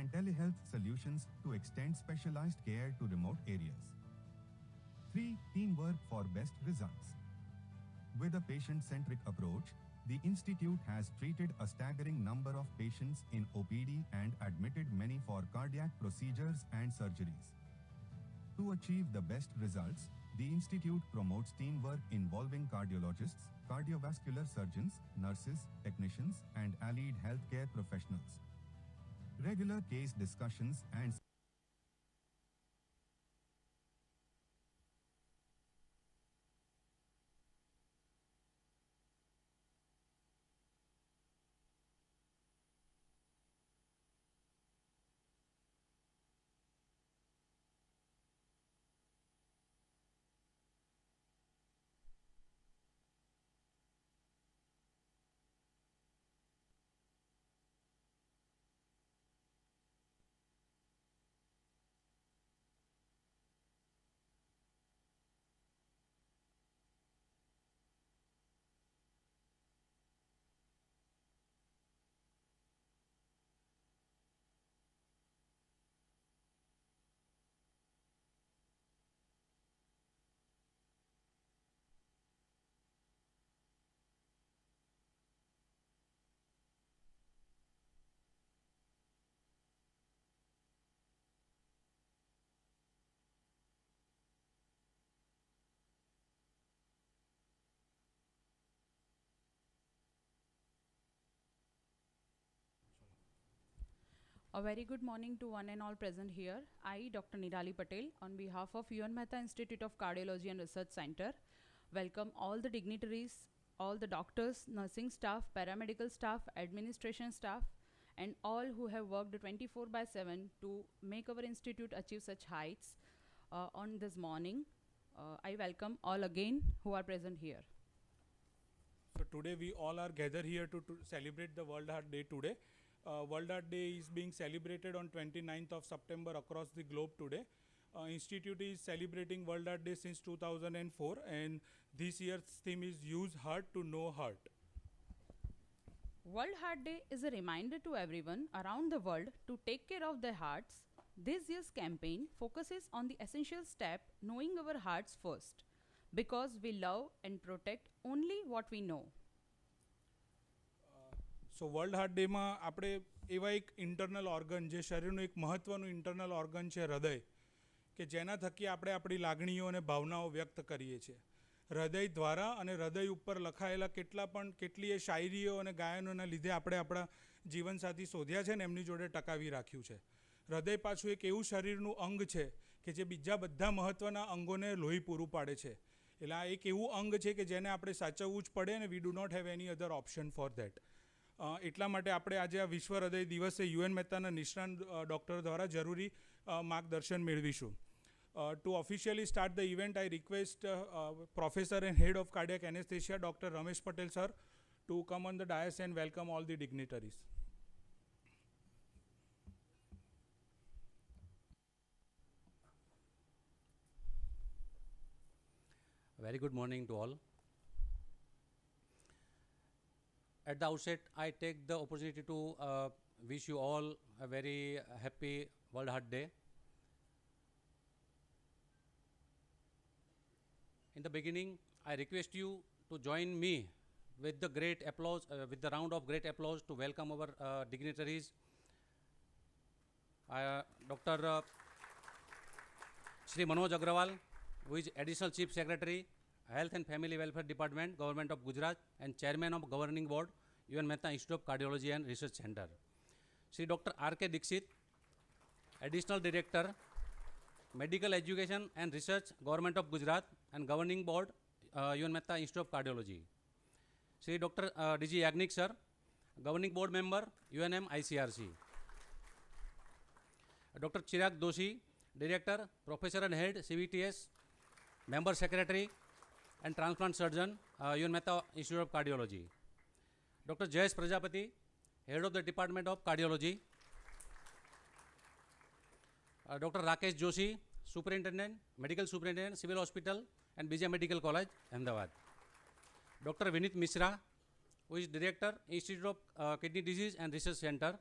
and telehealth solutions to extend specialized care to remote areas. 3. Teamwork for best results. With a patient-centric approach, the Institute has treated a staggering number of patients in OPD and admitted many for cardiac procedures and surgeries. To achieve the best results, the Institute promotes teamwork involving cardiologists, cardiovascular surgeons, nurses, technicians, and allied healthcare professionals. Regular case discussions and A very good morning to one and all present here. I, Dr. Nirali Patel, on behalf of Mehta Institute of Cardiology and Research Center, welcome all the dignitaries, all the doctors, nursing staff, paramedical staff, administration staff, and all who have worked 24/7 to make our institute achieve such heights on this morning. I welcome all again who are present here. So today we all are gathered here to celebrate the World Heart Day today. World Heart Day is being celebrated on 29th of September across the globe today. Institute is celebrating World Heart Day since 2004, and this year's theme is Use Heart to Know Heart. World Heart Day is a reminder to everyone around the world to take care of their hearts. This year's campaign focuses on the essential step, knowing our hearts first, because we love and protect only what we know. So world heart ડેમાં આપણે એવા એક internal organ જે શરીરનું એક મહત્ત્વનું internal organ છે હૃદય, કે જેના થકી આપણે આપણી લાગણીઓ અને ભાવનાઓ વ્યક્ત કરીએ છીએ. હૃદય દ્વારા અને હૃદય ઉપર લખાયેલા કેટલીય શાયરીઓ અને ગાયનોના લીધે આપણે આપણા જીવનસાથી શોધ્યા છે ને એમની જોડે ટકાવી રાખ્યું છે. હૃદય પાછું એક એવું શરીરનું અંગ છે કે જે બીજા બધા મહત્ત્વના અંગોને લોહી પૂરું પાડે છે. એટલે આ એક એવું અંગ છે કે જેને આપણે સાચવવું જ પડે અને we do not have any other option for that. એટલા માટે આપણે આજે આ વિશ્વ હૃદય દિવસે યુએન મહેતાના નિષ્ણાંત ડૉક્ટર દ્વારા જરૂરી માર્ગદર્શન મેળવીશું. To officially start the event, I request Professor and Head of Cardiac Anesthesia, Dr. Ramesh Patel sir, to come on the dais and welcome all the dignitaries. Very good morning to all. At the outset, I take the opportunity to wish you all a very happy World Heart Day. In the beginning, I request you to join me with the great applause, with the round of great applause to welcome our dignitaries. Dr. Shri Manoj Agrawal, who is Additional Chief Secretary, Health and Family Welfare Department, Government of Gujarat, and Chairman of Governing Board, UN Mehta Institute of Cardiology and Research Center. Shri Dr. R.K. Dixit, Additional Director, Medical Education and Research, Government of Gujarat, and Governing Board, UN Mehta Institute of Cardiology. Shri Dr. D.G. Yagnik Sir, Governing Board Member, UNM ICRC. Dr. Chirag Doshi, Director, Professor and Head, CVTS, Member Secretary, and Transplant Surgeon, UN Mehta Institute of Cardiology. Dr. Jayesh Prajapati, Head of the Department of Cardiology. Dr. Rakesh Joshi, Superintendent, Medical Superintendent, Civil Hospital and BJ Medical College, Ahmedabad. Dr. Vinit Mishra, who is Director, Institute of Kidney Disease and Research Center.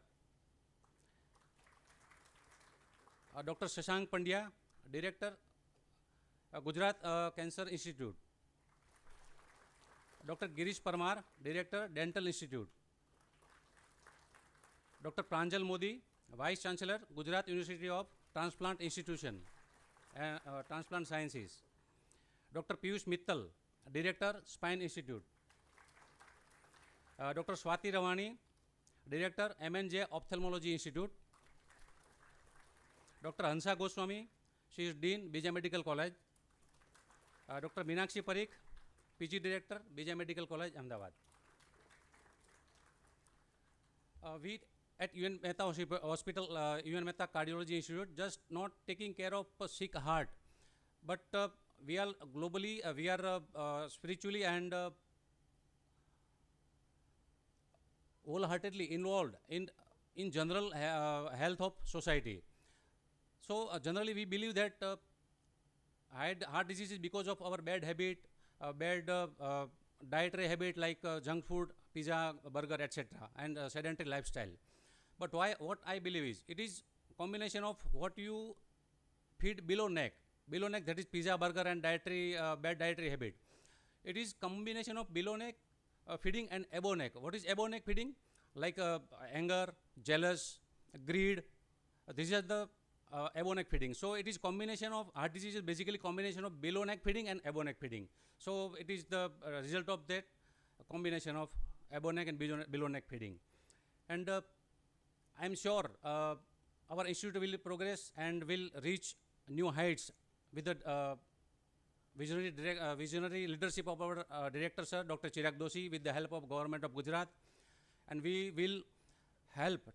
Dr. Shashank Pandya, Director, Gujarat Cancer Institute. Dr. Girish Parmar, Director, Dental Institute. Dr. Pranjal Modi, Vice Chancellor, Gujarat University of Transplant Institution, Transplant Sciences. Dr. Piyush Mittal, Director, Spine Institute. Dr. Swati Ravani, Director, MNJ Ophthalmology Institute. Dr. Hansa Goswami, she is Dean, Bija Medical College. Dr. Meenakshi Parikh, PG Director, Bija Medical College, Ahmedabad. We at UN Mehta Hospital, UN Mehta Cardiology Institute, just not taking care of a sick heart, but we are globally, we are spiritually and wholeheartedly involved in general health of society. So generally we believe that heart disease is because of our bad habit, bad dietary habit like junk food, pizza, burger, etc. and sedentary lifestyle. But what I believe is, it is combination of what you feed below neck, that is pizza, burger and dietary, bad dietary habit. It is combination of below neck feeding and above neck. What is above neck feeding? Like anger, jealous, greed. These are the above neck feeding. So it is combination of heart disease is basically combination of below neck feeding and above neck feeding. So it is the result of that combination of above neck and below neck feeding. And I am sure our institute will progress and will reach new heights with the visionary leadership of our director, sir, Dr. Chirag Doshi, with the help of Government of Gujarat. And we will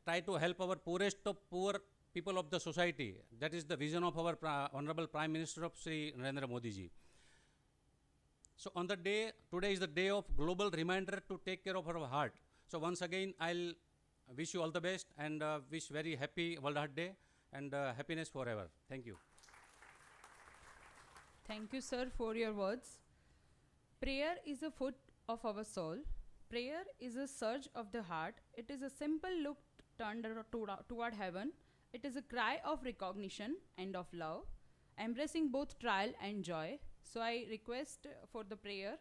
try to help our poorest of poor people of the society. That is the vision of our Honorable Prime Minister of Sri Narendra Modi ji. So on the day, today is the day of global reminder to take care of our heart. So once again, I'll wish you all the best and wish very happy World Heart Day and happiness forever. Thank you. Thank you, sir, for your words. Prayer is a foot of our soul. Prayer is a surge of the heart. It is a simple look turned toward heaven. It is a cry of recognition and of love, embracing both trial and joy. So I request for the prayer.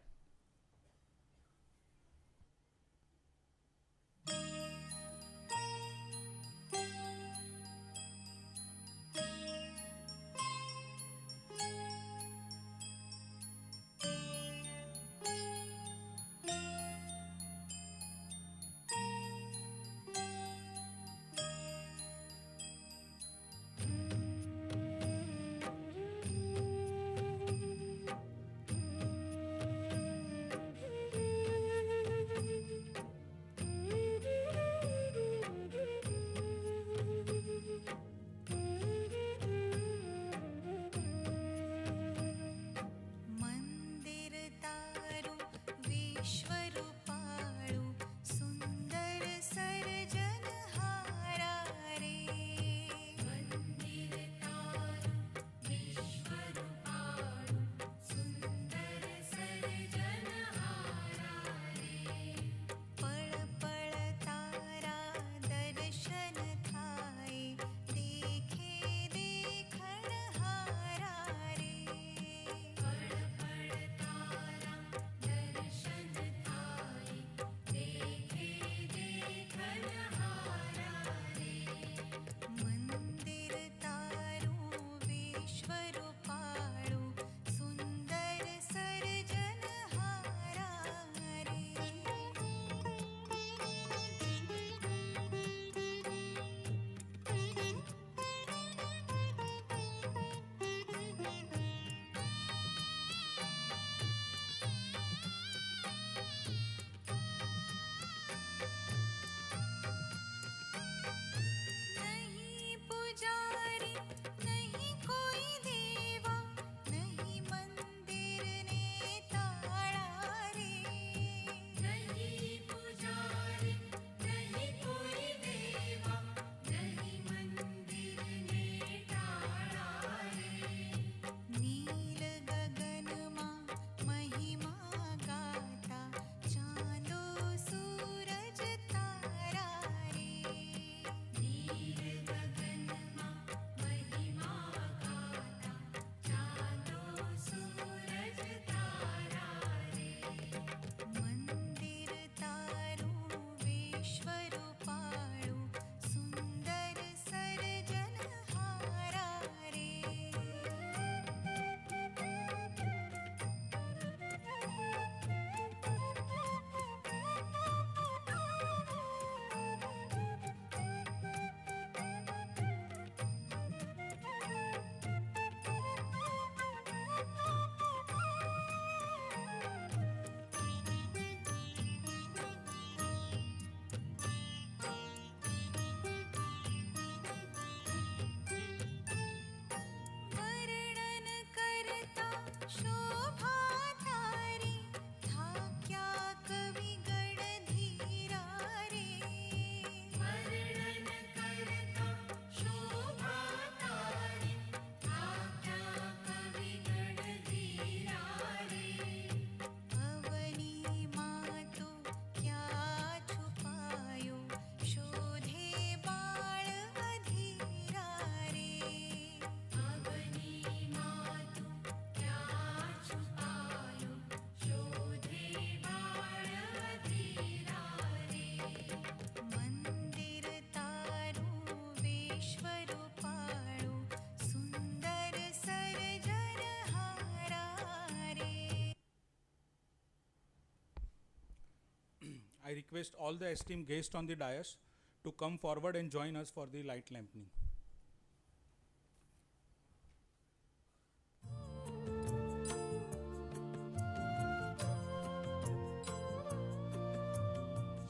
I request all the esteemed guests on the dais to come forward and join us for the light lamping.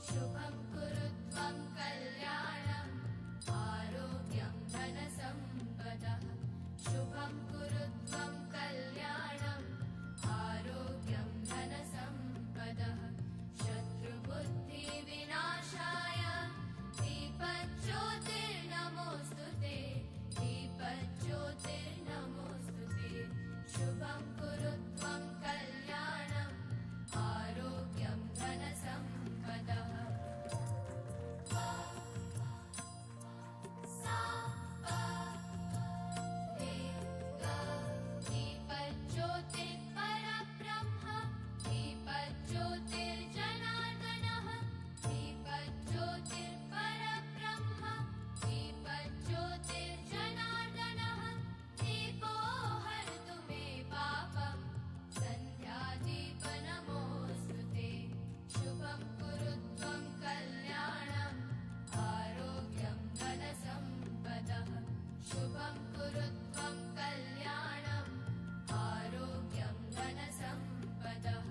शुभं कुरु त्वं कल्याणम् आरोग्यं धनसम्पदः शुभं कुरु त्वं कल्याणम् आरोग्यं धनसम्पदः शत्रुबुद्धिविनाशाय दीपज्योतिर्नमोऽस्तु ते दीपज्योतिर्नमोऽस्तु ते शुभं कुरु त्वं कल्याणम् आरोग्यं धनसम्पदः दीपज्योतिर्परब्रह्म दीपज्योतिर्जनार्दनः दीपज्योतिर्परब्रह्म दीपज्योतिर्जनार्दनः दीपो हरतु मे पापं सन्ध्यादीपनमोऽस्तु ते शुभं कुरु त्वं कल्याणम् आरोग्यं धनसम्पदः शुभं कुरु त्वं कल्याणम् आरोग्यं धनसम्पदः.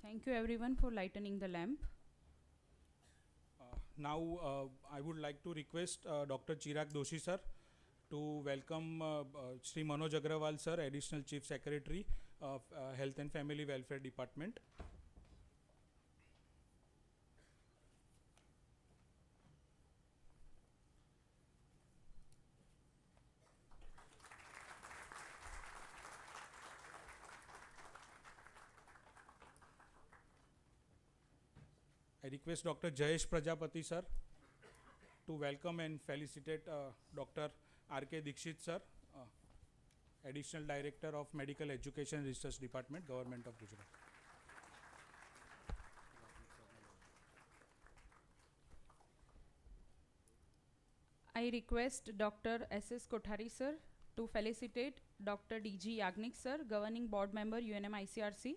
Thank you everyone for lightening the lamp. Now I would like to request Dr. Chirag Doshi sir to welcome Shri Manoj Agrawal sir, Additional Chief Secretary of Health and Family Welfare Department. I request Dr. Jayesh Prajapati sir to welcome and felicitate Dr. R.K. Dikshit sir, Additional Director of Medical Education Research Department, Government of Gujarat. I request Dr. S.S. Kothari sir to felicitate Dr. D.G. Yagnik sir, Governing Board Member, UNMICRC.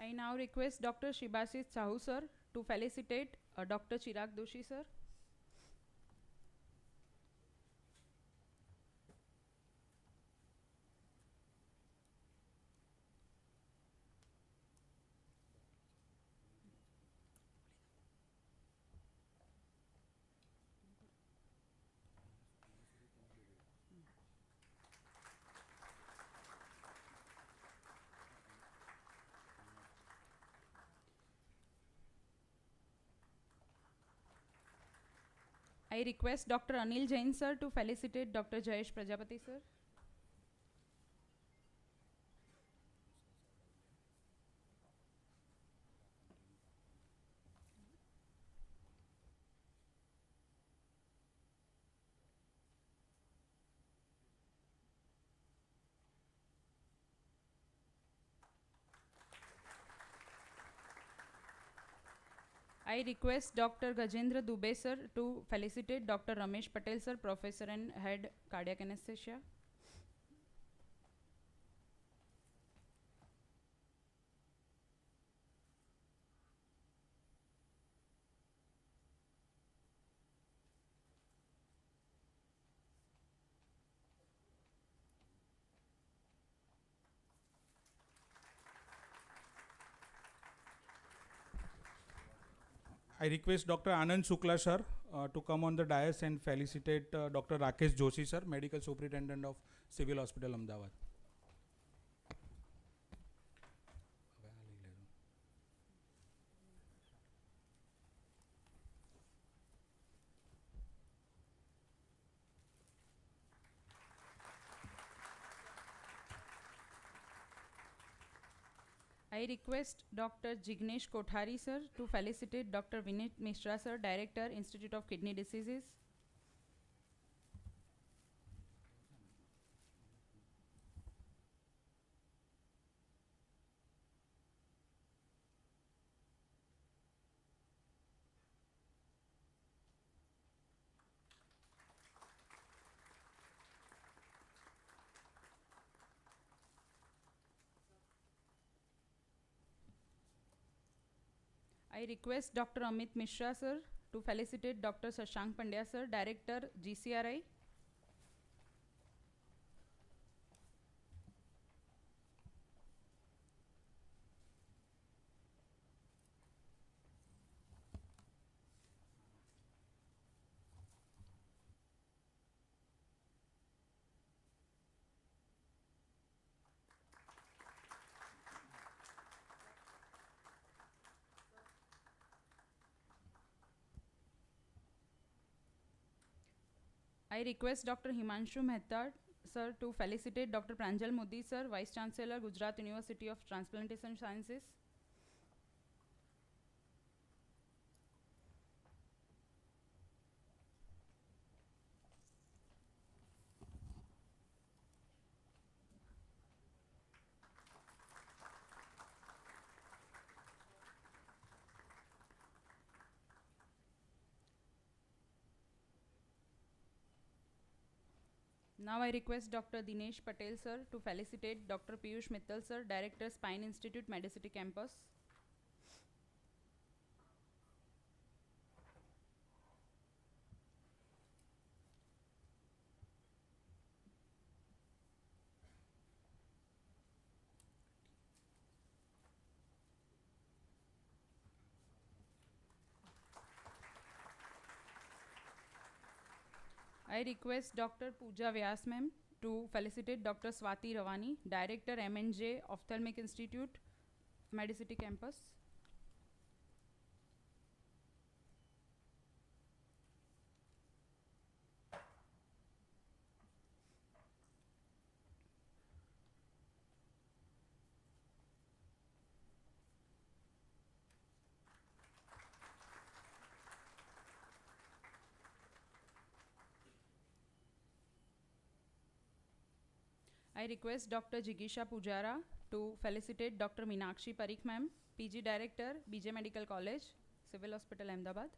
I now request Dr. Shibashis Sahu sir to felicitate Dr. Chirag Doshi sir. I request Dr. Anil Jain sir to felicitate Dr. Jayesh Prajapati sir. I request Dr. Gajendra Dubey sir to felicitate Dr. Ramesh Patel sir, Professor and Head Cardiac Anesthesia. I request Dr. Anand Shukla sir to come on the dais and felicitate Dr. Rakesh Joshi sir, Medical Superintendent of Civil Hospital, Ahmedabad. I request Dr. Jignesh Kothari sir to felicitate Dr. Vinit Mishra sir, Director, Institute of Kidney Diseases. I request Dr. Amit Mishra, sir, to felicitate Dr. Shashank Pandya, sir, Director, GCRI. I request Dr. Himanshu Mehta, sir, to felicitate Dr. Pranjal Modi, sir, Vice Chancellor, Gujarat University of Transplantation Sciences. Now I request Dr. Dinesh Patel, sir, to felicitate Dr. Piyush Mittal, sir, Director, Spine Institute, Medicity Campus. I request Dr. Pooja Vyas ma'am to felicitate Dr. Swati Ravani, Director, MNJ, Ophthalmic Institute, Medicity Campus. I request Dr. Jigisha Pujara to felicitate Dr. Meenakshi Parikh ma'am, PG Director, BJ Medical College, Civil Hospital, Ahmedabad.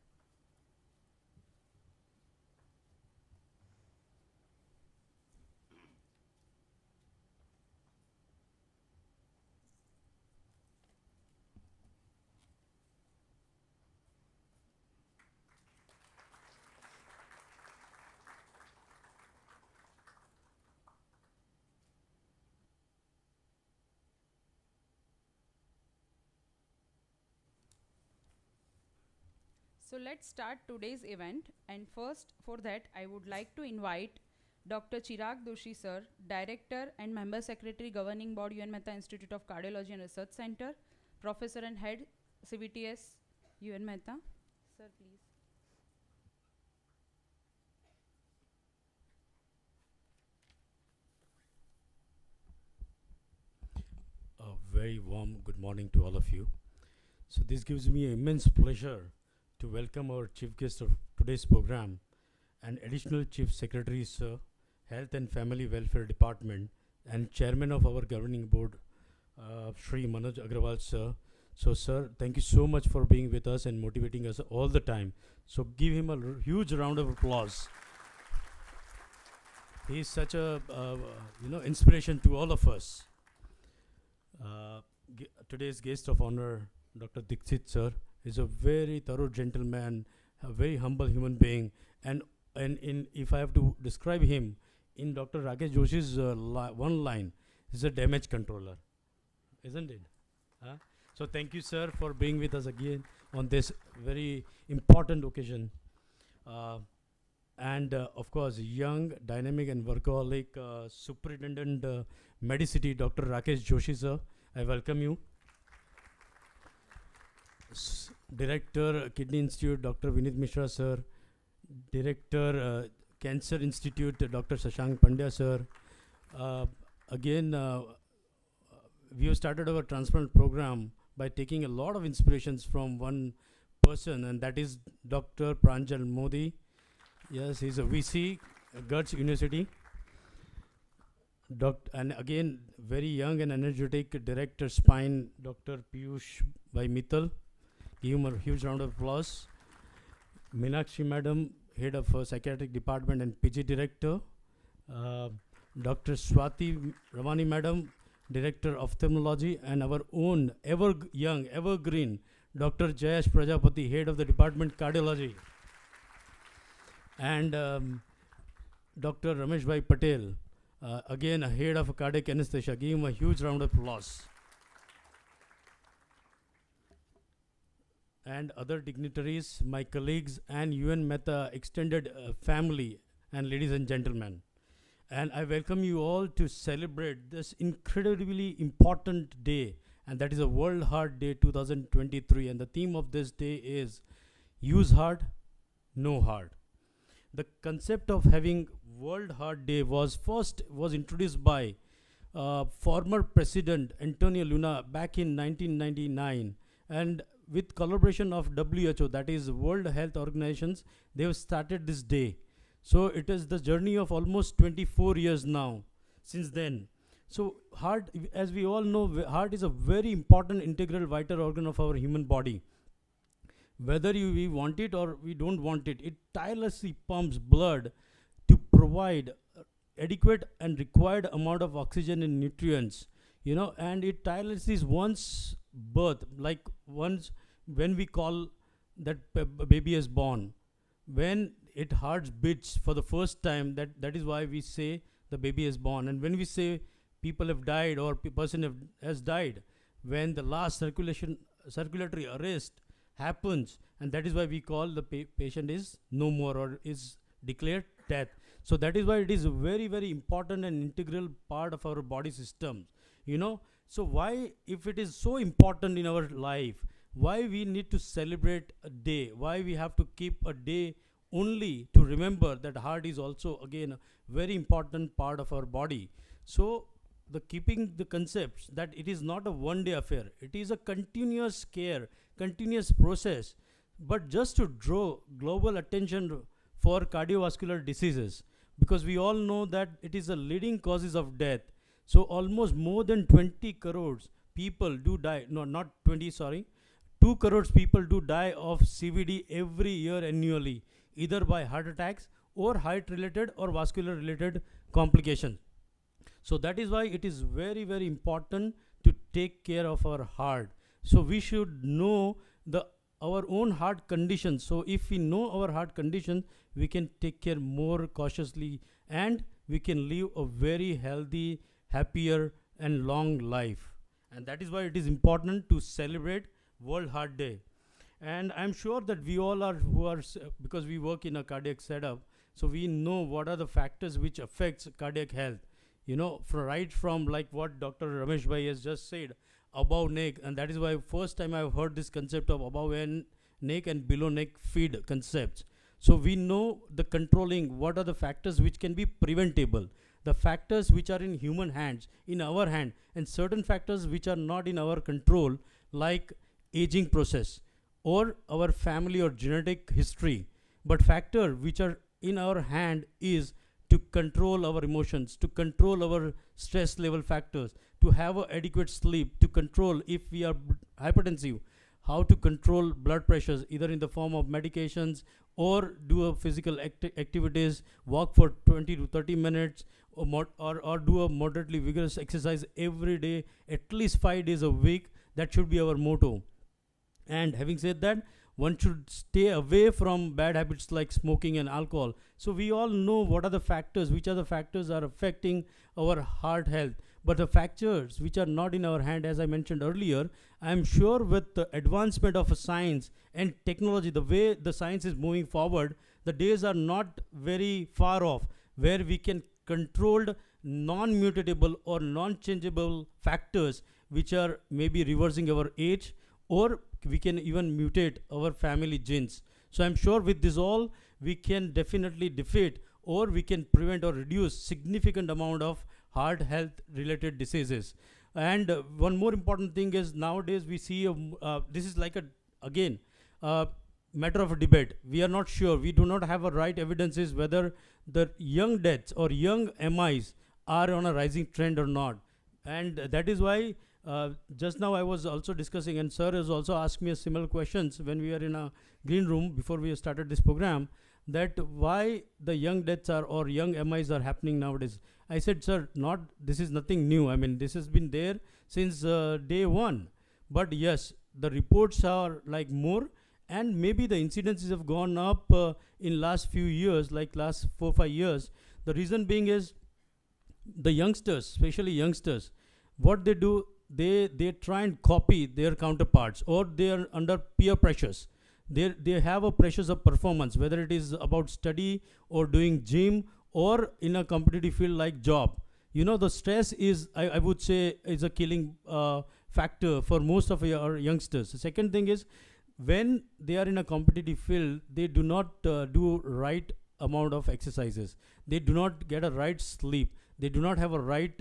So let's start today's event, and first for that I would like to invite Dr. Chirag Doshi sir, Director and Member Secretary Governing Board UN Mehta Institute of Cardiology and Research Center, Professor and Head CVTS UN Mehta. Sir, please. A very warm good morning to all of you. So this gives me immense pleasure to welcome our chief guest of today's program and additional chief secretary, sir, Health and Family Welfare Department, and chairman of our governing board, Shri Manoj Agrawal, sir. So, sir, thank you so much for being with us and motivating us all the time. So, give him a huge round of applause. He is such a inspiration to all of us. Today's guest of honor, Dr. Dixit, sir, is a very thorough gentleman, a very humble human being, and if I have to describe him in Dr. Rakesh Joshi's one line, he's a damage controller, isn't it? So thank you, sir, for being with us again on this very important occasion. And of course, young, dynamic, and workaholic Superintendent Medicity, Dr. Rakesh Joshi, sir, I welcome you. Director, Kidney Institute, Dr. Vinit Mishra, sir. Director, Cancer Institute, Dr. Shashank Pandya, sir. Again, we have started our transplant program by taking a lot of inspirations from one person, and that is Dr. Pranjal Modi. Yes, he's a VC, Guts University. And again, very young and energetic Director, Spine, Dr. Piyush Bhai Mittal. Give him a huge round of applause. Meenakshi Madam, Head of Psychiatric Department and PG Director. Dr. Swati Ravani Madam, Director of Ophthalmology, and our own young, evergreen Dr. Jayesh Prajapati, head of the department cardiology, and Dr. Ramesh Bhai Patel, again a head of cardiac anesthesia. Give him a huge round of applause. And other dignitaries, my colleagues, and UN Mehta extended family, and ladies and gentlemen. And I welcome you all to celebrate this incredibly important day, and that is a World Heart Day 2023. And the theme of this day is use heart, no heart. The concept of having World Heart Day was introduced by former President Antonio Luna back in 1999, and with collaboration of WHO, that is World Health Organizations, they have started this day. So it is the journey of almost 24 years now since then. So heart, as we all know, heart is a very important integral vital organ of our human body. Whether we want it or we don't want it, it tirelessly pumps blood to provide adequate and required amount of oxygen and nutrients, and it tirelessly once birth, like once when we call that baby is born, when it heart beats for the first time, that is why we say the baby is born. And when we say people have died or person has died, when the last circulatory arrest happens, and that is why we call the patient is no more or is declared death. So that is why it is a very, very important and integral part of our body system. So why, if it is so important in our life, why we need to celebrate a day? Why we have to keep a day only to remember that heart is also again a very important part of our body? So keeping the concepts that it is not a one-day affair, it is a continuous care, continuous process, but just to draw global attention for cardiovascular diseases, because we all know that it is the leading causes of death. So almost more than 20 crores people do die, no, not 20, sorry, 2 crores people do die of CVD every year annually, either by heart attacks or heart-related or vascular-related complications. So that is why it is very, very important to take care of our heart. So we should know our own heart condition. So if we know our heart condition, we can take care more cautiously, and we can live a very healthy, happier and long life. And that is why it is important to celebrate World Heart Day. And I'm sure that we all are because we work in a cardiac setup, so we know what are the factors which affects cardiac health. From like what Dr. Ramesh Bhai has just said, above neck, and that is why first time I've heard this concept of above neck and below neck feed concepts. So we know the controlling, what are the factors which can be preventable, the factors which are in human hands, in our hand, and certain factors which are not in our control, like aging process or our family or genetic history. But factor which are in our hand is to control our emotions, to control our stress level factors, to have a adequate sleep, to control if we are hypertensive, how to control blood pressures, either in the form of medications or do a physical activities, walk for 20 to 30 minutes, or do a moderately vigorous exercise every day, at least 5 days a week. That should be our motto. And having said that, one should stay away from bad habits like smoking and alcohol. So we all know what are the factors, which are the factors are affecting our heart health. But the factors which are not in our hand, as I mentioned earlier, I am sure with the advancement of science and technology, the way the science is moving forward, the days are not very far off where we can control non-mutatable or non-changeable factors which are maybe reversing our age, or we can even mutate our family genes. So I'm sure with this all, we can definitely defeat, or we can prevent or reduce significant amount of heart health related diseases. And one more important thing is, nowadays we see this is like a matter of a debate. We are not sure, we do not have a right evidences whether the young deaths or young MIs are on a rising trend or not. And that is why just now I was also discussing, and sir has also asked me a similar questions when we were in a green room before we started this program, that why the young deaths are or young MIs are happening nowadays. I said, sir, this is nothing new. I mean, this has been there since day one. But yes, the reports are like more, and maybe the incidences have gone up in last few years, like last 4 5 years. The reason being is the youngsters, especially youngsters, what they do, they try and copy their counterparts, or they are under peer pressures. They have a pressures of performance, whether it is about study or doing gym or in a competitive field like job. The stress is, I would say, is a killing factor for most of our youngsters. The second thing is, when they are in a competitive field, they do not do right amount of exercises. They do not get a right sleep. They do not have a right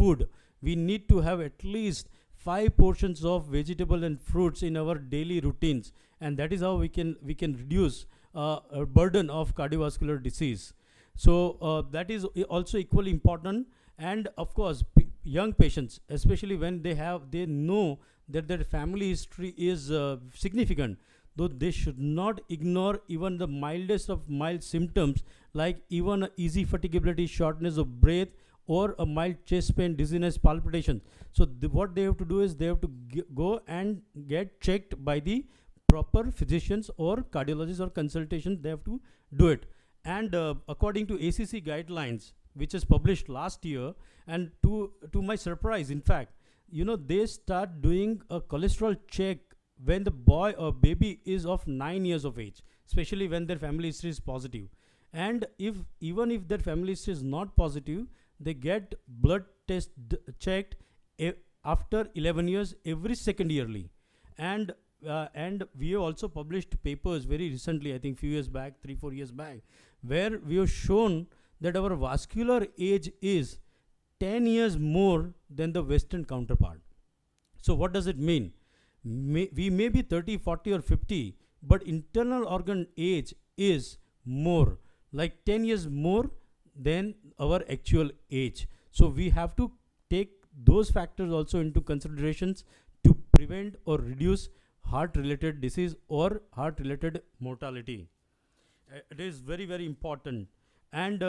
food. We need to have at least 5 portions of vegetable and fruits in our daily routines, and that is how we can reduce a burden of cardiovascular disease. So that is also equally important. And of course, young patients, especially when they know that their family history is significant, though they should not ignore even the mildest of mild symptoms, like even a easy fatigability, shortness of breath, or a mild chest pain, dizziness, palpitation. So what they have to do is they have to go and get checked by the proper physicians or cardiologists, or consultation. They have to do it. And according to ACC guidelines, which is published last year, and to my surprise, in fact, they start doing a cholesterol check when the boy or baby is of 9 years of age, especially when their family history is positive. And even if their family history is not positive, they get blood test checked after 11 years, every second yearly. And we have also published papers very recently, I think few years back, 3 4 years back, where we have shown that our vascular age is 10 years more than the Western counterpart. So what does it mean? We may be 30, 40 or 50, but internal organ age is more, like 10 years more than our actual age. So we have to take those factors also into considerations to prevent or reduce heart related disease or heart related mortality. It is very, very important. And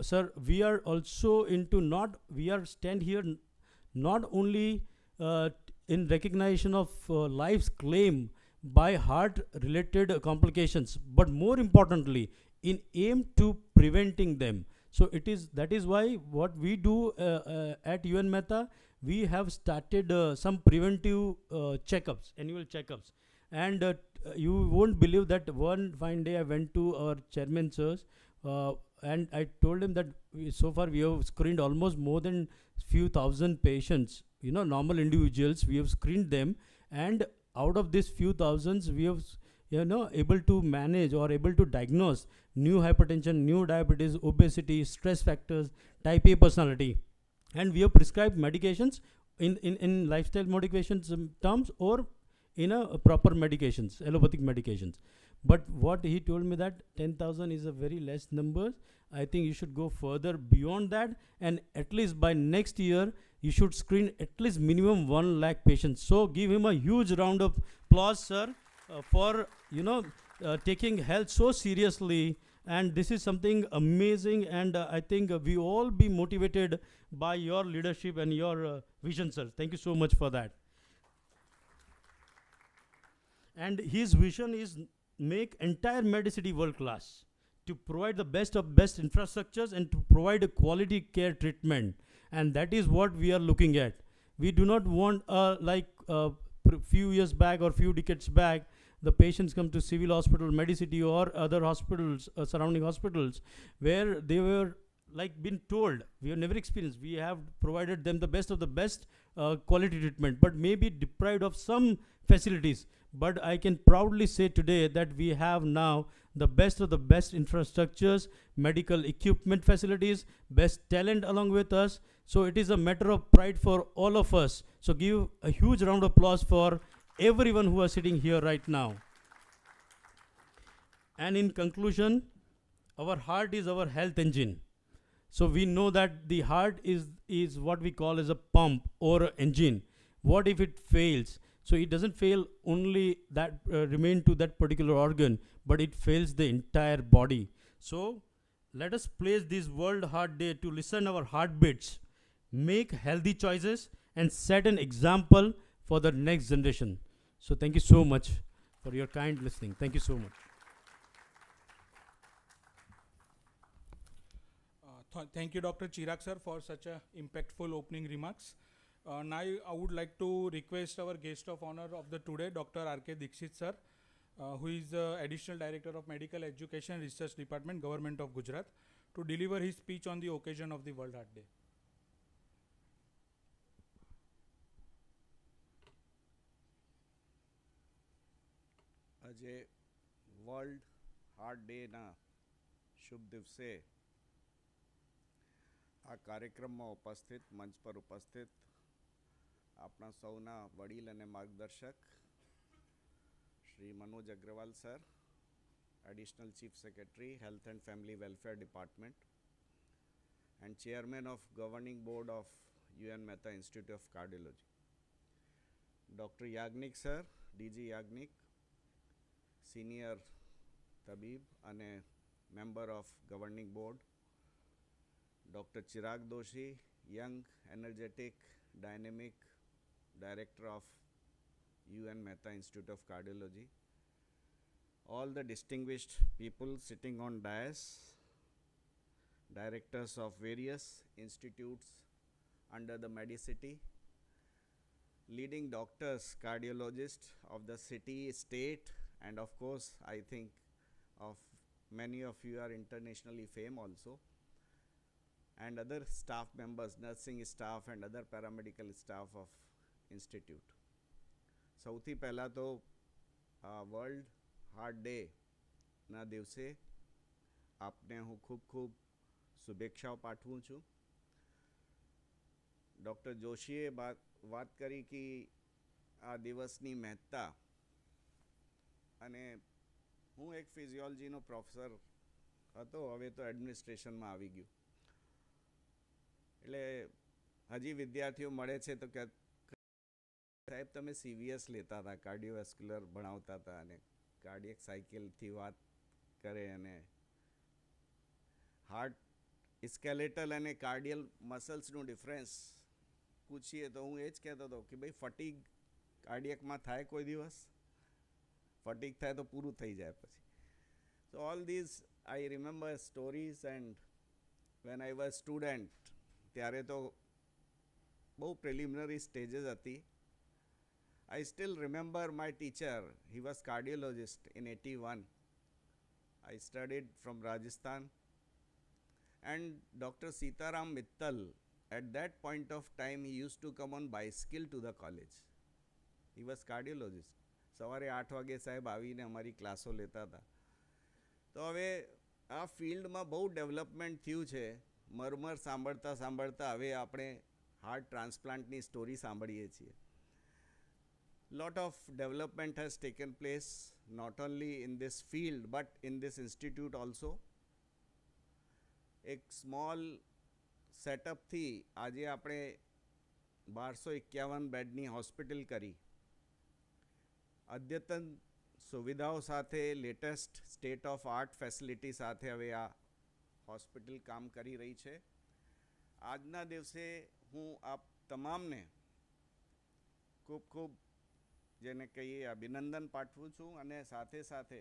sir, we are also into we are stand here not only in recognition of life's claim by heart related complications, but more importantly in aim to preventing them. So that is why what we do at UN Mehta, we have started some preventive checkups, annual checkups. And you won't believe that one fine day I went to our chairman sirs, and I told him that so far we have screened almost more than few thousand patients, normal individuals. We have screened them, and out of these few thousands, we have able to manage or able to diagnose new hypertension, new diabetes, obesity, stress factors, type A personality. And we have prescribed medications in lifestyle modifications terms, or in a proper medications, allopathic medications. But what he told me that 10,000 is a very less number. I think you should go further beyond that, and at least by next year you should screen at least minimum 1 lakh patients. So give him a huge round of applause, sir, for taking health so seriously. And this is something amazing, and I think we all be motivated by your leadership and your vision, sir. Thank you so much for that. And his vision is make entire Medicity world class, to provide the best of best infrastructures and to provide a quality care treatment. And that is what we are looking at. We do not want like few years back or few decades back, the patients come to civil hospital, Medicity or other hospitals, surrounding hospitals, where they were like been told, we have never experienced, we have provided them the best of the best quality treatment, but maybe deprived of some facilities. But I can proudly say today that we have now the best of the best infrastructures, medical equipment facilities, best talent along with us. So it is a matter of pride for all of us. So give a huge round of applause for everyone who are sitting here right now. And in conclusion, our heart is our health engine. So we know that the heart is what we call as a pump or an engine. What if it fails? So it doesn't fail only that remain to that particular organ, but it fails the entire body. So let us place this World Heart Day to listen our heartbeats, make healthy choices, and set an example for the next generation. So thank you so much for your kind listening. Thank you so much. Thank you, Dr. Chirag sir, for such a impactful opening remarks. Now I would like to request our guest of honor of the today, Dr. R.K. Dixit sir, who is Additional Director of Medical Education Research Department, Government of Gujarat, to deliver his speech on the occasion of the World Heart Day. આજે world heart ડેના શુભ દિવસે આ કાર્યક્રમમાં ઉપસ્થિત મંચ પર ઉપસ્થિત આપણા સૌના વડીલ અને માર્ગદર્શક Shri Manoj Agrawal sir, additional chief secretary health and family welfare department and chairman of governing board of UN Mehta Institute of Cardiology, Dr. Yagnik sir, DG Yagnik, senior તબીબ અને member of governing board, Dr. Chirag Doshi, young, energetic, dynamic director of UN Mehta Institute of Cardiology, all the distinguished people sitting on dais, directors of various institutes under the Medicity, leading doctors, cardiologists of the city, state, and of course, I think of many of you are internationally famous also, and other staff members, nursing staff and other paramedical staff of institute. સૌથી પહેલાં તો world heart ડેના દિવસે આપને હું ખૂબ ખૂબ શુભેચ્છાઓ પાઠવું છું. ડૉક્ટર જોશીએ વાત કરી કે આ દિવસની મહત્તા, અને હું એક ફિઝિયોલોજીનો પ્રોફેસર હતો, હવે તો એડમિનિસ્ટ્રેશનમાં આવી ગયું. એટલે હજી વિદ્યાર્થીઓ મળે છે તો કે સાહેબ તમે CVS લેતા હતા, કાર્ડિયોવેસ્ક્યુલર ભણાવતા હતા અને કાર્ડિયક સાયકલથી વાત કરે અને હાર્ટ સ્કેલેટલ અને કાર્ડિયલ મસલ્સનું ડિફરન્સ પૂછીએ તો હું એ જ કહેતો હતો કે ભાઈ ફટીગ કાર્ડિયકમાં થાય કોઈ દિવસ? ફટીગ થાય તો પૂરું થઈ જાય પછી. સો all these I remember stories and when I was student ત્યારે તો બહુ પ્રિલિમિનરી સ્ટેજીસ હતી. I still remember my teacher, he was cardiologist in 81. I studied from Rajasthan, and Dr. Sitaram Mittal, at that point of time he used to come on bicycle to the college. He was cardiologist. સવારે 8 વાગે સાહેબ આવીને અમારી ક્લાસો લેતા હતા. તો હવે આ ફિલ્ડમાં બહુ ડેવલપમેન્ટ થયું છે. મરમર સાંભળતા સાંભળતા હવે આપણે હાર્ટ ટ્રાન્સપ્લાન્ટની સ્ટોરી સાંભળીએ છીએ. Lot of development has taken place not only in this field but in this institute also. એક સ્મોલ સેટઅપથી આજે આપણે 1251 બેડની હોસ્પિટલ કરી, અદ્યતન સુવિધાઓ સાથે, latest state of art facility સાથે હવે આ હોસ્પિટલ કામ કરી રહી છે. આજના દિવસે હું આપ તમામને ખૂબ ખૂબ જેને કહીએ અભિનંદન પાઠવું છું, અને સાથે સાથે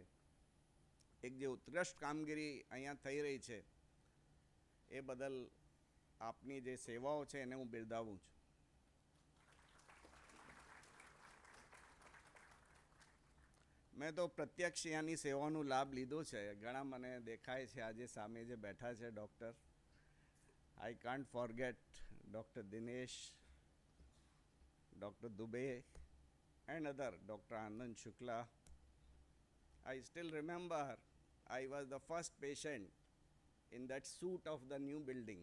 એક જે ઉત્કૃષ્ટ કામગીરી અહીંયા થઈ રહી છે એ બદલ આપની જે સેવાઓ છે એને હું બિરદાવું છું. મેં તો પ્રત્યક્ષ અહીંયાની સેવાનો લાભ લીધો છે. ઘણા મને દેખાય છે આજે સામે જે બેઠા છે doctor, I can't forget doctor Dinesh, doctor Dubey and other, Dr. Anand Shukla. I still remember I was the first patient in that suite of the new building.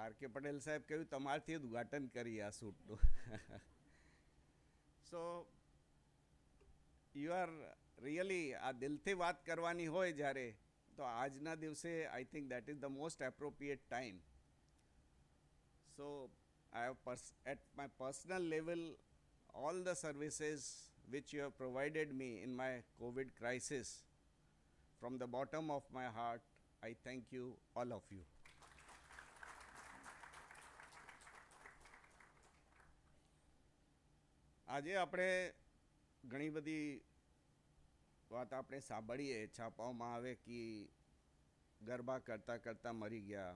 R.K. Patel સાહેબ કહ્યું તમારથી ઉદ્ઘાટન કરી આ સૂટનું. So you are really આ દિલથી વાત કરવાની હોય જ્યારે, તો આજના દિવસે I think that is the most appropriate time. So I have at my personal level, all the services which you have provided me in my COVID crisis, from the bottom of my heart, I thank you, all of you. આજે આપણે ઘણી બધી વાત આપણે સાંભળીએ, છાપાઓમાં આવે કે ગરબા કરતાં કરતાં મરી ગયા,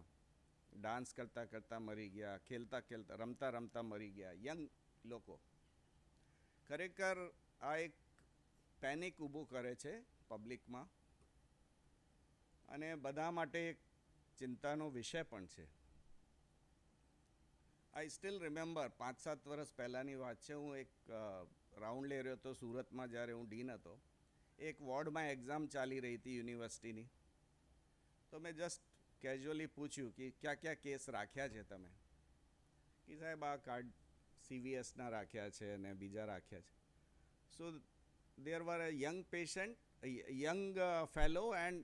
ડાન્સ કરતાં કરતાં મરી ગયા, ખેલતા ખેલતા રમતા રમતા મરી ગયા યંગ લોકો. ખરેખર આ એક પેનિક ઊભું કરે છે પબ્લિકમાં અને બધા માટે એક ચિંતાનો વિષય પણ છે. આઈ સ્ટીલ રિમેમ્બર 5-7 વર્ષ પહેલાંની વાત છે. હું એક રાઉન્ડ લઈ રહ્યો હતો સુરતમાં, જ્યારે હું ડીન હતો. એક વોર્ડમાં એક્ઝામ ચાલી રહી હતી યુનિવર્સિટીની. તો મેં જસ્ટ કેઝ્યુઅલી પૂછ્યું કે ક્યાં કેસ રાખ્યા છે તમે? કે સાહેબ આ કાર્ડ CVSના રાખ્યા છે અને બીજા રાખ્યા છે. So there were a young patient, young fellow and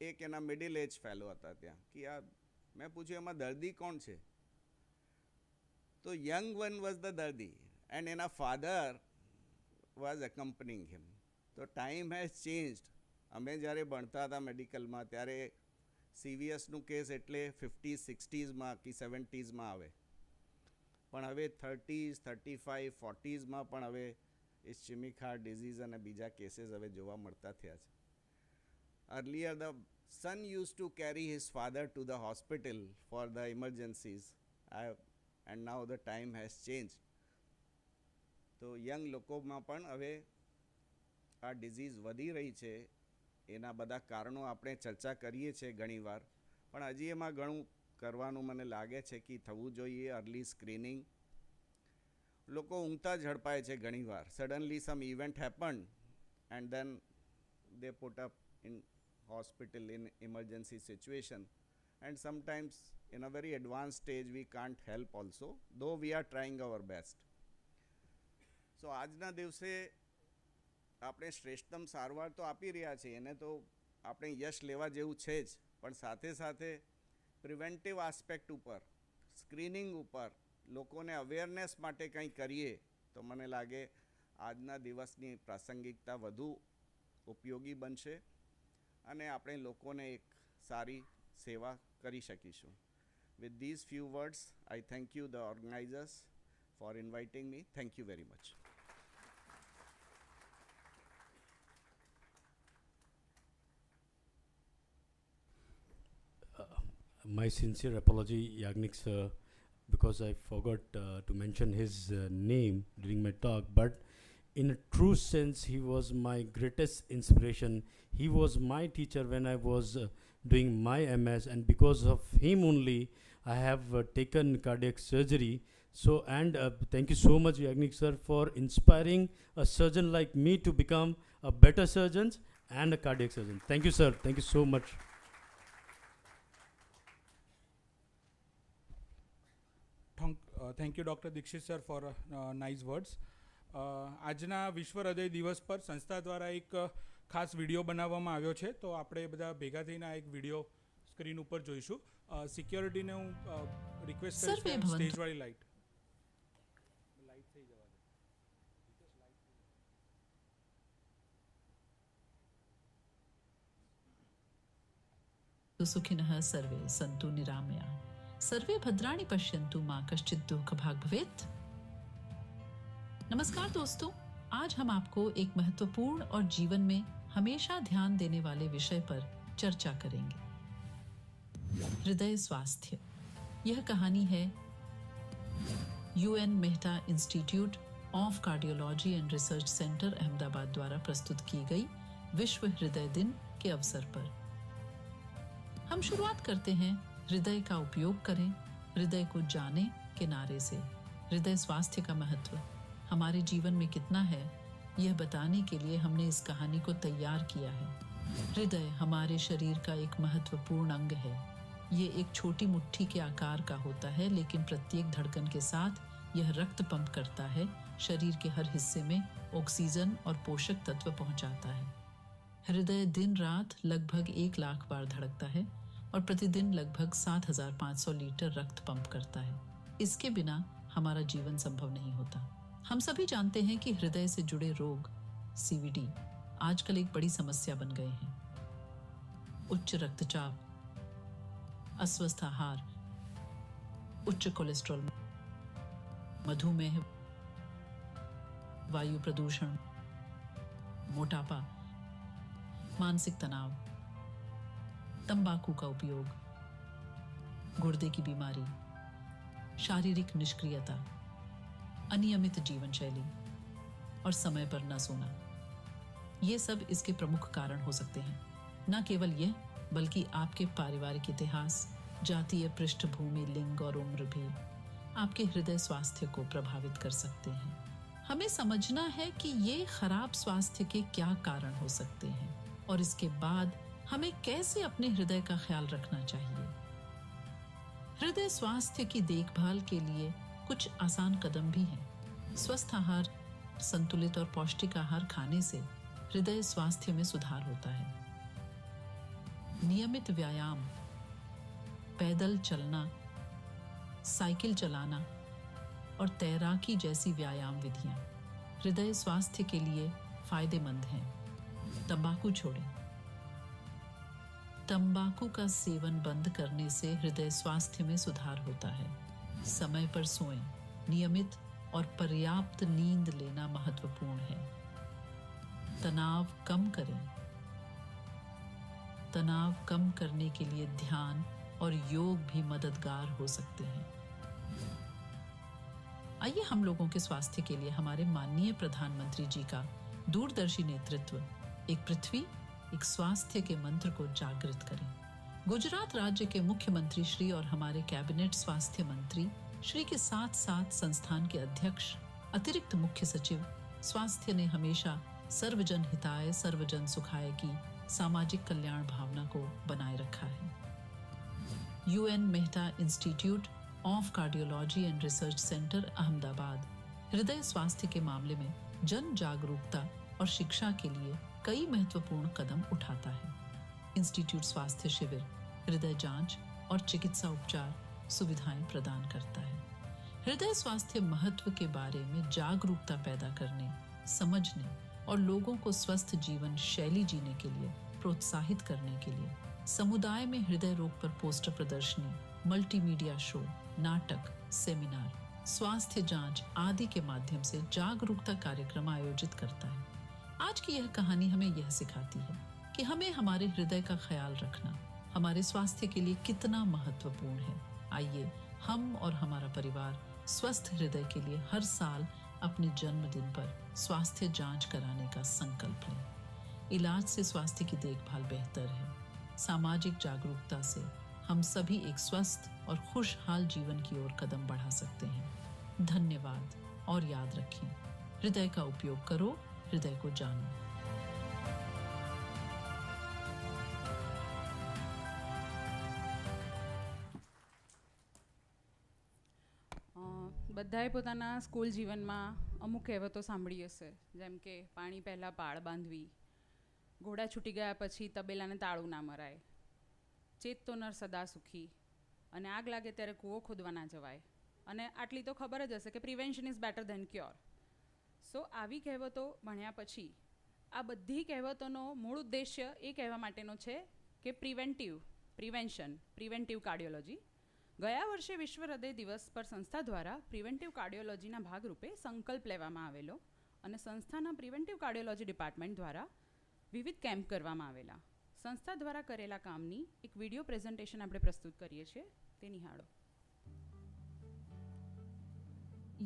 એક એના મિડિલ એજ ફેલો હતા ત્યાં. કે આ મેં પૂછ્યું એમાં દર્દી કોણ છે? તો યંગ વન વોઝ ધ દર્દી એન્ડ એના ફાધર વોઝ અકમ્પનિંગ હિમ. તો ટાઈમ હેઝ ચેન્જડ. અમે જ્યારે ભણતા હતા મેડિકલમાં ત્યારે CVSનું કેસ એટલે 50s 60sમાં કે 70sમાં આવે, પણ હવે 30s 35 40sમાં પણ હવે ઇસ્ચેમિક હાર્ટ ડિઝીઝ અને બીજા કેસીસ હવે જોવા મળતા થયા છે. Earlier the son used to carry his father to the hospital for the emergencies, and now the time has changed. તો યંગ લોકોમાં પણ હવે આ ડિઝીઝ વધી રહી છે. એના બધા કારણો આપણે ચર્ચા કરીએ છીએ ઘણીવાર, પણ હજી એમાં ઘણું કરવાનું મને લાગે છે કે થવું જોઈએ. Early screening. લોકો ઊંઘતા ઝડપાય છે ઘણીવાર. Suddenly some event happen and then they put up in hospital in emergency situation, and sometimes in a very advanced stage we can't help also, though we are trying our best. So આજના દિવસે આપણે શ્રેષ્ઠતમ સારવાર તો આપી રહ્યા છીએ, એને તો આપણે યશ લેવા જેવું છે જ, પણ સાથે સાથે પ્રિવેન્ટિવ આસ્પેક્ટ ઉપર, સ્ક્રીનિંગ ઉપર લોકોને અવેરનેસ માટે કંઈ કરીએ તો મને લાગે આજના દિવસની પ્રાસંગિકતા વધુ ઉપયોગી બનશે અને આપણે લોકોને એક સારી સેવા કરી શકીશું. With these few words, I thank you, the organizers, for inviting me. Thank you very much. My sincere apology, Yagnik sir, because I forgot to mention his name during my talk, but in a true sense, he was my greatest inspiration. He was my teacher when I was doing my MS, and because of him only, I have taken cardiac surgery. So, and thank you so much, Yagnik sir, for inspiring a surgeon like me to become a better surgeon and a cardiac surgeon. Thank you, sir. Thank you so much. Thank you doctor Dikshit sir for nice words. આજના વિશ્વ હૃદય દિવસ પર સંસ્થા દ્વારા એક ખાસ video બનાવવામાં આવ્યો છે, તો આપણે બધા ભેગા થઈને આ એક વિડીયો સ્ક્રીન ઉપર જોઈશું. સિક્યોરિટીને હું રિક્વેસ્ટ કરીશ સ્ટેજવાળી લાઇટ થઈ જવા दे. सुखिनः सर्वे सन्तु निरामया, सर्वे भद्राणि पश्यन्तु मां कश्चित् दुःखभाग् भवेत्. नमस्कार दोस्तों, आज हम आपको एक महत्वपूर्ण और जीवन में हमेशा ध्यान देने वाले विषय पर चर्चा करेंगे, हृदय स्वास्थ्य. यह कहानी है UN Mehta institute of cardiology and research centre Ahmedabad द्वारा प्रस्तुत की गई विश्व हृदय दिन के अवसर पर. हम शुरुआत करते हैं हृदय का उपयोग करें, हृदय को जाने के नारे से. हृदय स्वास्थ्य का महत्व हमारे जीवन में कितना है, यह बताने के लिए हमने इस कहानी को तैयार किया है. हृदय हमारे शरीर का एक महत्वपूर्ण अंग है. ये एक छोटी मुट्ठी के आकार का होता है, लेकिन प्रत्येक धड़कन के साथ यह रक्त पंप करता है, शरीर के हर हिस्से में ऑक्सीजन और पोषक तत्व पहुंचाता है. हृदय दिन रात लगभग 1 लाख बार धड़कता है और प्रतिदिन लगभग 7,500 लीटर रक्त पंप करता है. इसके बिना हमारा जीवन संभव नहीं होता. हम सभी जानते हैं कि हृदय से जुड़े रोग CVD आजकल एक बड़ी समस्या बन गए हैं. उच्च रक्तचाप, अस्वस्थ आहार, उच्च कोलेस्ट्रॉल, मधुमेह, वायु प्रदूषण, मोटापा, मानसिक तनाव, तंबाकू का उपयोग, गुर्दे की बीमारी, शारीरिक निष्क्रियता, अनियमित जीवन शैली और समय पर न सोना, ये सब इसके प्रमुख कारण हो सकते हैं। न केवल यह, बल्कि आपके पारिवारिक इतिहास, जातीय पृष्ठभूमि, लिंग और उम्र भी आपके हृदय स्वास्थ्य को प्रभावित कर सकते हैं। हमें समझना है कि ये खराब स्वास्थ्य के क्या कारण हो सकते हैं और इसके बाद हमें कैसे अपने हृदय का ख्याल रखना चाहिए। हृदय स्वास्थ्य की देखभाल के लिए कुछ आसान कदम भी हैं। स्वस्थ आहार, संतुलित और पौष्टिक आहार खाने से हृदय स्वास्थ्य में सुधार होता है। नियमित व्यायाम, पैदल चलना, साइकिल चलाना और तैराकी जैसी व्यायाम विधियां हृदय स्वास्थ्य के लिए फायदेमंद हैं। तंबाकू छोड़ें। तंबाकू का सेवन बंद करने से हृदय स्वास्थ्य में सुधार होता है। समय पर सोएं। नियमित और पर्याप्त नींद लेना महत्वपूर्ण है। तनाव कम करें। तनाव कम करने के लिए ध्यान और योग भी मददगार हो सकते हैं। आइए हम लोगों के स्वास्थ्य के लिए हमारे माननीय प्रधानमंत्री जी का दूरदर्शी नेतृत्व, एक पृथ्वी, एक स्वास्थ्य के मंत्र को जागृत करें। गुजरात राज्य के मुख्यमंत्री श्री और हमारे कैबिनेट स्वास्थ्य मंत्री श्री के साथ साथ संस्थान के अध्यक्ष, अतिरिक्त मुख्य सचिव स्वास्थ्य ने हमेशा सर्वजन हिताय सर्वजन सुखाय की सामाजिक कल्याण भावना को बनाए रखा है। UN Mehta institute of cardiology and research centre Ahmedabad हृदय स्वास्थ्य के मामले में जन जागरूकता और शिक्षा के लिए कई महत्वपूर्ण कदम उठाता है। इंस्टीट्यूट स्वास्थ्य शिविर, हृदय जांच और चिकित्सा उपचार सुविधाएं प्रदान करता है। हृदय स्वास्थ्य महत्व के बारे में जागरूकता पैदा करने, समझने और लोगों को स्वस्थ जीवन शैली जीने के लिए प्रोत्साहित करने के लिए समुदाय में हृदय रोग पर पोस्टर प्रदर्शनी, मल्टीमीडिया शो, नाटक, सेमिनार, स्वास्थ्य जांच आदि के माध्यम से जागरूकता कार्यक्रम आयोजित करता है। आज की यह कहानी हमें यह सिखाती है कि हमें हमारे हृदय का ख्याल रखना हमारे स्वास्थ्य के लिए कितना महत्वपूर्ण है। आइए हम और हमारा परिवार स्वस्थ हृदय के लिए हर साल अपने जन्मदिन पर स्वास्थ्य जांच कराने का संकल्प लें। इलाज से स्वास्थ्य की देखभाल बेहतर है। सामाजिक जागरूकता से हम सभी एक स्वस्थ और खुशहाल जीवन की ओर कदम बढ़ा सकते हैं। धन्यवाद और याद रखें, हृदय का उपयोग करो, हृदय को जानो। બધાએ પોતાના સ્કૂલ જીવનમાં અમુક કહેવતો સાંભળી હશે, જેમ કે પાણી પહેલાં પાળ બાંધવી, ઘોડા છૂટી ગયા પછી તબેલાને તાળું ના મરાય, ચેત તો નર સદા સુખી, અને આગ લાગે ત્યારે કૂવો ખોદવા ના જવાય, અને આટલી તો ખબર જ હશે કે prevention is better than cure. So આવી કહેવતો ભણ્યા પછી આ બધી કહેવતોનો મૂળ ઉદ્દેશ્ય એ કહેવા માટેનો છે કે પ્રિવેન્ટિવ કાર્ડિયોલોજી. ગયા વર્ષે વિશ્વ હૃદય દિવસ પર સંસ્થા દ્વારા પ્રિવેન્ટિવ કાર્ડિયોલોજીના ભાગરૂપે સંકલ્પ લેવામાં આવેલો અને સંસ્થાના પ્રિવેન્ટિવ કાર્ડિયોલોજી ડિપાર્ટમેન્ટ દ્વારા વિવિધ કેમ્પ કરવામાં આવેલા. સંસ્થા દ્વારા કરેલા કામની એક વિડીયો પ્રેઝન્ટેશન આપણે પ્રસ્તુત કરીએ છીએ, તે નિહાળો.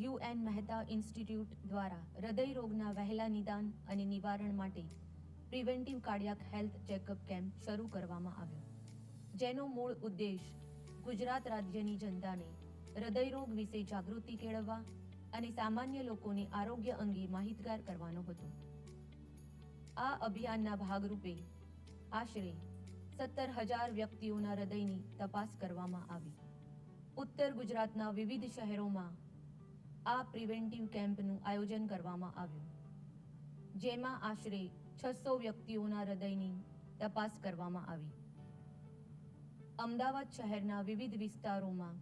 UN મહેતા ઇન્સ્ટિટ્યૂટ દ્વારા હૃદય રોગના વહેલા નિદાન અને નિવારણ માટે preventive cardiac health checkup camp શરૂ કરવામાં આવ્યો, જેનો મૂળ ઉદ્દેશ ગુજરાત રાજ્યની જનતાને હૃદયરોગ વિશે જાગૃતિ કેળવવા અને સામાન્ય લોકોને આરોગ્ય અંગે માહિતગાર કરવાનો હતો. આ અભિયાનના ભાગરૂપે આશરે 17,000 વ્યક્તિઓના હૃદયની તપાસ કરવામાં આવી. ઉત્તર ગુજરાતના વિવિધ શહેરોમાં આ પ્રિવેન્ટિવ કેમ્પનું આયોજન કરવામાં આવ્યું, જેમાં આશરે 600 વ્યક્તિઓના હૃદયની તપાસ કરવામાં આવી. અમદાવાદ શહેરના વિવિધ વિસ્તારોમાં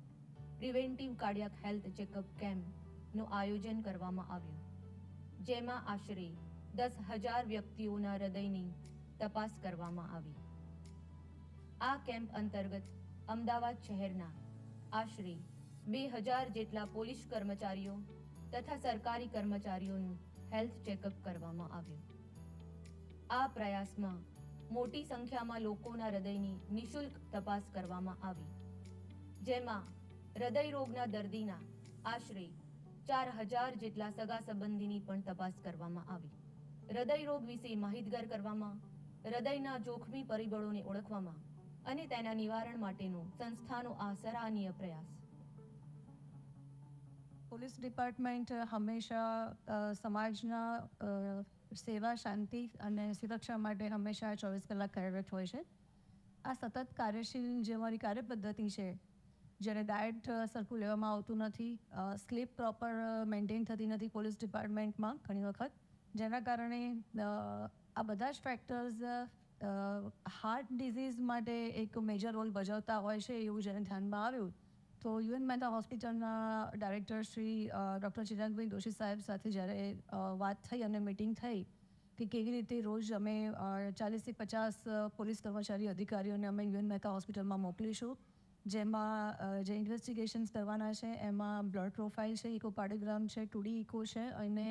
પ્રિવેન્ટિવ કાર્ડિયાક હેલ્થ ચેકઅપ કેમ્પનું આયોજન કરવામાં આવ્યું, જેમાં આશરે 10,000 વ્યક્તિઓના હૃદયની તપાસ કરવામાં આવી. આ કેમ્પ અંતર્ગત અમદાવાદ શહેરના આશરે 2,000 જેટલા પોલીસ કર્મચારીઓ તથા સરકારી કર્મચારીઓનું હેલ્થ ચેકઅપ કરવામાં આવ્યું. આ પ્રયાસમાં મોટી સંખ્યામાં લોકોના હૃદયની નિઃશુલ્ક તપાસ કરવામાં આવી, જેમાં હૃદય રોગના દર્દીના આશરે 4,000 જેટલા સગા સંબંધીની પણ તપાસ કરવામાં આવી. હૃદય રોગ વિશે માહિતગાર કરવામાં, હૃદયના જોખમી પરિબળોને ઓળખવામાં અને તેના નિવારણ માટેનો સંસ્થાનો આ સરાહનીય પ્રયાસ. પોલીસ ડિપાર્ટમેન્ટ હંમેશા સમાજના સેવા, શાંતિ અને સુરક્ષા માટે હંમેશા 24 કલાક કાર્યરત હોય છે. આ સતત કાર્યશીલ જે અમારી કાર્યપદ્ધતિ છે, જ્યારે ડાયટ સરખું લેવામાં આવતું નથી, સ્લીપ પ્રોપર મેન્ટેન થતી નથી પોલીસ ડિપાર્ટમેન્ટમાં ઘણી વખત, જેના કારણે આ બધા જ ફેક્ટર્સ હાર્ટ ડિઝીઝ માટે એક મેજર રોલ ભજવતા હોય છે એવું જ્યારે ધ્યાનમાં આવ્યું તો યુએન મહેતા હોસ્પિટલના ડાયરેક્ટર શ્રી ડૉક્ટર ચિરાગભાઈ દોશી સાહેબ સાથે જ્યારે વાત થઈ અને મિટિંગ થઈ કે કેવી રીતે રોજ અમે 40થી 50 પોલીસ કર્મચારી અધિકારીઓને અમે યુએન મહેતા હોસ્પિટલમાં મોકલીશું, જેમાં જે ઇન્વેસ્ટિગેશન્સ કરવાના છે એમાં બ્લડ પ્રોફાઇલ છે, ઇકોકાર્ડિયોગ્રામ છે, 2D ઇકો છે અને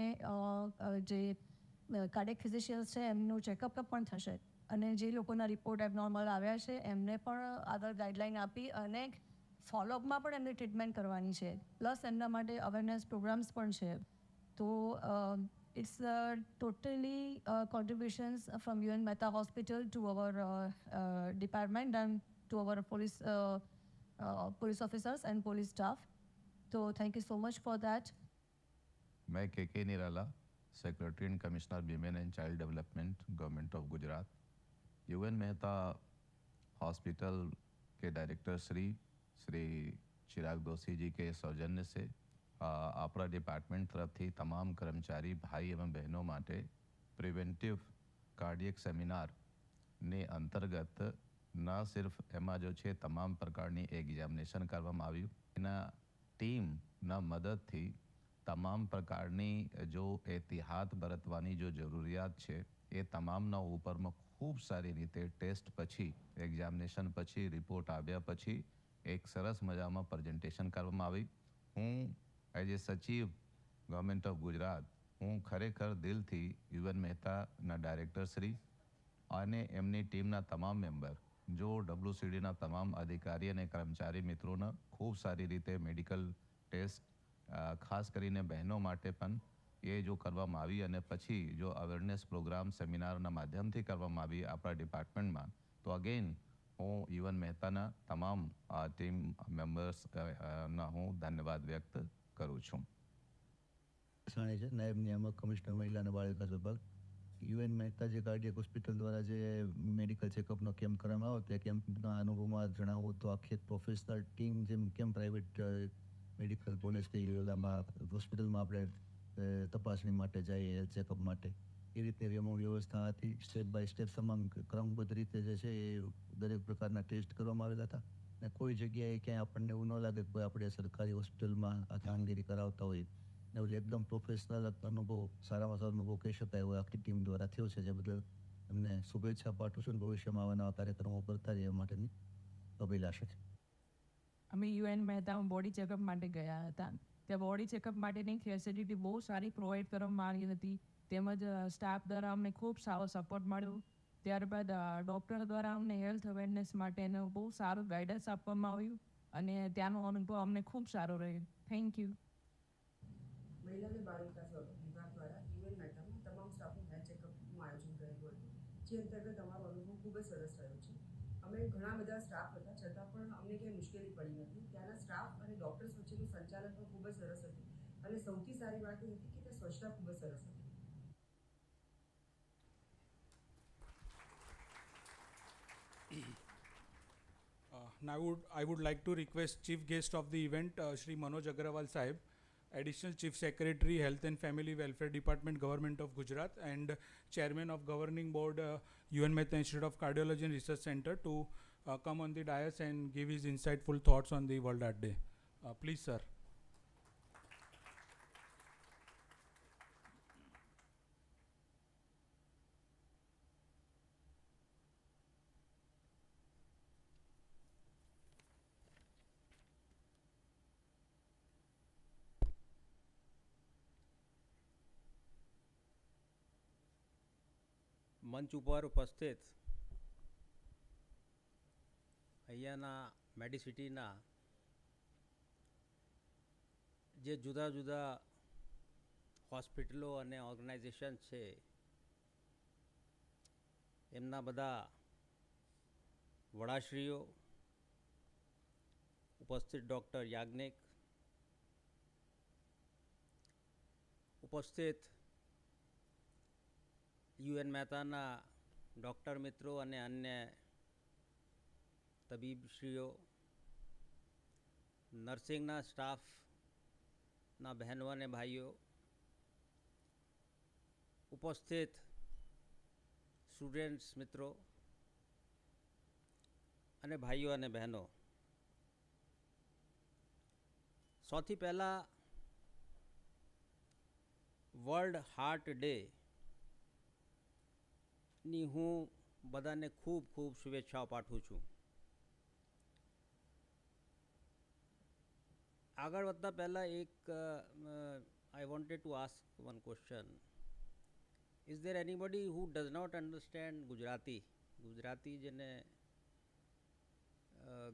જે કાર્ડિયક ફિઝિશિયન્સ છે એમનું ચેકઅપ પણ થશે અને જે લોકોના રિપોર્ટ એબનોર્મલ આવ્યા છે એમને પણ આગળ ગાઈડલાઇન આપી અને ફોલોઅપમાં પણ એમની ટ્રીટમેન્ટ કરવાની છે, પ્લસ એમના માટે અવેરનેસ પ્રોગ્રામ્સ પણ છે. તો it's totally contributions from UN Mehta hospital to our department and to our police officers and police staff. So thank you so much for that. मैं K Nirala, secretary and commissioner women and child development, government of Gujarat. UN Mehta hospital के director Shri Chirag Doshi ji के सौजन्य से આપણા department તરફથી તમામ કર્મચારી ભાઈ એવं બહેનો માટે પ્રિવેન્ટિવ કાર્ડિયક સેમિનારને અંતર્ગત ન સિર્ફ એમાં જો છે તમામ પ્રકારની એક્ઝામિનેશન કરવામાં આવ્યું, એના ટીમના મદદથી તમામ પ્રકારની જો એહતિયાત બરતવાની જો જરૂરિયાત છે એ તમામના ઉપરમાં ખૂબ સારી રીતે ટેસ્ટ પછી, એક્ઝામિનેશન પછી, રિપોર્ટ આવ્યા પછી એક સરસ મજામાં પ્રેઝન્ટેશન કરવામાં આવી. હું એઝ એ સચિવ ગવર્મેન્ટ ઓફ ગુજરાત, હું ખરેખર દિલથી યુએન મહેતાના ડાયરેક્ટર શ્રી અને એમની ટીમના તમામ મેમ્બર, જો WCDના તમામ અધિકારી અને કર્મચારી મિત્રોને ખૂબ સારી રીતે મેડિકલ ટેસ્ટ ખાસ કરીને બહેનો માટે પણ એ જો કરવામાં આવી અને પછી જો અવેરનેસ પ્રોગ્રામ સેમિનારના માધ્યમથી કરવામાં આવી આપણા ડિપાર્ટમેન્ટમાં, તો અગેન હું યુએન મહેતાના તમામ ટીમ મેમ્બર્સના હું ધન્યવાદ વ્યક્ત કરું છું. નાયબ નિયામક કમિશનર મહિલા અને બાળ વિકાસ વિભાગ. યુએન મહેતા જે કાર્ડિયક હોસ્પિટલ દ્વારા જે મેડિકલ ચેકઅપનો કેમ્પ કરવામાં આવ્યો, તે કેમ્પના અનુભવમાં જણાવું તો આખી એક પ્રોફેશનલ ટીમ, જેમ કેમ પ્રાઇવેટ મેડિકલ કોલેજ કે હોસ્પિટલમાં આપણે તપાસણી માટે જઈએ, હેલ્થ ચેકઅપ માટે, એ રીતે વ્યવસ્થા હતી. સ્ટેપ બાય સ્ટેપ તમામ ક્રમબદ્ધ રીતે જે છે એ દરેક પ્રકારના ટેસ્ટ કરવામાં આવેલા હતા અને કોઈ જગ્યાએ ક્યાંય આપણને એવું ન લાગે કે આપણે સરકારી હોસ્પિટલમાં આ કામગીરી કરાવતા હોય ને એકદમ પ્રોફેશનલ અનુભવ, સારામાં સારો અનુભવ કહી શકાય એવો આખી ટીમ દ્વારા થયો છે, જે બદલ એમને શુભેચ્છા પાઠવું છું. ભવિષ્યમાં આવા નવા કાર્યક્રમો કરતા રહે એ માટેની અભિલાષા છે. અમે યુએન મહેતામાં બોડી ચેકઅપ માટે ગયા હતા. ત્યાં બોડી ચેકઅપ માટેની ફેસિલિટી બહુ સારી પ્રોવાઈડ કરવામાં આવી હતી, તેમજ સ્ટાફ દ્વારા અમને ખૂબ સારો સપોર્ટ મળ્યો. ત્યારબાદ ડૉક્ટર દ્વારા અમને હેલ્થ અવેરનેસ માટેનું બહુ સારું ગાઈડન્સ આપવામાં આવ્યું અને ત્યાંનો અનુભવ અમને ખૂબ સારો રહ્યો. Thank you. મહિલા અને બાળ વિકાસ વિભાગ દ્વારા યુએન મહેતામાં તમામ સ્ટાફનું હેલ્થ ચેકઅપનું આયોજન કરેલું હતું, જે અંતર્ગત અમારો અનુભવ ખૂબ જ સરસ રહ્યો છે. અમે ઘણા બધા સ્ટાફ હતા, છતાં પણ અમને ક્યાંય મુશ્કેલી પડી નથી. ત્યાંના સ્ટાફ અને ડૉક્ટર્સ વચ્ચેનું સંચાલન પણ ખૂબ જ સરસ હતું અને સૌથી સારી વાત એ હતી કે ત્યાં સ્વચ્છતા ખૂબ જ સરસ હતી. Now I would like to request Chief Guest of the event, Shri Manoj Agrawal Sahib, Additional Chief Secretary, Health and Family Welfare Department, Government of Gujarat, and Chairman of Governing Board, UN Mehta Institute of Cardiology and Research Center, to come on the dais and give his insightful thoughts on the World Heart Day. Please, sir. મંચ ઉપર ઉપસ્થિત અહીંયાના મેડિસિટીના જે જુદા જુદા હોસ્પિટલો અને organisation છે એમના બધા વડાશ્રીઓ, ઉપસ્થિત ડૉક્ટર યાજ્ઞિક, ઉપસ્થિત UN મહેતાના ડૉક્ટર મિત્રો અને અન્ય તબીબશ્રીઓ, નર્સિંગના સ્ટાફના બહેનો અને ભાઈઓ, ઉપસ્થિત સ્ટુડન્ટ્સ મિત્રો અને ભાઈઓ અને બહેનો, સૌથી પહેલાં વર્લ્ડ હાર્ટ ડે ની હું બધાને ખૂબ ખૂબ શુભેચ્છાઓ પાઠવું છું. આગળ વધતા પહેલાં એક I wanted to ask one question. Is there anybody who does not understand Gujarati? Gujarati જેને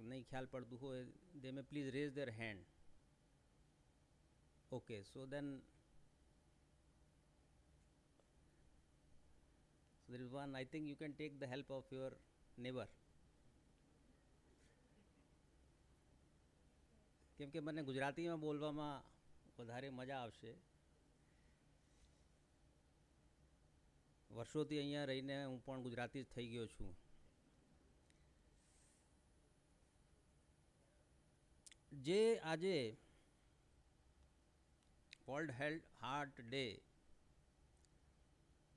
નહીં ખ્યાલ પડતું હોય they may please raise their hand. Okay, so then there is one. I think you can take the help of your neighbor. કેમ કે મને ગુજરાતીમાં બોલવામાં વધારે મજા આવશે. વર્ષોથી અહીંયા રહીને હું પણ ગુજરાતી જ થઈ ગયો છું. જે આજે world heart day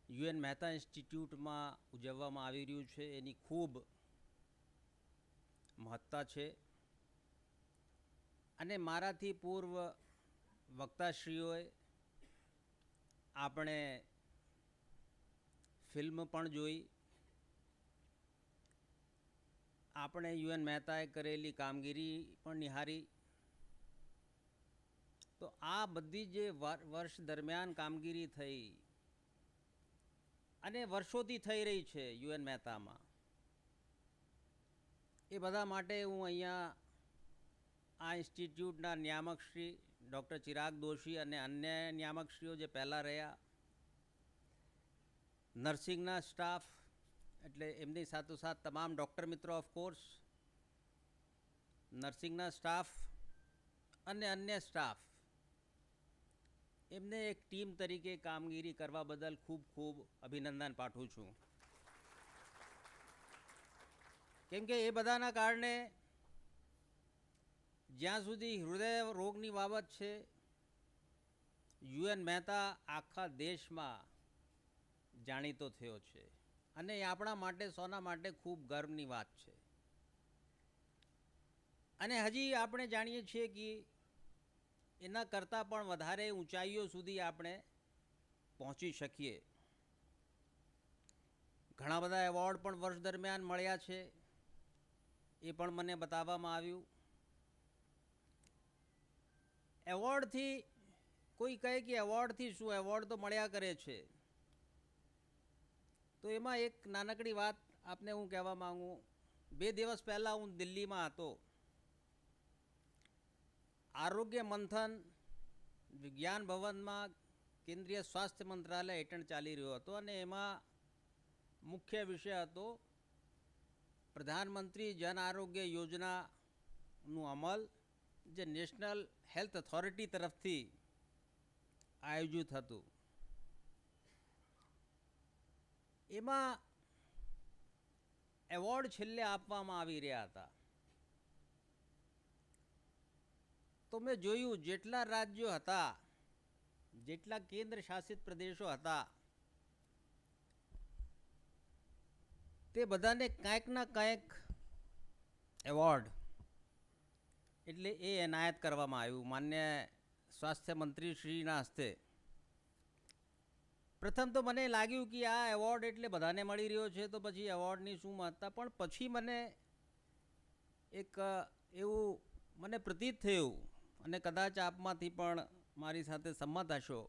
UN Mehta ઇન્સ્ટિટ્યૂટમાં ઉજવવામાં આવી રહ્યું છે એની ખૂબ મહત્તા છે. અને મારાથી પૂર્વ વક્તાશ્રીઓએ આપણે ફિલ્મ પણ જોઈ, આપણે UN મહેતાએ કરેલી કામગીરી પણ નિહાળી. તો આ બધી જે વર્ષ દરમિયાન કામગીરી થઈ અને વર્ષોથી થઈ રહી છે UN મહેતામાં, એ બધા માટે હું અહીંયા આ ઇન્સ્ટિટ્યૂટના નિયામકશ્રી ડૉક્ટર ચિરાગ દોશી અને અન્ય નિયામકશ્રીઓ જે પહેલાં રહ્યા, નર્સિંગના સ્ટાફ એટલે એમની સાથોસાથ તમામ ડૉક્ટર મિત્રો ઓફકોર્સ, નર્સિંગના સ્ટાફ અને અન્ય સ્ટાફ, એમને એક ટીમ તરીકે કામગીરી કરવા બદલ ખૂબ ખૂબ અભિનંદન પાઠવું છું. કેમ કે એ બધાના કારણે જ્યાં સુધી હૃદય રોગની બાબત છે, UN મહેતા આખા દેશમાં જાણીતો થયો છે અને એ આપણા માટે સોના માટે ખૂબ ગર્વની વાત છે. અને હજી આપણે જાણીએ છીએ કે એના કરતાં પણ વધારે ઊંચાઈઓ સુધી આપણે પહોંચી શકીએ. ઘણા બધા એવોર્ડ પણ વર્ષ દરમિયાન મળ્યા છે, એ પણ મને બતાવવામાં આવ્યું. એવોર્ડથી કોઈ કહે કે એવોર્ડથી શું, એવોર્ડ તો મળ્યા કરે છે. તો એમાં એક નાનકડી વાત આપને હું કહેવા માગું. 2 દિવસ પહેલાં હું દિલ્હીમાં હતો. આરોગ્ય મંથન વિજ્ઞાન ભવનમાં કેન્દ્રીય સ્વાસ્થ્ય મંત્રાલય હેઠળ ચાલી રહ્યો હતો અને એમાં મુખ્ય વિષય હતો પ્રધાનમંત્રી જન આરોગ્ય યોજનાનું અમલ, જે નેશનલ હેલ્થ ઓથોરિટી તરફથી આયોજિત હતું. એમાં એવોર્ડ છેલ્લે આપવામાં આવી રહ્યા હતા. તો મેં જોયું જેટલા રાજ્યો હતા, જેટલા કેન્દ્ર શાસિત પ્રદેશો હતા, તે બધાને કાંઈક ના કાંઈક એવોર્ડ એટલે એ એનાયત કરવામાં આવ્યું માન્ય સ્વાસ્થ્ય મંત્રી શ્રીના હસ્તે. પ્રથમ તો મને લાગ્યું કે આ એવોર્ડ એટલે બધાને મળી રહ્યો છે તો પછી એવોર્ડની શું મહત્તા, પણ પછી મને એક એવું મને પ્રતીત થયું અને કદાચ આપમાંથી પણ મારી સાથે સંમત હશો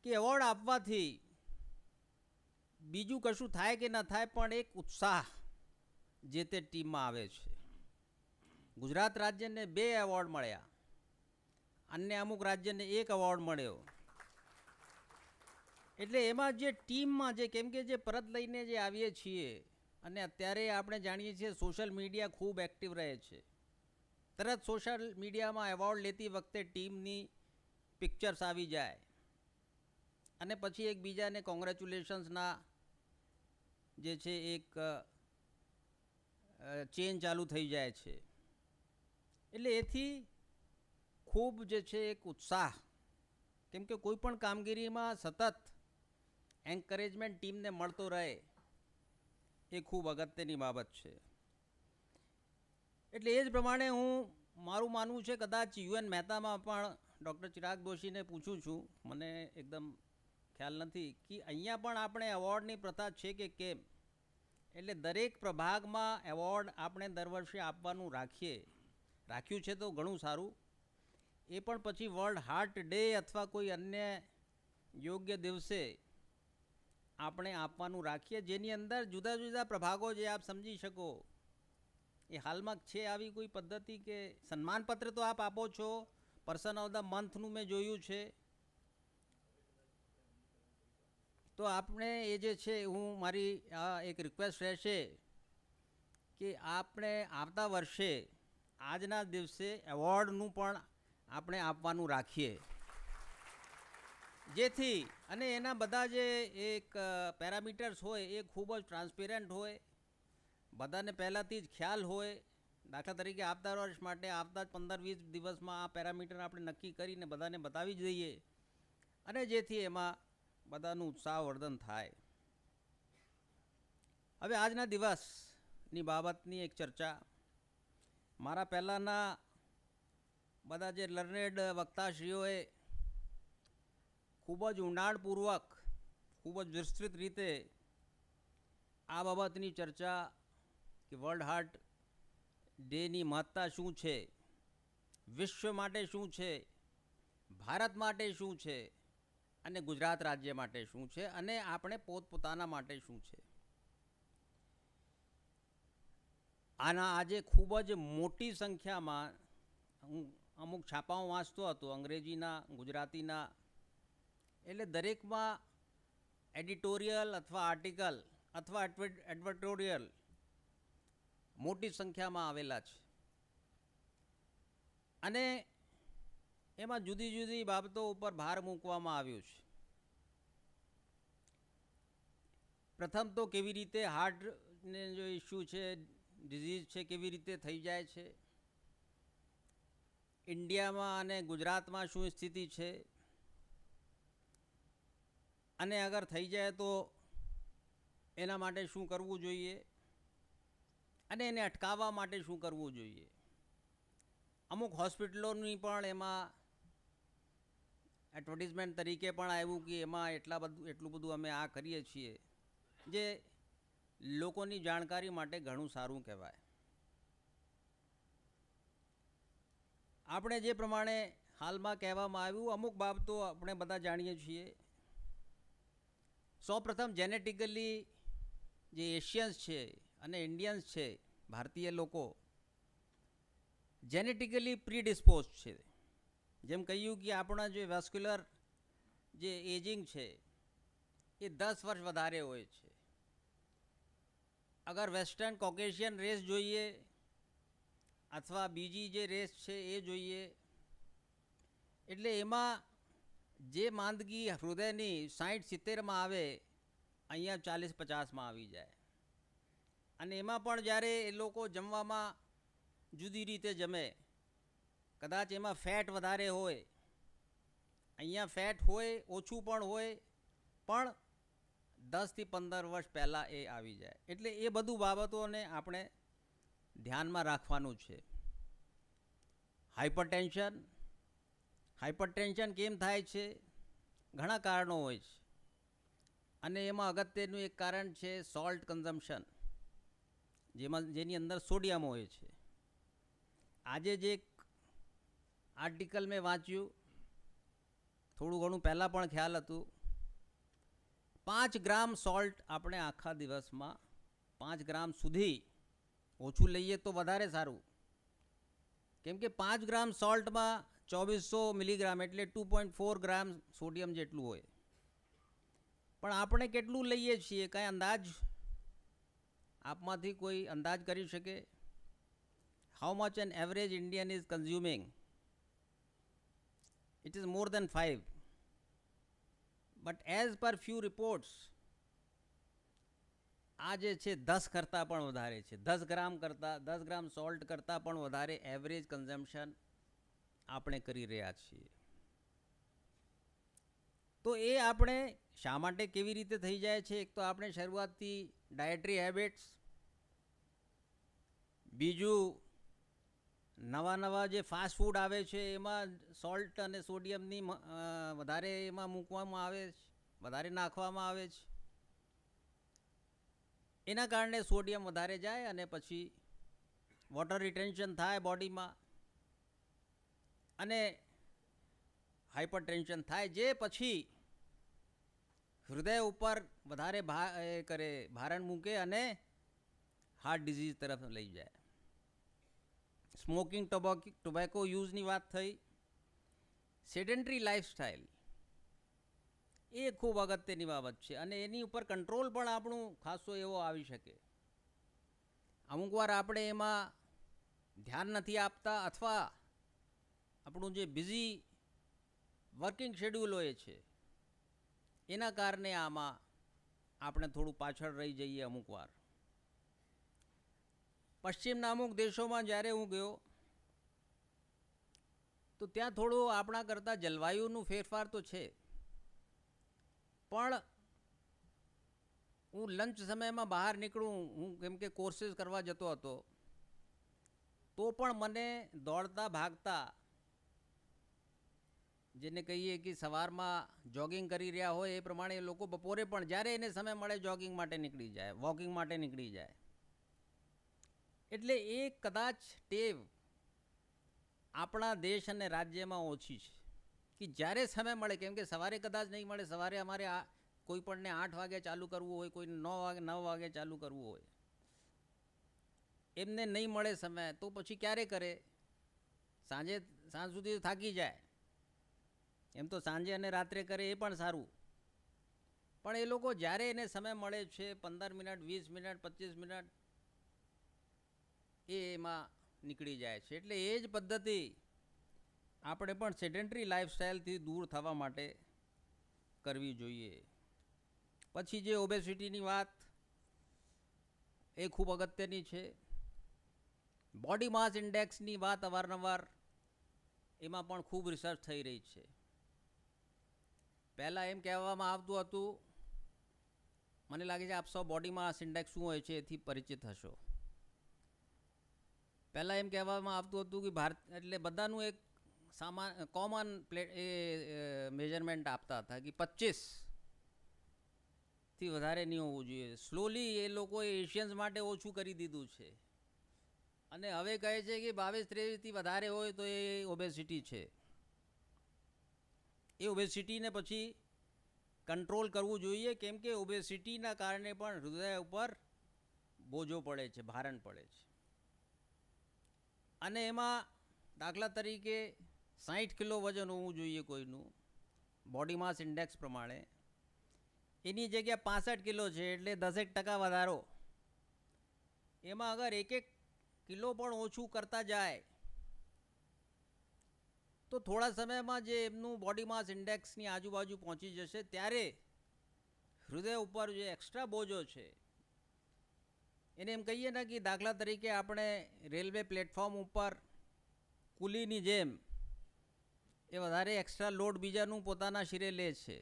કે એવોર્ડ આપવાથી બીજું કશું થાય કે ન થાય પણ એક ઉત્સાહ જે તે ટીમમાં આવે છે. ગુજરાત રાજ્યને 2 એવોર્ડ મળ્યા, અન્ય અમુક રાજ્યને 1 એવોર્ડ મળ્યો. એટલે એમાં જે ટીમમાં જે કેમ કે જે પરત લઈને જે આવીએ છીએ અને અત્યારે આપણે જાણીએ છીએ સોશિયલ મીડિયા ખૂબ એક્ટિવ રહે છે. તરત સોશિયલ મીડિયામાં એવોર્ડ લેતી વખતે ટીમની પિક્ચર્સ આવી જાય અને પછી એકબીજાને કોંગ્રેચ્યુલેશન્સના જે છે એક ચેન ચાલુ થઈ જાય છે. એટલે એથી ખૂબ જે છે એક ઉત્સાહ, કેમ કે કોઈ પણ કામગીરીમાં સતત એન્કરેજમેન્ટ ટીમને મળતો રહે એ ખૂબ અગત્યની બાબત છે. એટલે એ જ પ્રમાણે હું મારું માનવું છે, કદાચ યુએન મહેતામાં પણ ડૉક્ટર ચિરાગ દોશીને પૂછું છું, મને એકદમ ખ્યાલ નથી કે અહીંયા પણ આપણે એવોર્ડની પ્રથા છે કે કેમ. એટલે દરેક પ્રભાગમાં એવોર્ડ આપણે દર વર્ષે આપવાનું રાખ્યું છે તો ઘણું સારું. એ પણ પછી વર્લ્ડ હાર્ટ ડે અથવા કોઈ અન્ય યોગ્ય દિવસે આપણે આપવાનું રાખીએ, જેની અંદર જુદા જુદા પ્રભાગો જે આપ સમજી શકો એ હાલમાં છે આવી કોઈ પદ્ધતિ કે સન્માનપત્ર તો આપ આપો છો, પર્સન ઓફ ધ મંથનું મેં જોયું છે. તો આપણે એ જે છે હું મારી આ એક રિક્વેસ્ટ રહેશે કે આપણે આવતા વર્ષે આજના દિવસે એવોર્ડનું પણ આપણે આપવાનું રાખીએ, જેથી અને એના બધા જે એક પેરામીટર્સ હોય એ ખૂબ જ ટ્રાન્સપેરન્ટ હોય, બધાને પહેલાંથી જ ખ્યાલ હોય. દાખલા તરીકે આવતા વર્ષ માટે આવતા 15-20 દિવસમાં આ પેરામીટર આપણે નક્કી કરીને બધાને બતાવી જ દઈએ અને જેથી એમાં બધાનું ઉત્સાહવર્ધન થાય. હવે આજના દિવસની બાબતની એક ચર્ચા. મારા પહેલાંના બધા જે લર્નેડ વક્તાશ્રીઓએ ખૂબ જ ઊંડાણપૂર્વક, ખૂબ જ વિસ્તૃત રીતે આ બાબતની ચર્ચા કે વર્લ્ડ હાર્ટ ડેની મહત્તા શું છે, વિશ્વ માટે શું છે, ભારત માટે શું છે અને ગુજરાત રાજ્ય માટે શું છે અને આપણે પોતપોતાના માટે શું છે. આના આજે ખૂબ જ મોટી સંખ્યામાં હું અમુક છાપાઓ વાંચતો હતો, અંગ્રેજીના, ગુજરાતીના, એટલે દરેકમાં એડિટોરિયલ અથવા આર્ટિકલ અથવા એડવર્ટોરિયલ મોટી સંખ્યામાં આવેલા છે અને એમાં જુદી જુદી બાબતો ઉપર ભાર મૂકવામાં આવ્યો છે. પ્રથમ તો કેવી રીતે હાર્ટને જો ઇસ્યુ છે, ડિઝીઝ છે, કેવી રીતે થઈ જાય છે, ઇન્ડિયામાં અને ગુજરાતમાં શું સ્થિતિ છે અને અગર થઈ જાય તો એના માટે શું કરવું જોઈએ અને એને અટકાવવા માટે શું કરવું જોઈએ. અમુક હોસ્પિટલોની પણ એમાં એડવર્ટિઝમેન્ટ તરીકે પણ આવ્યું કે એમાં એટલું બધું અમે આ કરીએ છીએ, જે લોકોની જાણકારી માટે ઘણું સારું કહેવાય. આપણે જે પ્રમાણે હાલમાં કહેવામાં આવ્યું અમુક બાબતો આપણે બધા જાણીએ છીએ. સૌપ્રથમ જેનેટિકલી જે એશિયન્સ છે અને ઇન્ડિયન્સ છે, ભારતીય લોકો જેનેટિકલી પ્રીડિસ્પોઝ છે. જેમ કહ્યું કે આપણા જે વેસ્ક્યુલર જે એજિંગ છે એ 10 વર્ષ વધારે હોય છે. અગર વેસ્ટર્ન કોકેશિયન રેસ જોઈએ અથવા બીજી જે રેસ છે એ જોઈએ, એટલે એમાં જે માંદગી હૃદયની 60-70માં આવે, અહીંયા 40-50માં આવી જાય. અને એમાં પણ જ્યારે એ લોકો જમવામાં જુદી રીતે જમે, કદાચ એમાં ફેટ વધારે હોય, અહીંયા ફેટ હોય, ઓછું પણ હોય, પણ 10થી 15 વર્ષ પહેલાં એ આવી જાય. એટલે એ બધું બાબતોને આપણે ધ્યાનમાં રાખવાનું છે. હાઇપરટેન્શન કેમ થાય છે? ઘણા કારણો હોય છે અને એમાં અગત્યનું એક કારણ છે સોલ્ટ કન્ઝમ્પશન, જેની અંદર સોડિયમ હોય છે. આજે જે એક આર્ટિકલ મેં વાંચ્યું, થોડું ઘણું પહેલાં પણ ખ્યાલ હતું, 5 ગ્રામ સોલ્ટ આપણે આખા દિવસમાં 5 ગ્રામ સુધી ઓછું લઈએ તો વધારે સારું, કેમ કે 5 ગ્રામ સોલ્ટમાં 2400 મિલીગ્રામ એટલે 2.4 ગ્રામ સોડિયમ જેટલું હોય. પણ આપણે કેટલું લઈએ છીએ, કાંઈ અંદાજ આપમાંથી કોઈ અંદાજ કરી શકે? How much an average Indian is consuming? It is more than 5. But as per few reports, આ જે છે 10 કરતાં પણ વધારે છે. 10 ગ્રામ સોલ્ટ કરતાં પણ વધારે એવરેજ કન્ઝમ્પશન આપણે કરી રહ્યા છીએ. તો એ આપણે શા માટે કેવી રીતે થઈ જાય છે? એક તો આપણે શરૂઆતથી ડાયટરી હેબિટ્સ, બીજું નવા જે ફાસ્ટ ફૂડ આવે છે એમાં સોલ્ટ અને સોડિયમની વધારે એમાં મૂકવામાં આવે છે, વધારે નાખવામાં આવે છે. એના કારણે સોડિયમ વધારે જાય અને પછી વોટર રિટેન્શન થાય બોડીમાં અને હાઇપર ટેન્શન થાય, જે પછી હૃદય ઉપર વધારે ભારણ મૂકે અને હાર્ટ ડિઝીઝ તરફ લઈ જાય. સ્મોકિંગ ટોબેકો યુઝની વાત થઈ. સેડેન્ટરી લાઈફસ્ટાઈલ એ ખૂબ અગત્યની બાબત છે અને એની ઉપર કંટ્રોલ પણ આપણું ખાસો એવો આવી શકે. અમુક વાર આપણે એમાં ધ્યાન નથી આપતા અથવા આપણું જે બિઝી વર્કિંગ શેડ્યુલ હોય છે એના કારણે આમાં આપણે થોડું પાછળ રહી જઈએ અમુક વાર. પશ્ચિમના અમુક દેશોમાં જ્યારે હું ગયો તો ત્યાં થોડું આપણા કરતાં જલવાયુનું ફેરફાર તો છે, પણ હું લંચ સમયમાં બહાર નીકળું, હું કેમ કે કોર્સીસ કરવા જતો હતો, તો પણ મને દોડતા ભાગતા, જેને કહીએ કે સવારમાં જોગિંગ કરી રહ્યા હોય એ પ્રમાણે એ લોકો બપોરે પણ જ્યારે એને સમય મળે જોગિંગ માટે નીકળી જાય, વોકિંગ માટે નીકળી જાય. એટલે એ કદાચ ટેવ આપણા દેશ અને રાજ્યમાં ઓછી છે કે જ્યારે સમય મળે, કેમ કે સવારે કદાચ નહીં મળે, સવારે અમારે કોઈ પણને 8 વાગે ચાલુ કરવું હોય, કોઈને 9 વાગે ચાલુ કરવું હોય, એમને નહીં મળે સમય તો પછી ક્યારે કરે? સાંજ સુધી થાકી જાય. એમ તો સાંજે અને રાત્રે કરે એ પણ સારું, પણ એ લોકો જ્યારે એને સમય મળે છે 15 મિનિટ, 20 મિનિટ, 25 મિનિટ એમાં નીકળી જાય છે. એટલે એ જ પદ્ધતિ આપણે પણ સેડેન્ટરી લાઈફસ્ટાઈલથી દૂર થવા માટે કરવી જોઈએ. પછી જે ઓબેસિટીની વાત એ ખૂબ અગત્યની છે. બોડી માસ ઇન્ડેક્સની વાત અવારનવાર એમાં પણ ખૂબ રિસર્ચ થઈ રહી છે. પહેલાં એમ કહેવામાં આવતું હતું, મને લાગે છે આપ સૌ બોડી માસ ઇન્ડેક્સ શું હોય છે એથી પરિચિત હશો. પહેલાં એમ કહેવામાં આવતું હતું કે ભારત એટલે બધાનું એક કોમન મેજરમેન્ટ આપતા હતા કે 25થી વધારે નહીં હોવું જોઈએ. સ્લોલી એ લોકોએ એશિયન્સ માટે ઓછું કરી દીધું છે અને હવે કહે છે કે 22-23થી વધારે હોય તો એ ઓબેસિટી છે. એ ઓબેસિટીને પછી કંટ્રોલ કરવું જોઈએ, કેમ કે ઓબેસિટીના કારણે પણ હૃદય ઉપર બોજો પડે છે, ભારણ પડે છે. અને એમાં દાખલા તરીકે 60 કિલો વજન હોવું જોઈએ કોઈનું બોડી માસ ઇન્ડેક્સ પ્રમાણે, એની જગ્યા 65 કિલો છે એટલે 10% વધારો. એમાં અગર 1 કિલો પણ ઓછું કરતા જાય તો થોડા સમયમાં જે એમનું બોડી માસ ઇન્ડેક્સની આજુબાજુ પહોંચી જશે, ત્યારે હૃદય ઉપર જે એક્સ્ટ્રા બોજો છે એને એમ કહીએ ને કે દાખલા તરીકે આપણે રેલવે પ્લેટફોર્મ ઉપર કુલીની જેમ એ વધારે એક્સ્ટ્રા લોડ બીજાનું પોતાના શિરે લે છે,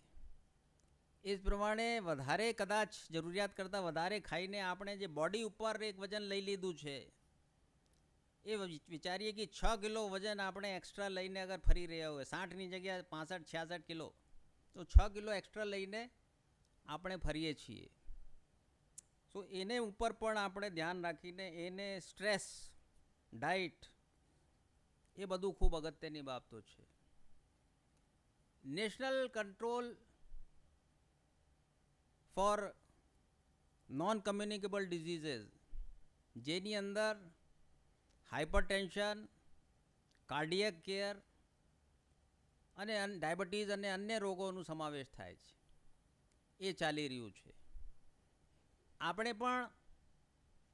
એ જ પ્રમાણે વધારે કદાચ જરૂરિયાત કરતાં વધારે ખાઈને આપણે જે બોડી ઉપર એક વજન લઈ લીધું છે એ વિચારીએ કે 6 કિલો વજન આપણે એક્સ્ટ્રા લઈને અગર ફરી રહ્યા હોય, 60ની જગ્યાએ 65-66 કિલો, તો 6 કિલો એક્સ્ટ્રા લઈને આપણે ફરીએ છીએ. સો એને ઉપર પણ આપણે ધ્યાન રાખીને એને સ્ટ્રેસ, ડાયટ એ બધું ખૂબ અગત્યની બાબતો છે. National control four non communicable diseases, જેની અંદર હાઇપરટેન્શન, કાર્ડિયક કેર અને ડાયાબિટીસ અને અન્ય રોગોનો સમાવેશ થાય છે, એ ચાલી રહ્યું છે. આપણે પણ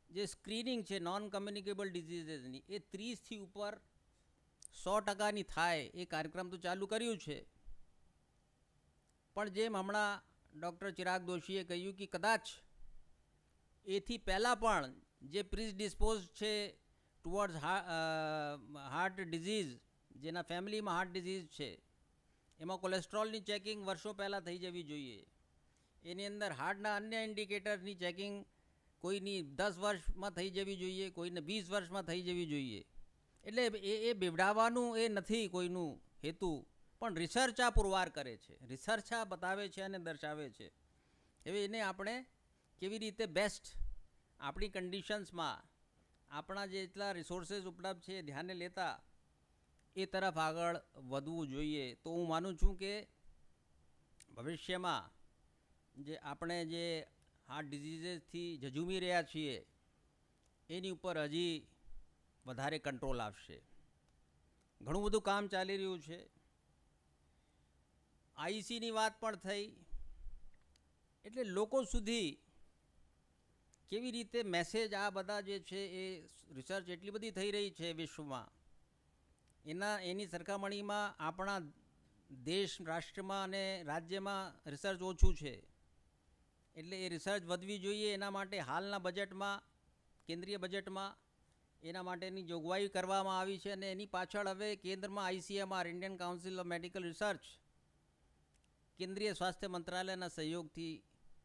જે સ્ક્રીનિંગ છે નોન કમ્યુનિકેબલ ડિઝીઝીસની એ 30થી ઉપર 100%ની થાય એ કાર્યક્રમ તો ચાલુ કર્યું છે. પણ જેમ હમણાં ડૉક્ટર ચિરાગ દોશીએ કહ્યું કે કદાચ એથી પહેલાં પણ જે પ્રિડિસ્પોઝ છે ટુવર્ડ્સ હાર્ટ ડિઝીઝ, જેના ફેમિલીમાં હાર્ટ ડિઝીઝ છે, એમાં કોલેસ્ટ્રોલની ચેકિંગ વર્ષો પહેલાં થઈ જવી જોઈએ. એની અંદર હાર્ટના અન્ય ઇન્ડિકેટરની ચેકિંગ કોઈની 10 વર્ષમાં થઈ જવી જોઈએ, કોઈને 20 વર્ષમાં થઈ જવી જોઈએ. એટલે એ બીવડાવવાનું એ નથી કોઈનું હેતુ, પણ રિસર્ચ આ પુરવાર કરે છે, રિસર્ચ આ બતાવે છે અને દર્શાવે છે. હવે એને આપણે કેવી રીતે બેસ્ટ આપણી કન્ડિશન્સમાં આપણા જેટલા રિસોર્સિસ ઉપલબ્ધ છે એ ધ્યાને લેતા એ તરફ આગળ વધવું જોઈએ. તો હું માનું છું કે ભવિષ્યમાં જે આપણે જે હાર્ટ ડિઝીઝીસથી ઝઝૂમી રહ્યા છીએ એની ઉપર હજી વધારે કંટ્રોલ આવશે. ઘણું બધું કામ ચાલી રહ્યું છે. આઈસીની વાત પણ થઈ, એટલે લોકો સુધી કેવી રીતે મેસેજ આ બધા જે છે એ રિસર્ચ એટલી બધી થઈ રહી છે વિશ્વમાં, એની સરખામણીમાં આપણા દેશ, રાષ્ટ્રમાં અને રાજ્યમાં રિસર્ચ ઓછું છે. એટલે એ રિસર્ચ વધવી જોઈએ. એના માટે હાલના બજેટમાં, કેન્દ્રીય બજેટમાં એના માટેની જોગવાઈ કરવામાં આવી છે અને એની પાછળ હવે કેન્દ્રમાં ICMR, Indian council of medical research, કેન્દ્રીય સ્વાસ્થ્ય મંત્રાલયના સહયોગથી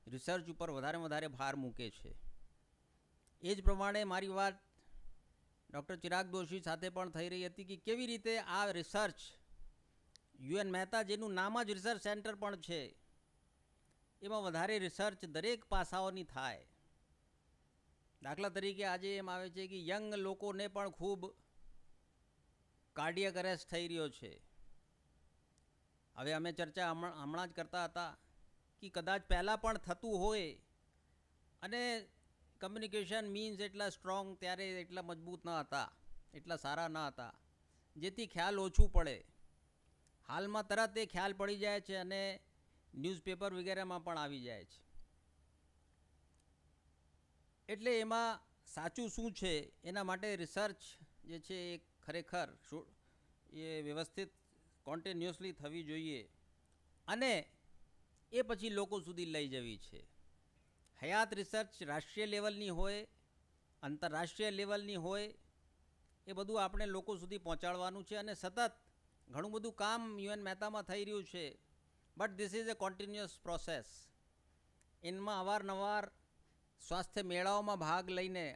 રિસર્ચ ઉપર વધારે ભાર મૂકે છે. એ જ પ્રમાણે મારી વાત ડૉક્ટર ચિરાગ દોશી સાથે પણ થઈ રહી હતી કે કેવી રીતે આ રિસર્ચ UN મહેતા, જેનું નામ જ રિસર્ચ સેન્ટર પણ છે, એમાં વધારે રિસર્ચ દરેક પાસાઓની થાય. દાખલા તરીકે આજે એમ આવે છે કે યંગ લોકોને પણ ખૂબ કાર્ડિયક અરેસ્ટ થઈ રહ્યો છે. હવે અમે ચર્ચા હમણાં જ કરતા હતા કે કદાચ પહેલાં પણ થતું હોય અને કમ્યુનિકેશન મીન્સ એટલા સ્ટ્રોંગ ત્યારે એટલા મજબૂત ન હતા, એટલા સારા ન હતા, જેથી ખ્યાલ ઓછું પડે. હાલમાં તરત એ ખ્યાલ પડી જાય છે અને ન્યૂઝપેપર વગેરેમાં પણ આવી જાય છે. એટલે એમાં સાચું શું છે એના માટે રિસર્ચ જે છે એ ખરેખર એ વ્યવસ્થિત કોન્ટિન્યુઅસલી થવી જોઈએ અને એ પછી લોકો સુધી લઈ જવી છે. હયાત રિસર્ચ રાષ્ટ્રીય લેવલની હોય, આંતરરાષ્ટ્રીય લેવલની હોય, એ બધું આપણે લોકો સુધી પહોંચાડવાનું છે અને સતત ઘણું બધું કામ UN મહેતામાં થઈ રહ્યું છે. But this is a continuous process. એમાં અવારનવાર સ્વાસ્થ્ય મેળાઓમાં ભાગ લઈને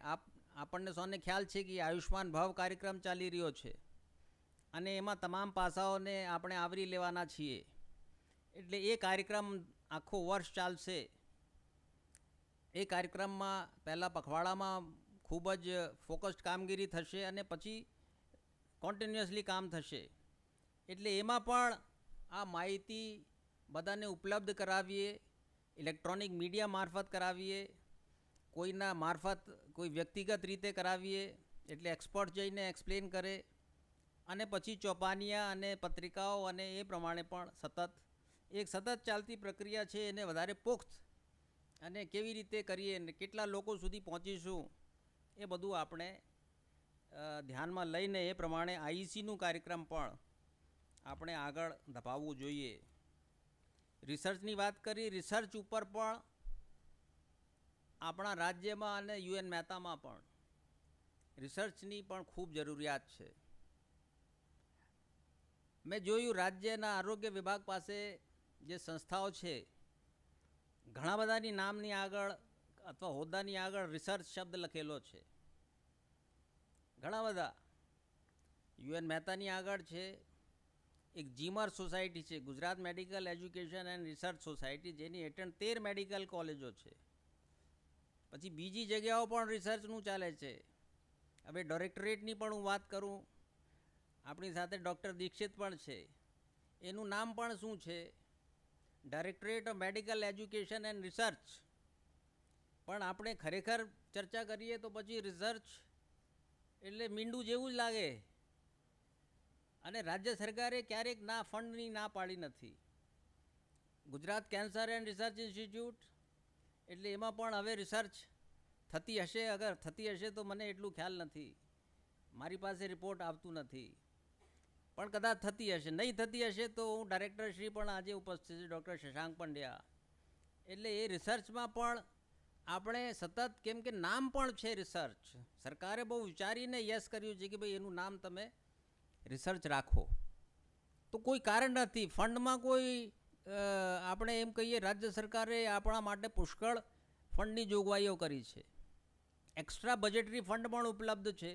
આપણને સૌને ખ્યાલ છે કે આયુષ્માન ભવ કાર્યક્રમ ચાલી રહ્યો છે અને એમાં તમામ પાસાઓને આપણે આવરી લેવાના છીએ. એટલે એ કાર્યક્રમ આખો વર્ષ ચાલશે. એ કાર્યક્રમમાં પહેલાં પખવાડામાં ખૂબ જ ફોકસ્ડ કામગીરી થશે અને પછી કોન્ટિન્યુઅસલી કામ થશે. એટલે એમાં પણ આ માહિતી બધાને ઉપલબ્ધ કરાવીએ, ઇલેક્ટ્રોનિક મીડિયા મારફત કરાવીએ, કોઈના મારફત કોઈ વ્યક્તિગત રીતે કરાવીએ, એટલે એક્સપર્ટ જઈને એક્સપ્લેન કરે અને પછી ચોપાનિયા અને પત્રિકાઓ અને એ પ્રમાણે પણ સતત ચાલતી પ્રક્રિયા છે. એને વધારે પુખ્ત અને કેવી રીતે કરીએ અને કેટલા લોકો સુધી પહોંચીશું એ બધું આપણે ધ્યાનમાં લઈને એ પ્રમાણે IECનું કાર્યક્રમ પણ આપણે આગળ ધપાવવું જોઈએ. રિસર્ચની વાત કરી, રિસર્ચ ઉપર પણ આપણા રાજ્યમાં અને UN મહેતામાં પણ રિસર્ચની પણ ખૂબ જરૂરિયાત છે. મેં જોયું રાજ્યના આરોગ્ય વિભાગ પાસે જે સંસ્થાઓ છે, ઘણા બધાની નામની આગળ અથવા હોદ્દાની આગળ રિસર્ચ શબ્દ લખેલો છે. ઘણા બધા UN મહેતાની આગળ છે એક જીમર સોસાયટી છે, Gujarat medical education and research society, જેની હેઠળ 13 મેડિકલ કોલેજો છે. પછી બીજી જગ્યાઓ પણ રિસર્ચનું ચાલે છે. હવે ડાયરેક્ટરેટની પણ હું વાત કરું, આપણી સાથે ડૉક્ટર દીક્ષિત પણ છે. એનું નામ પણ શું છે? Directorate of medical education and research, પણ આપણે ખરેખર ચર્ચા કરીએ તો પછી રિસર્ચ એટલે મીંડું જેવું જ લાગે. અને રાજ્ય સરકારે ક્યારેક ફંડની ના પાડી નથી. Gujarat cancer and research institute એટલે એમાં પણ હવે રિસર્ચ થતી હશે, અગર થતી હશે તો મને એટલું ખ્યાલ નથી, મારી પાસે રિપોર્ટ આવતું નથી, પણ કદાચ થતી હશે. નહીં થતી હશે તો હું ડાયરેક્ટર શ્રી પણ આજે ઉપસ્થિત છે, ડૉક્ટર શશાંક પંડ્યા. એટલે એ રિસર્ચમાં પણ આપણે સતત, કેમ કે નામ પણ છે રિસર્ચ, સરકારે બહુ વિચારીને યસ કર્યું છે કે ભાઈ એનું નામ તમે રિસર્ચ રાખો. તો કોઈ કારણ નથી ફંડમાં કોઈ, આપણે એમ કહીએ રાજ્ય સરકારે આપણા માટે પુષ્કળ ફંડની જોગવાઈઓ કરી છે. એક્સ્ટ્રા બજેટરી ફંડ પણ ઉપલબ્ધ છે.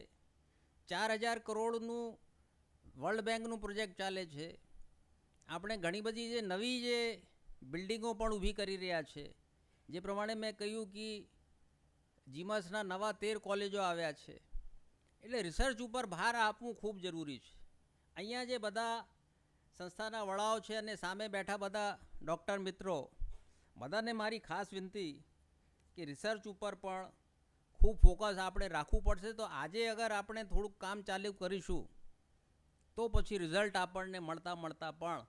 4,000 કરોડનું વર્લ્ડ બેંકનું પ્રોજેક્ટ ચાલે છે. આપણે ઘણી બધી જે નવી જે બિલ્ડિંગો પણ ઊભી કરી રહ્યા છે, જે પ્રમાણે મેં કહ્યું કે જીમસના નવા 13 કોલેજો આવ્યા છે. એટલે રિસર્ચ ઉપર ભાર આપવું ખૂબ જરૂરી છે. અહીંયા જે બધા સંસ્થાના વડાઓ છે અને સામે બેઠા બધા ડૉક્ટર મિત્રો, બધાને મારી ખાસ વિનંતી કે રિસર્ચ ઉપર પણ ખૂબ ફોકસ આપણે રાખવું પડશે. તો આજે અગર આપણે થોડુંક કામ ચાલુ કરીશું તો પછી રિઝલ્ટ આપણને મળતા પણ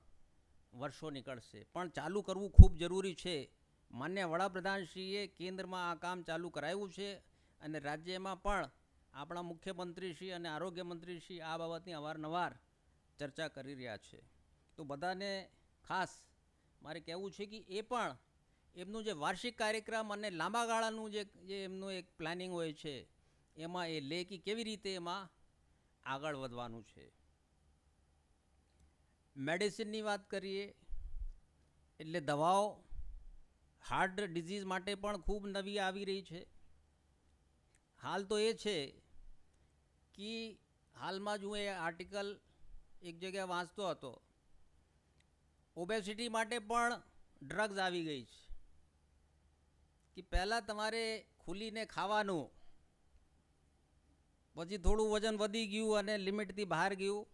વર્ષો નીકળશે. પણ ચાલુ કરવું ખૂબ જરૂરી છે. માન્ય વડાપ્રધાનશ્રીએ કેન્દ્રમાં આ કામ ચાલુ કરાવ્યું છે અને રાજ્યમાં પણ આપણા મુખ્યમંત્રીશ્રી અને આરોગ્ય મંત્રીશ્રી આ બાબતની અવારનવાર ચર્ચા કરી રહ્યા છે. તો બધાને ખાસ મારે કહેવું છે કે એ પણ એમનું જે વાર્ષિક કાર્યક્રમ અને લાંબા ગાળાનું જે એમનું એક પ્લાનિંગ હોય છે એમાં એ લે કે કેવી રીતે એમાં આગળ વધવાનું છે. મેડિસિનની વાત કરીએ એટલે દવાઓ હાર્ટ ડિઝીઝ માટે પણ ખૂબ નવી આવી રહી છે. હાલ તો એ છે કે હાલમાં જ હું એ આર્ટિકલ એક જગ્યાએ વાંચતો હતો, ઓબેસિટી માટે પણ ડ્રગ્સ આવી ગઈ છે કે પહેલાં તમારે ખુલીને ખાવાનું, પછી થોડું વજન વધી ગયું અને લિમિટથી બહાર ગયું,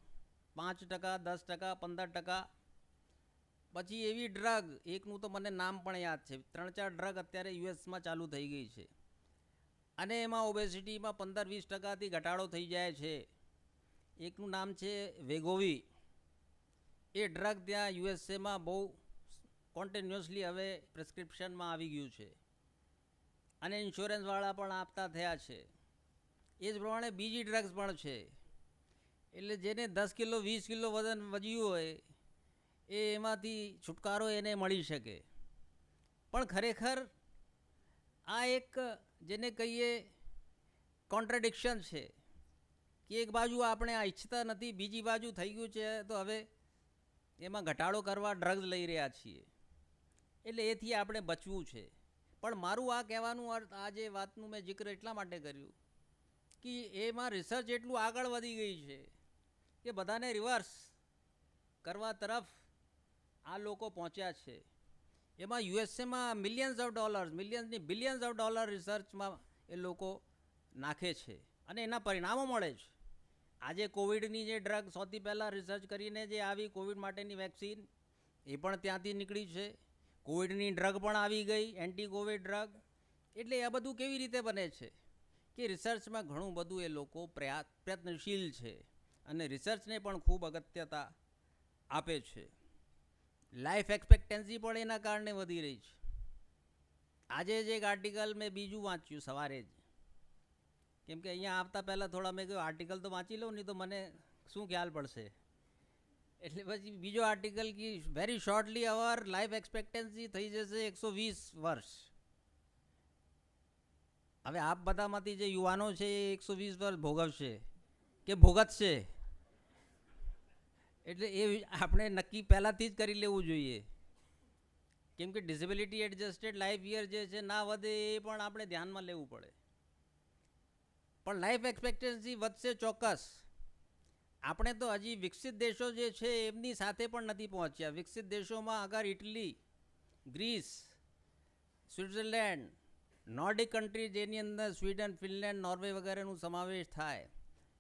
5%, 10%, 15%, પછી એવી ડ્રગ, એકનું તો મને નામ પણ યાદ છે, 3-4 ડ્રગ અત્યારે યુએસમાં ચાલુ થઈ ગઈ છે અને એમાં ઓબેસિટીમાં 15-20%થી ઘટાડો થઈ જાય છે. એકનું નામ છે વેગોવી. એ ડ્રગ ત્યાં યુએસએમાં બહુ કોન્ટિન્યુઅસલી હવે પ્રિસ્ક્રિપ્શનમાં આવી ગયું છે અને ઇન્સ્યોરન્સવાળા પણ આપતા થયા છે. એ જ પ્રમાણે બીજી ડ્રગ્સ પણ છે. એટલે જેને 10 કિલો 20 કિલો વજન વધ્યું હોય એમાંથી છુટકારો એને મળી શકે. પણ ખરેખર આ એક જેને કહીએ કોન્ટ્રાડિક્શન છે કે એક બાજુ આપણે આ ઈચ્છતા નથી, બીજી બાજુ થઈ ગયું છે તો હવે એમાં ઘટાડો કરવા ડ્રગ્સ લઈ રહ્યા છીએ. એટલે એથી આપણે બચવું છે. પણ મારું આ કહેવાનું અર્થ, આ જે વાતનું મેં જિક્ર એટલા માટે કર્યું કે એમાં રિસર્ચ એટલું આગળ વધી ગઈ છે કે બધાને રિવર્સ કરવા તરફ આ લોકો પહોંચ્યા છે. એમાં યુએસએમાં મિલિયન્સની બિલિયન્સ ઓફ ડોલર રિસર્ચમાં એ લોકો નાખે છે અને એના પરિણામો મળે છે. આજે કોવિડની જે ડ્રગ સૌથી પહેલાં રિસર્ચ કરીને જે આવી કોવિડ માટેની વેક્સિન, એ પણ ત્યાંથી નીકળી છે. કોવિડની ડ્રગ પણ આવી ગઈ, એન્ટી કોવિડ ડ્રગ. એટલે આ બધું કેવી રીતે બને છે કે રિસર્ચમાં ઘણું બધું એ લોકો પ્રયત્નશીલ છે અને રિસર્ચને પણ ખૂબ અગત્યતા આપે છે. લાઈફ એક્સપેક્ટન્સી પણ એના કારણે વધી રહી છે. આજે જ એક આર્ટિકલ મેં બીજું વાંચ્યું સવારે જ, કેમ કે અહીંયા આવતા પહેલાં થોડા મેં કહ્યું આર્ટિકલ તો વાંચી લઉં, નહીં તો મને શું ખ્યાલ પડશે. એટલે પછી બીજો આર્ટિકલ કે વેરી શોર્ટલી અવર લાઈફ એક્સપેક્ટન્સી થઈ જશે 120 વર્ષ. હવે આપ બધામાંથી જે યુવાનો છે એ 120 વર્ષ ભોગવશે કે ભોગતશે, એટલે એ આપણે નક્કી પહેલાંથી જ કરી લેવું જોઈએ. કેમ કે ડિસેબિલિટી એડજસ્ટેડ લાઈફ યર જે છે ના વધે એ પણ આપણે ધ્યાનમાં લેવું પડે. પણ લાઈફ એક્સપેક્ટન્સી વધશે ચોક્કસ. આપણે તો હજી વિકસિત દેશો જે છે એમની સાથે પણ નથી પહોંચ્યા. વિકસિત દેશોમાં અગર Italy, Greece, Switzerland, Nordic country જેની અંદર સ્વીડન, ફિનલેન્ડ, નોર્વે વગેરેનું સમાવેશ થાય,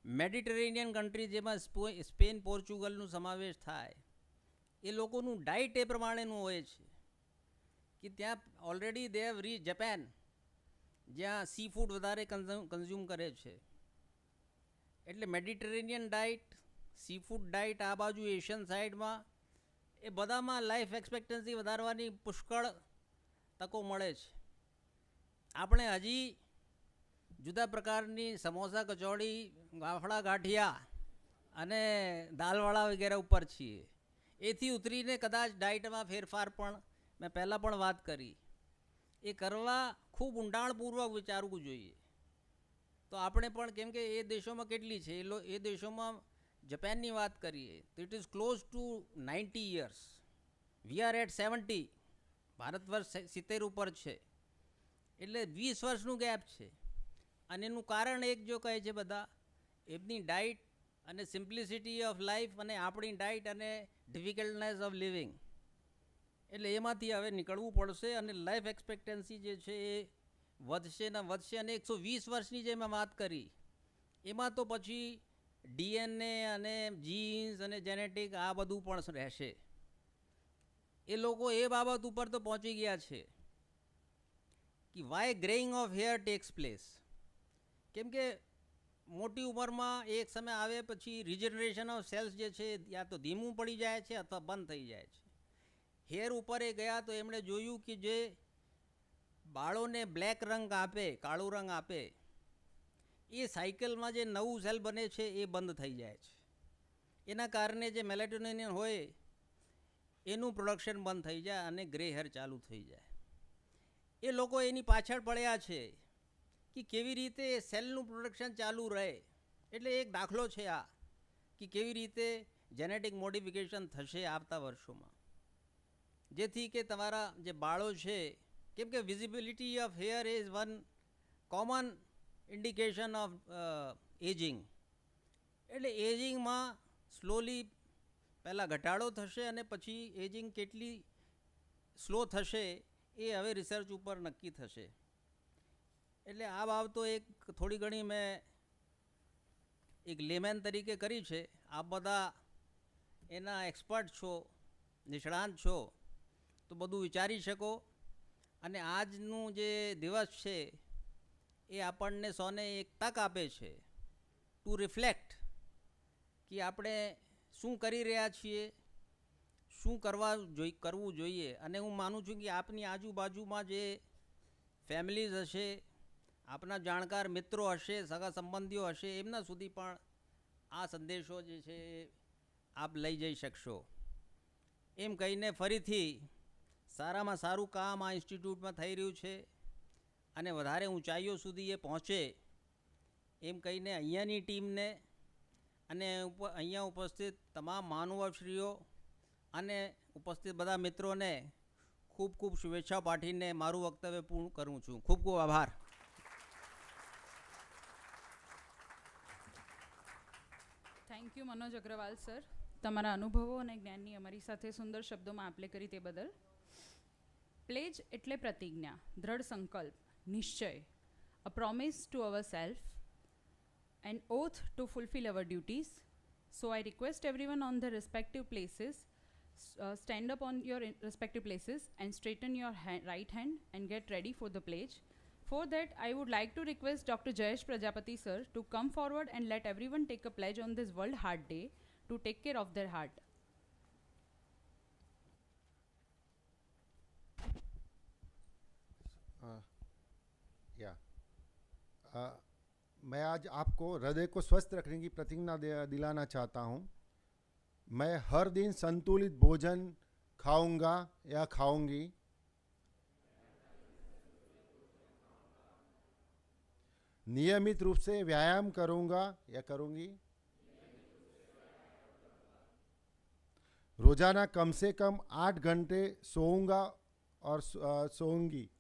મેડિટેરેનિયન કન્ટ્રી જેમાં સ્પેન, પોર્ચુગલનું સમાવેશ થાય, એ લોકોનું ડાયટ એ પ્રમાણેનું હોય છે. કે ત્યાં already they have reach Japan, જ્યાં સી ફૂડ વધારે કન્ઝ્યુમ કરે છે. એટલે Mediterranean diet, sea food diet આ બાજુ એશિયન સાઈડમાં, એ બધામાં લાઈફ એક્સપેક્ટન્સી વધારવાની પુષ્કળ તકો મળે છે. આપણે હજી જુદા પ્રકારની સમોસા, કચોડી, ગાફડા, ગાંઠિયા અને દાલવાળા વગેરે ઉપર છીએ. એથી ઉતરીને કદાચ ડાયટમાં ફેરફાર પણ મેં પહેલાં પણ વાત કરી, એ કરવા ખૂબ ઊંડાણપૂર્વક વિચારવું જોઈએ. તો આપણે પણ, કેમ કે એ દેશોમાં કેટલી છે, એ દેશોમાં જાપાનની વાત કરીએ તો it is close to 90 years. We are at 70. Bharat વર્ષ 70 ઉપર છે, એટલે 20 વર્ષનું ગેપ છે. અને એનું કારણ એક જો કહે છે બધા, એમની ડાયટ અને સિમ્પ્લિસિટી ઓફ લાઈફ અને આપણી ડાયટ અને ડિફિકલ્ટનેસ ઓફ લિવિંગ, એટલે એમાંથી હવે નીકળવું પડશે. અને લાઈફ એક્સપેક્ટન્સી જે છે એ વધશે ને વધશે. અને 120 વર્ષની જે મેં વાત કરી, એમાં તો પછી DNA અને જીન્સ અને જેનેટિક આ બધું પણ રહેશે. એ લોકો એ બાબત ઉપર તો પહોંચી ગયા છે કે why greying of hair takes place. કેમ કે મોટી ઉંમરમાં એક સમય આવે પછી રિજનરેશન ઓફ સેલ્સ જે છે યા તો ધીમું પડી જાય છે અથવા બંધ થઈ જાય છે. હેર ઉપર એ ગયા તો એમણે જોયું કે જે બાળોને બ્લેક રંગ આપે, કાળો રંગ આપે, એ સાયકલમાં જે નવું સેલ બને છે એ બંધ થઈ જાય છે. એના કારણે જે મેલેટોનિન હોય એનું પ્રોડક્શન બંધ થઈ જાય અને ગ્રે હેર ચાલુ થઈ જાય. એ લોકો એની પાછળ પડ્યા છે કે કેવી રીતે સેલનું પ્રોડક્શન ચાલુ રહે. એટલે એક દાખલો છે આ, કે કેવી રીતે જેનેટિક મોડિફિકેશન થશે આવતા વર્ષોમાં, જેથી કે તમારા જે બાળો છે, કેમ કે visibility of hair is one common indication of ageing. એટલે એજિંગમાં સ્લોલી પહેલાં ઘટાડો થશે અને પછી એજિંગ કેટલી સ્લો થશે એ હવે રિસર્ચ ઉપર નક્કી થશે. એટલે આ બાબતો એક થોડી ઘણી મેં એક લેમેન તરીકે કરી છે. આપ બધા એના એક્સપર્ટ છો, નિષ્ણાંત છો, તો બધું વિચારી શકો. અને આજનું જે દિવસ છે એ આપણને સૌને એક તક આપે છે ટુ રિફ્લેક્ટ કે આપણે શું કરી રહ્યા છીએ, શું કરવું જોઈએ. અને હું માનું છું કે આપની આજુબાજુમાં જે ફેમિલીઝ હશે, આપના જાણકાર મિત્રો હશે, સગા સંબંધીઓ હશે, એમના સુધી પણ આ સંદેશો જે છે આપ લઈ જઈ શકશો. એમ કહીને ફરીથી સારામાં સારું કામ આ ઇન્સ્ટિટ્યૂટમાં થઈ રહ્યું છે અને વધારે ઊંચાઈઓ સુધી એ પહોંચે એમ કહીને અહીંયાની ટીમને અને અહીંયા ઉપસ્થિત તમામ મહાનુભાવશ્રીઓ અને ઉપસ્થિત બધા મિત્રોને ખૂબ ખૂબ શુભેચ્છાઓ પાઠવીને મારું વક્તવ્ય પૂર્ણ કરું છું. ખૂબ ખૂબ આભાર. Thank you Manoj Agrawal sir, તમારા અનુભવો અને જ્ઞાનની અમારી સાથે સુંદર શબ્દોમાં આપલે કરી તે બદલ. પ્લેજ એટલે પ્રતિજ્ઞા, દ્રઢ સંકલ્પ, નિશ્ચય, a promise to ourselves, an oath to fulfill our duties. So I request everyone on their respective places, stand up on your respective places and straighten your right hand and get ready for the pledge. For that, I would like to request Dr. Jayesh Prajapati sir to come forward and let everyone take a pledge on this World Heart Day to take care of their heart. मैं आज आपको हृदय को स्वस्थ रखने की प्रतिज्ञा दिलाना चाहता हूँ. मैं हर दिन संतुलित भोजन खाऊंगा या खाऊंगी. नियमित रूप से व्यायाम करूंगा या करूंगी. रोजाना कम से कम 8 घंटे सोऊंगा और सोऊंगी.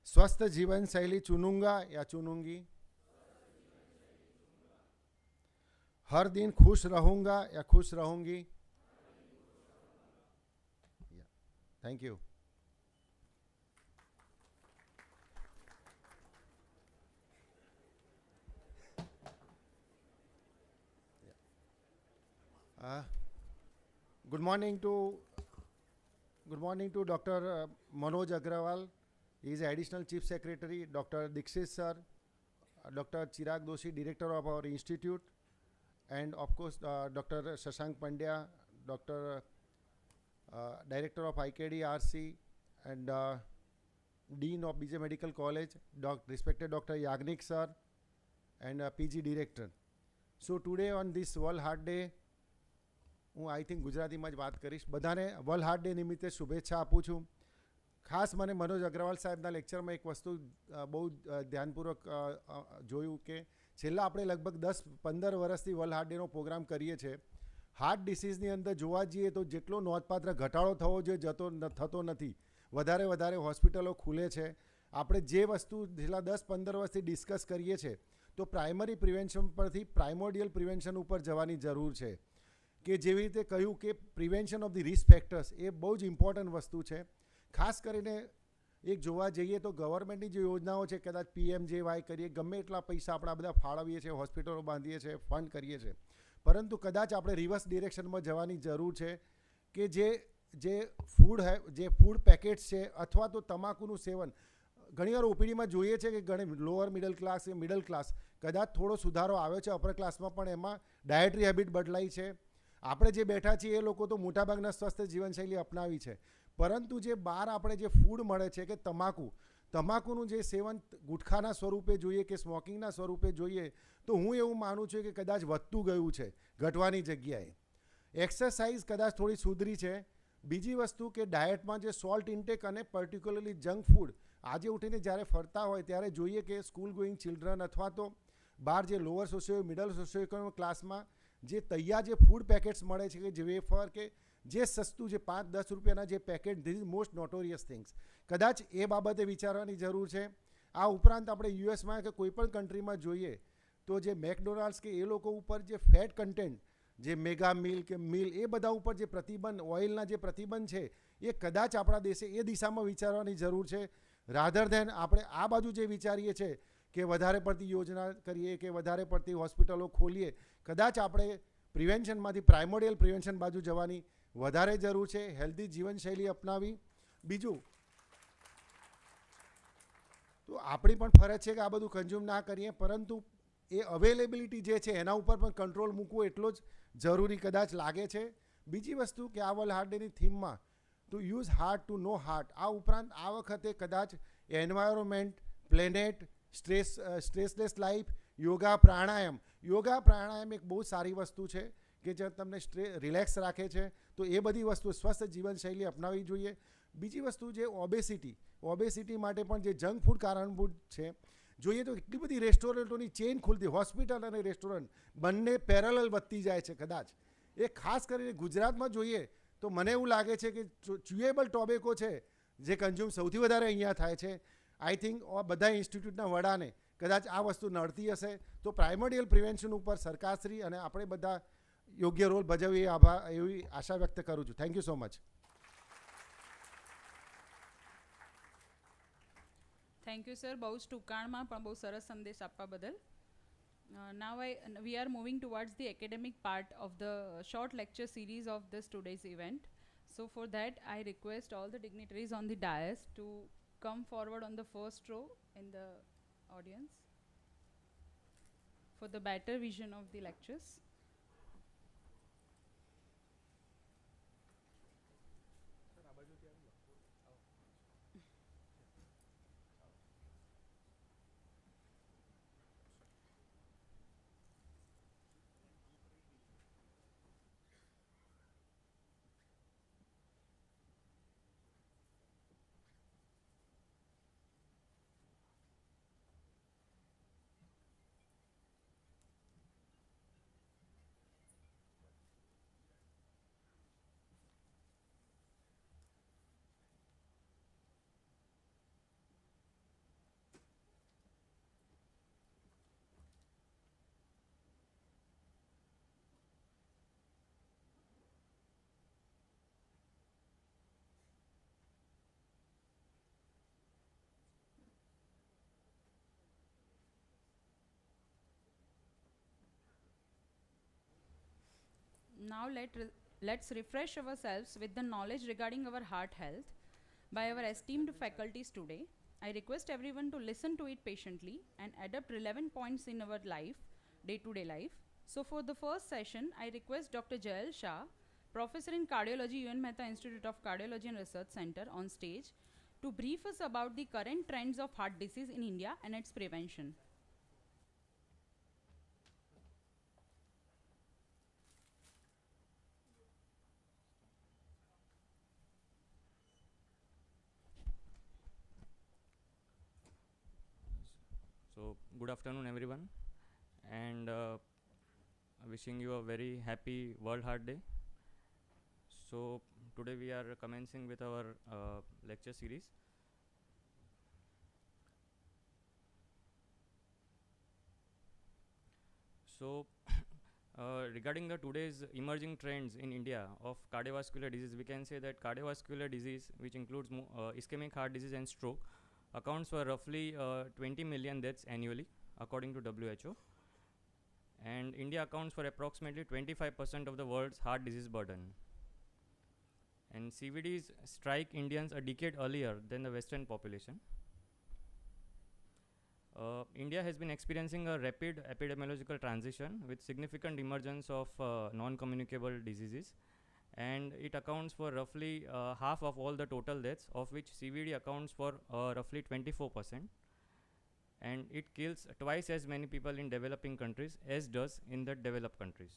स्वस्थ जीवन शैली चुनूंगा या चुनूंगी. हर दिन खुश रहूंगा या खुश रहूंगी. Thank you. Good morning to Good morning to Dr. Manoj Agrawal. He is Additional Chief Secretary. Dr. Dixit sir, Dr. Chirag Doshi, Director of our institute, and of course Dr. Shashank Pandya, Dr. Director of IKD-RC, and Dean of BJ Medical College, respected Dr. Yagnik sir, and PG Director. So today on this World Heart Day, હું I think ગુજરાતીમાં જ વાત કરીશ. બધાને world heart day નિમિત્તે શુભેચ્છા આપું છું. ખાસ મને મનોજ અગ્રવાલ સાહેબના લેક્ચરમાં એક વસ્તુ બહુ ધ્યાનપૂર્વક જોયું કે છેલ્લા આપણે લગભગ 10-15 વર્ષથી વર્લ્ડ હાર્ટ ડેનો પ્રોગ્રામ કરીએ છીએ. હાર્ટ ડિસીઝની અંદર જોવા જઈએ તો જેટલો નોંધપાત્ર ઘટાડો થવો જોઈએ થતો નથી. વધારે હોસ્પિટલો ખુલે છે. આપણે જે વસ્તુ છેલ્લા 10-15 વર્ષથી ડિસ્કસ કરીએ છીએ તો પ્રાઇમરી પ્રિવેન્શન પરથી પ્રાઇમોડિયલ પ્રિવેન્શન ઉપર જવાની જરૂર છે. કે જેવી રીતે કહ્યું કે prevention of the risk factors એ બહુ જ ઇમ્પોર્ટન્ટ વસ્તુ છે. ખાસ કરીને એક જોવા જઈએ તો ગવર્મેન્ટની જે યોજનાઓ છે, કદાચ PMJY કરીએ, ગમે એટલા પૈસા આપણા બધા ફાળવીએ છીએ, હોસ્પિટલો બાંધીએ છીએ, ફંડ કરીએ છીએ, પરંતુ કદાચ આપણે રિવર્સ ડિરેક્શનમાં જવાની જરૂર છે કે જે ફૂડ પેકેટ્સ છે અથવા તો તમાકુનું સેવન ઘણીવાર ઓપીડીમાં જોઈએ છે કે ઘણી લોઅર મિડલ ક્લાસ કે મિડલ ક્લાસ કદાચ થોડો સુધારો આવ્યો છે, અપર ક્લાસમાં પણ એમાં ડાયટરી હેબિટ બદલાઈ છે. આપણે જે બેઠા છીએ એ લોકો તો મોટાભાગના સ્વસ્થ જીવનશૈલી અપનાવી છે, પરંતુ જે બહાર આપણે જે ફૂડ મળે છે કે તમાકુનું જે સેવન ગુટખાના સ્વરૂપે જોઈએ કે સ્મોકિંગના સ્વરૂપે જોઈએ તો હું એવું માનું છું કે કદાચ વધતું ગયું છે ઘટવાની જગ્યાએ. એક્સરસાઇઝ કદાચ થોડી સુધરી છે. બીજી વસ્તુ કે ડાયટમાં જે સોલ્ટ ઇન્ટેક અને પર્ટિક્યુલરલી જંક ફૂડ આજે ઉઠીને જ્યારે ફરતા હોય ત્યારે જોઈએ કે સ્કૂલ ગોઈંગ ચિલ્ડ્રન અથવા તો બહાર જે lower socio middle socio economic ક્લાસમાં જે તૈયાર જે ફૂડ પેકેટ્સ મળે છે કે જે વેફર કે જે સસ્તું જે 5-10 રૂપિયાના જે packet, this is most notorious things. કદાચ એ બાબતે વિચારવાની જરૂર છે. આ ઉપરાંત આપણે યુએસમાં કે કોઈ પણ કન્ટ્રીમાં જોઈએ તો જે મેકડોનાલ્ડ્સ કે એ લોકો ઉપર જે ફેટ કન્ટેન્ટ, જે મેગા મિલ કે મિલ એ બધા ઉપર જે પ્રતિબંધ, ઓઇલના જે પ્રતિબંધ છે એ કદાચ આપણા દેશે એ દિશામાં વિચારવાની જરૂર છે. રાધર ધેન આપણે આ બાજુ જે વિચારીએ છીએ કે વધારે પડતી યોજના કરીએ કે વધારે પડતી હોસ્પિટલો ખોલીએ, કદાચ આપણે પ્રિવેન્શનમાંથી પ્રાઇમોડિયલ પ્રિવેન્શન બાજુ જવાની વધારે જરૂર છે. હેલ્ધી જીવનશૈલી અપનાવી. બીજું તો આપણી પણ ફરજ છે કે આ બધું કન્ઝ્યુમ ના કરીએ, પરંતુ એ અવેલેબિલિટી જે છે એના ઉપર પણ કંટ્રોલ મૂકવો એટલો જ જરૂરી કદાચ લાગે છે. બીજી વસ્તુ કે આ વર્લ્ડ હાર્ટ ડેની થીમમાં to use heart to know heart, આ ઉપરાંત આ વખતે કદાચ environment, planet, stressless life, yoga પ્રાણાયામ એક બહુ સારી વસ્તુ છે કે જે તમને રિલેક્સ રાખે છે. તો એ બધી વસ્તુ સ્વસ્થ જીવનશૈલી અપનાવવી જોઈએ. બીજી વસ્તુ જે ઓબેસિટી માટે પણ જે જંક ફૂડ કારણભૂત છે, જોઈએ તો એટલી બધી રેસ્ટોરન્ટોની ચેઇન ખુલતી, હોસ્પિટલ અને રેસ્ટોરન્ટ બંને પેરેલલ વધતી જાય છે. કદાચ એ ખાસ કરીને ગુજરાતમાં જોઈએ તો મને એવું લાગે છે કે ચ્યુએબલ ટોબેકો છે જે કન્ઝ્યુમ સૌથી વધારે અહીંયા થાય છે. આઈ થિંક બધા ઇન્સ્ટિટ્યૂટના વડાને કદાચ આ વસ્તુ નડતી હશે તો પ્રાઇમોડિયલ પ્રિવેન્શન ઉપર સરકારશ્રી અને આપણે બધા યોગ્ય રોલ ભજવીએ એવી આશા વ્યક્ત કરું છું. Thank you so much. Thank you sir, બહુ જ ટૂંકાણમાં પણ બહુ સરસ સંદેશ આપવા બદલ. Now we are moving towards the academic part of the short lecture series of this today's event. So for that I request all the dignitaries on the dais to come forward on the first row in the audience for the better vision of the lectures. Now Let's refresh ourselves with the knowledge regarding our heart health by our esteemed faculties today. I request everyone to listen to it patiently and adapt relevant points in our life, day-to-day life. So for the first session, I request Dr. Jayal Shah, Professor in Cardiology, UN Mehta Institute of Cardiology and Research Center, on stage to brief us about the current trends of heart disease in India and its prevention. So, good afternoon, everyone, and wishing you a very happy World Heart Day. So, today we are commencing with our lecture series. So, regarding the today's emerging trends in India of cardiovascular disease, we can say that cardiovascular disease, which includes ischemic heart disease and stroke, accounts for roughly 20 million deaths annually, according to WHO. And India accounts for approximately 25% of the world's heart disease burden. And CVDs strike Indians a decade earlier than the Western population. India has been experiencing a rapid epidemiological transition with significant emergence of non-communicable diseases, and it accounts for roughly half of all the total deaths, of which CVD accounts for roughly 24%, and it kills twice as many people in developing countries as does in the developed countries.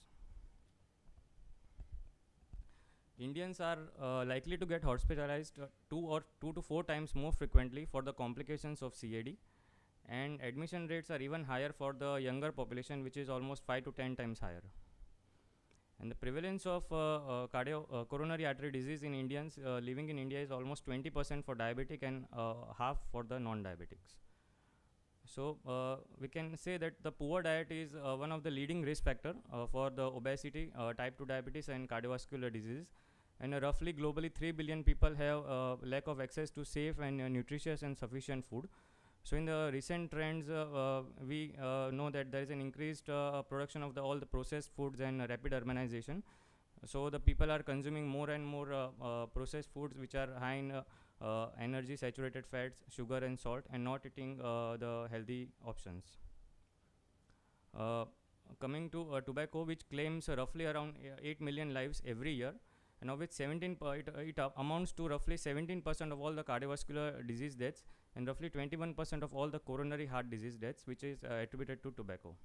Indians are likely to get hospitalized 2 to 4 times more frequently for the complications of CAD, and admission rates are even higher for the younger population, which is almost 5 to 10 times higher. And the prevalence of coronary artery disease in Indians living in India is almost 20% for diabetic and half for the non-diabetics. So we can say that the poor diet is one of the leading risk factor for the obesity, type 2 diabetes and cardiovascular disease. And roughly globally 3 billion people have lack of access to safe and nutritious and sufficient food. So in the recent trends, we know that there is an increased production of all the processed foods and rapid urbanization. So the people are consuming more and more processed foods which are high in energy, saturated fats, sugar and salt, and not eating the healthy options. Coming to tobacco, which claims roughly around 8 million lives every year, and of which it amounts to roughly 17% of all the cardiovascular disease deaths and roughly 21% of all the coronary heart disease deaths, which is attributed to tobacco.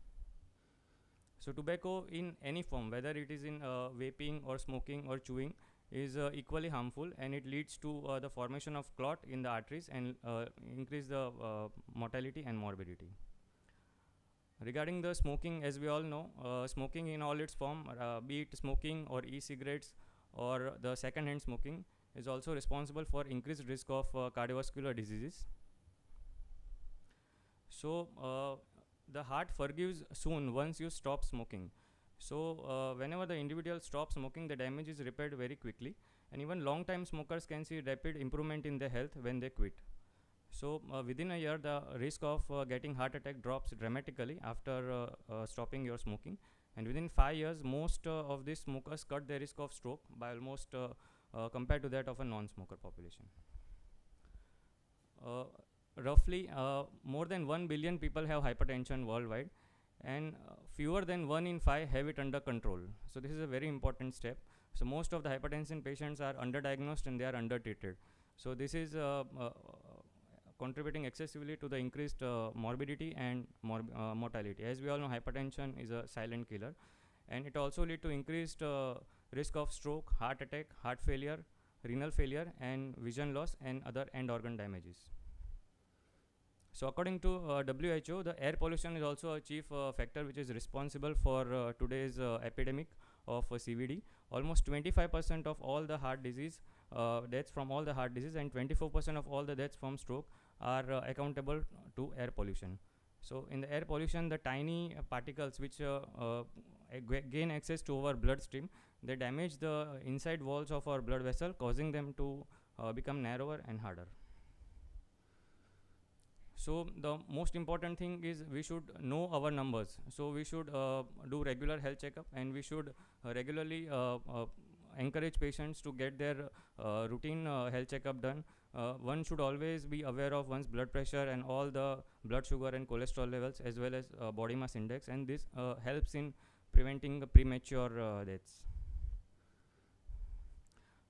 So tobacco in any form, whether it is in vaping or smoking or chewing, is equally harmful, and it leads to the formation of clot in the arteries and increase the mortality and morbidity. Regarding the smoking, as we all know, smoking in all its form, be it smoking or e-cigarettes or the second-hand smoking, is also responsible for increased risk of cardiovascular diseases. So the heart forgives soon once you stop smoking. So whenever the individual stops smoking, the damage is repaired very quickly, and even long-time smokers can see rapid improvement in their health when they quit. So within a year, the risk of getting heart attack drops dramatically after stopping your smoking. And within 5 years, most of these smokers cut their risk of stroke by almost compared to that of a non-smoker population. Roughly more than 1 billion people have hypertension worldwide, and fewer than 1 in 5 have it under control. So this is a very important step. So most of the hypertension patients are underdiagnosed and they are undertreated. So this is contributing excessively to the increased morbidity and mortality. As we all know, hypertension is a silent killer, and it also leads to increased risk of stroke, heart attack, heart failure, renal failure, and vision loss and other end organ damages. So according to WHO, the air pollution is also a chief factor which is responsible for today's epidemic of CVD. Almost 25% of all the heart disease deaths from all the heart disease and 24% of all the deaths from stroke are accountable to air pollution. So in the air pollution, the tiny particles which gain access to our bloodstream, they damage the inside walls of our blood vessel, causing them to become narrower and harder. So the most important thing is we should know our numbers. So we should do regular health checkup, and we should regularly encourage patients to get their routine health checkup done. One should always be aware of one's blood pressure and all the blood sugar and cholesterol levels, as well as body mass index, and this helps in preventing premature deaths.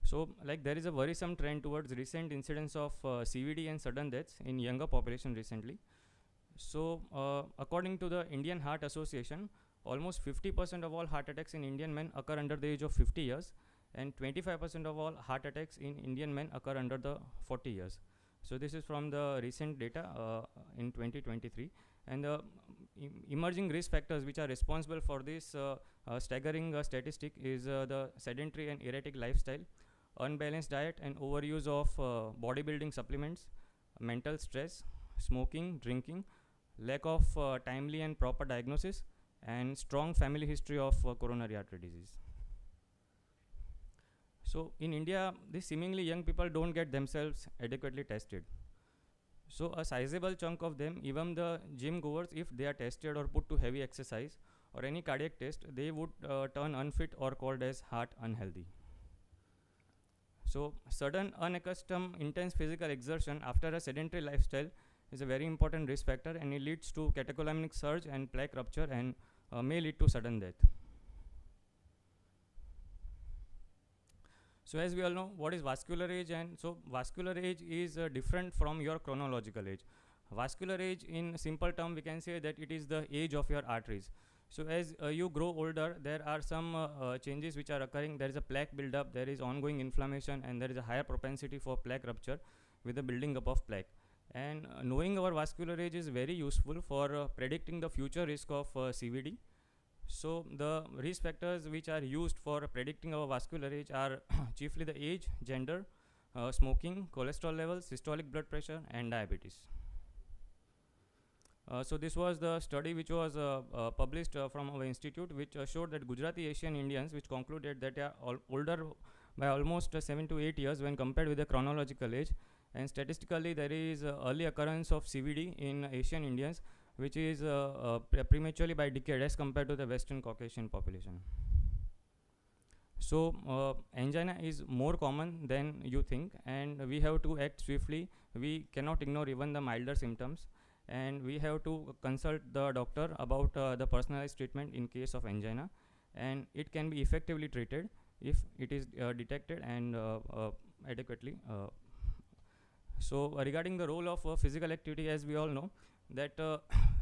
So, like, there is a worrisome trend towards recent incidence of CVD and sudden deaths in younger population recently. So, according to the Indian Heart Association, almost 50% of all heart attacks in Indian men occur under the age of 50 years, and 25% of all heart attacks in Indian men occur under the 40 years. So, this is from the recent data in 2023. And the emerging risk factors which are responsible for this staggering statistic is the sedentary and erratic lifestyle, unbalanced diet and overuse of bodybuilding supplements, mental stress, smoking, drinking, lack of timely and proper diagnosis, and strong family history of coronary artery disease. So in India, these seemingly young people don't get themselves adequately tested. So a sizable chunk of them, even the gym goers, if they are tested or put to heavy exercise or any cardiac test, they would turn unfit or called as heart unhealthy. So sudden, unaccustomed, intense physical exertion after a sedentary lifestyle is a very important risk factor, and it leads to catecholaminic surge and plaque rupture and may lead to sudden death. So as we all know, what is vascular age? And so vascular age is different from your chronological age. Vascular age, in simple term, we can say that it is the age of your arteries. So as you grow older, there are some changes which are occurring. There is a plaque buildup, there is ongoing inflammation, and there is a higher propensity for plaque rupture with the building up of plaque. And knowing our vascular age is very useful for predicting the future risk of CVD. So the risk factors which are used for predicting our vascular age are chiefly the age, gender, smoking, cholesterol levels, systolic blood pressure, and diabetes. So this was the study which was published from our institute, which showed that Gujarati Asian Indians, which concluded that they are older by almost 7 to 8 years when compared with the chronological age, and statistically there is early occurrence of CVD in Asian Indians, which is prematurely by decade as compared to the Western Caucasian population. So angina is more common than you think, and we have to act swiftly. We cannot ignore even the milder symptoms, and we have to consult the doctor about the personalized treatment in case of angina, and it can be effectively treated if it is detected and adequately. So regarding the role of physical activity, as we all know, that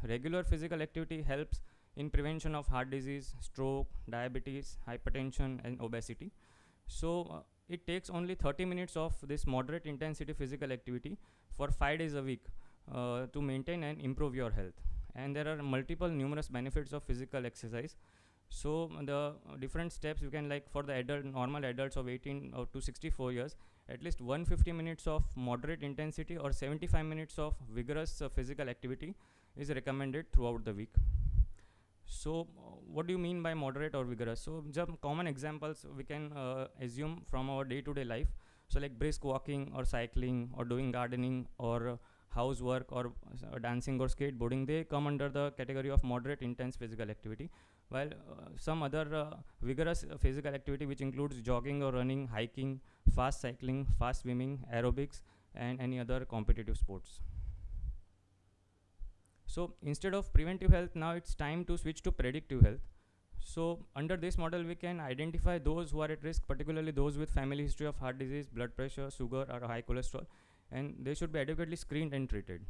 regular physical activity helps in prevention of heart disease, stroke, diabetes, hypertension, and obesity. So it takes only 30 minutes of this moderate intensity physical activity for 5 days a week to maintain and improve your health. And there are multiple numerous benefits of physical exercise. So the different steps you can, like for the normal adults of 18 to 64 years, at least 150 minutes of moderate intensity or 75 minutes of vigorous physical activity is recommended throughout the week. So what do you mean by moderate or vigorous? So some common examples we can assume from our day-to-day life. So like brisk walking or cycling or doing gardening or housework or dancing or skateboarding, they come under the category of moderate intense physical activity, while some other vigorous physical activity, which includes jogging or running, hiking, fast cycling, fast swimming, aerobics, and any other competitive sports. So instead of preventive health, now it's time to switch to predictive health. So under this model, we can identify those who are at risk, particularly those with family history of heart disease, blood pressure, sugar, or high cholesterol, and they should be adequately screened and treated.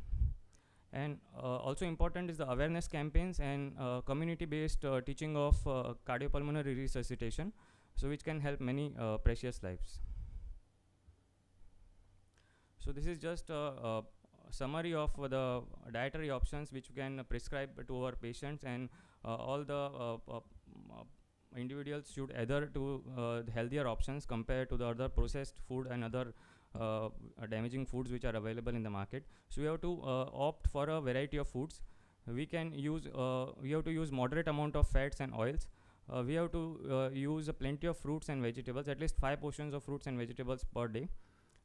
And also important is the awareness campaigns and community-based teaching of cardiopulmonary resuscitation, so which can help many precious lives. So this is just a summary of the dietary options which we can prescribe to our patients, and all the individuals should adhere to the healthier options compared to the other processed food and other damaging foods which are available in the market. So we have to opt for a variety of foods. We can use we have to use moderate amount of fats and oils. We have to use plenty of fruits and vegetables, at least 5 portions of fruits and vegetables per day,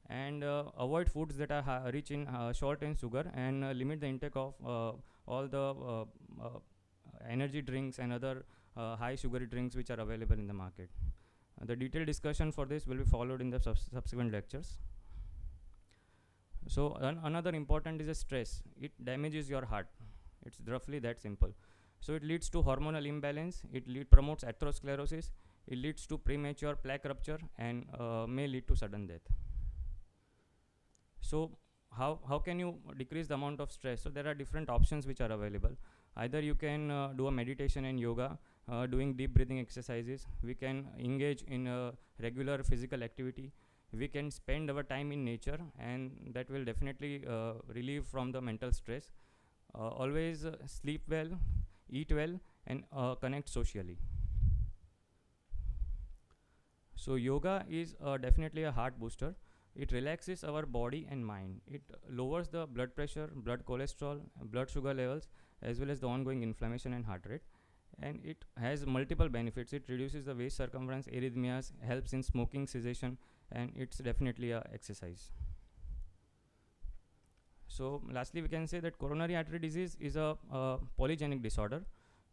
and avoid foods that are rich in salt and sugar, and limit the intake of all the energy drinks and other high sugary drinks which are available in the market. The detailed discussion for this will be followed in the subsequent lectures. So another important is a stress. It damages your heart. It's roughly that simple. So it leads to hormonal imbalance. It promotes atherosclerosis. It leads to premature plaque rupture and may lead to sudden death. So how can you decrease the amount of stress? So there are different options which are available. Either you can do a meditation and yoga, doing deep breathing exercises. We can engage in regular physical activity. We can spend our time in nature, and that will definitely relieve from the mental stress. Always sleep well, eat well, and connect socially. So yoga is definitely a heart booster. It relaxes our body and mind. It lowers the blood pressure, blood cholesterol, blood sugar levels, as well as the ongoing inflammation and heart rate. And it has multiple benefits. It reduces the waist circumference, arrhythmias, helps in smoking cessation, and it's definitely a exercise. So lastly, we can say that coronary artery disease is a polygenic disorder.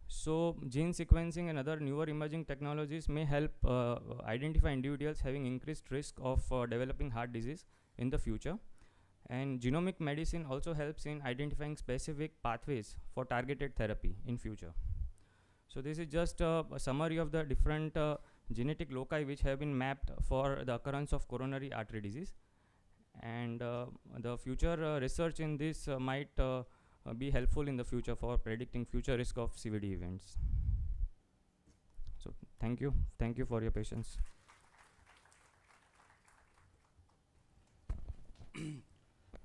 So gene sequencing and other newer emerging technologies may help identify individuals having increased risk of developing heart disease in the future. And genomic medicine also helps in identifying specific pathways for targeted therapy in future. So this is just a summary of the different genetic loci which have been mapped for the occurrence of coronary artery disease. And the future research in this might be helpful in the future for predicting future risk of CVD events. So thank you for your patience.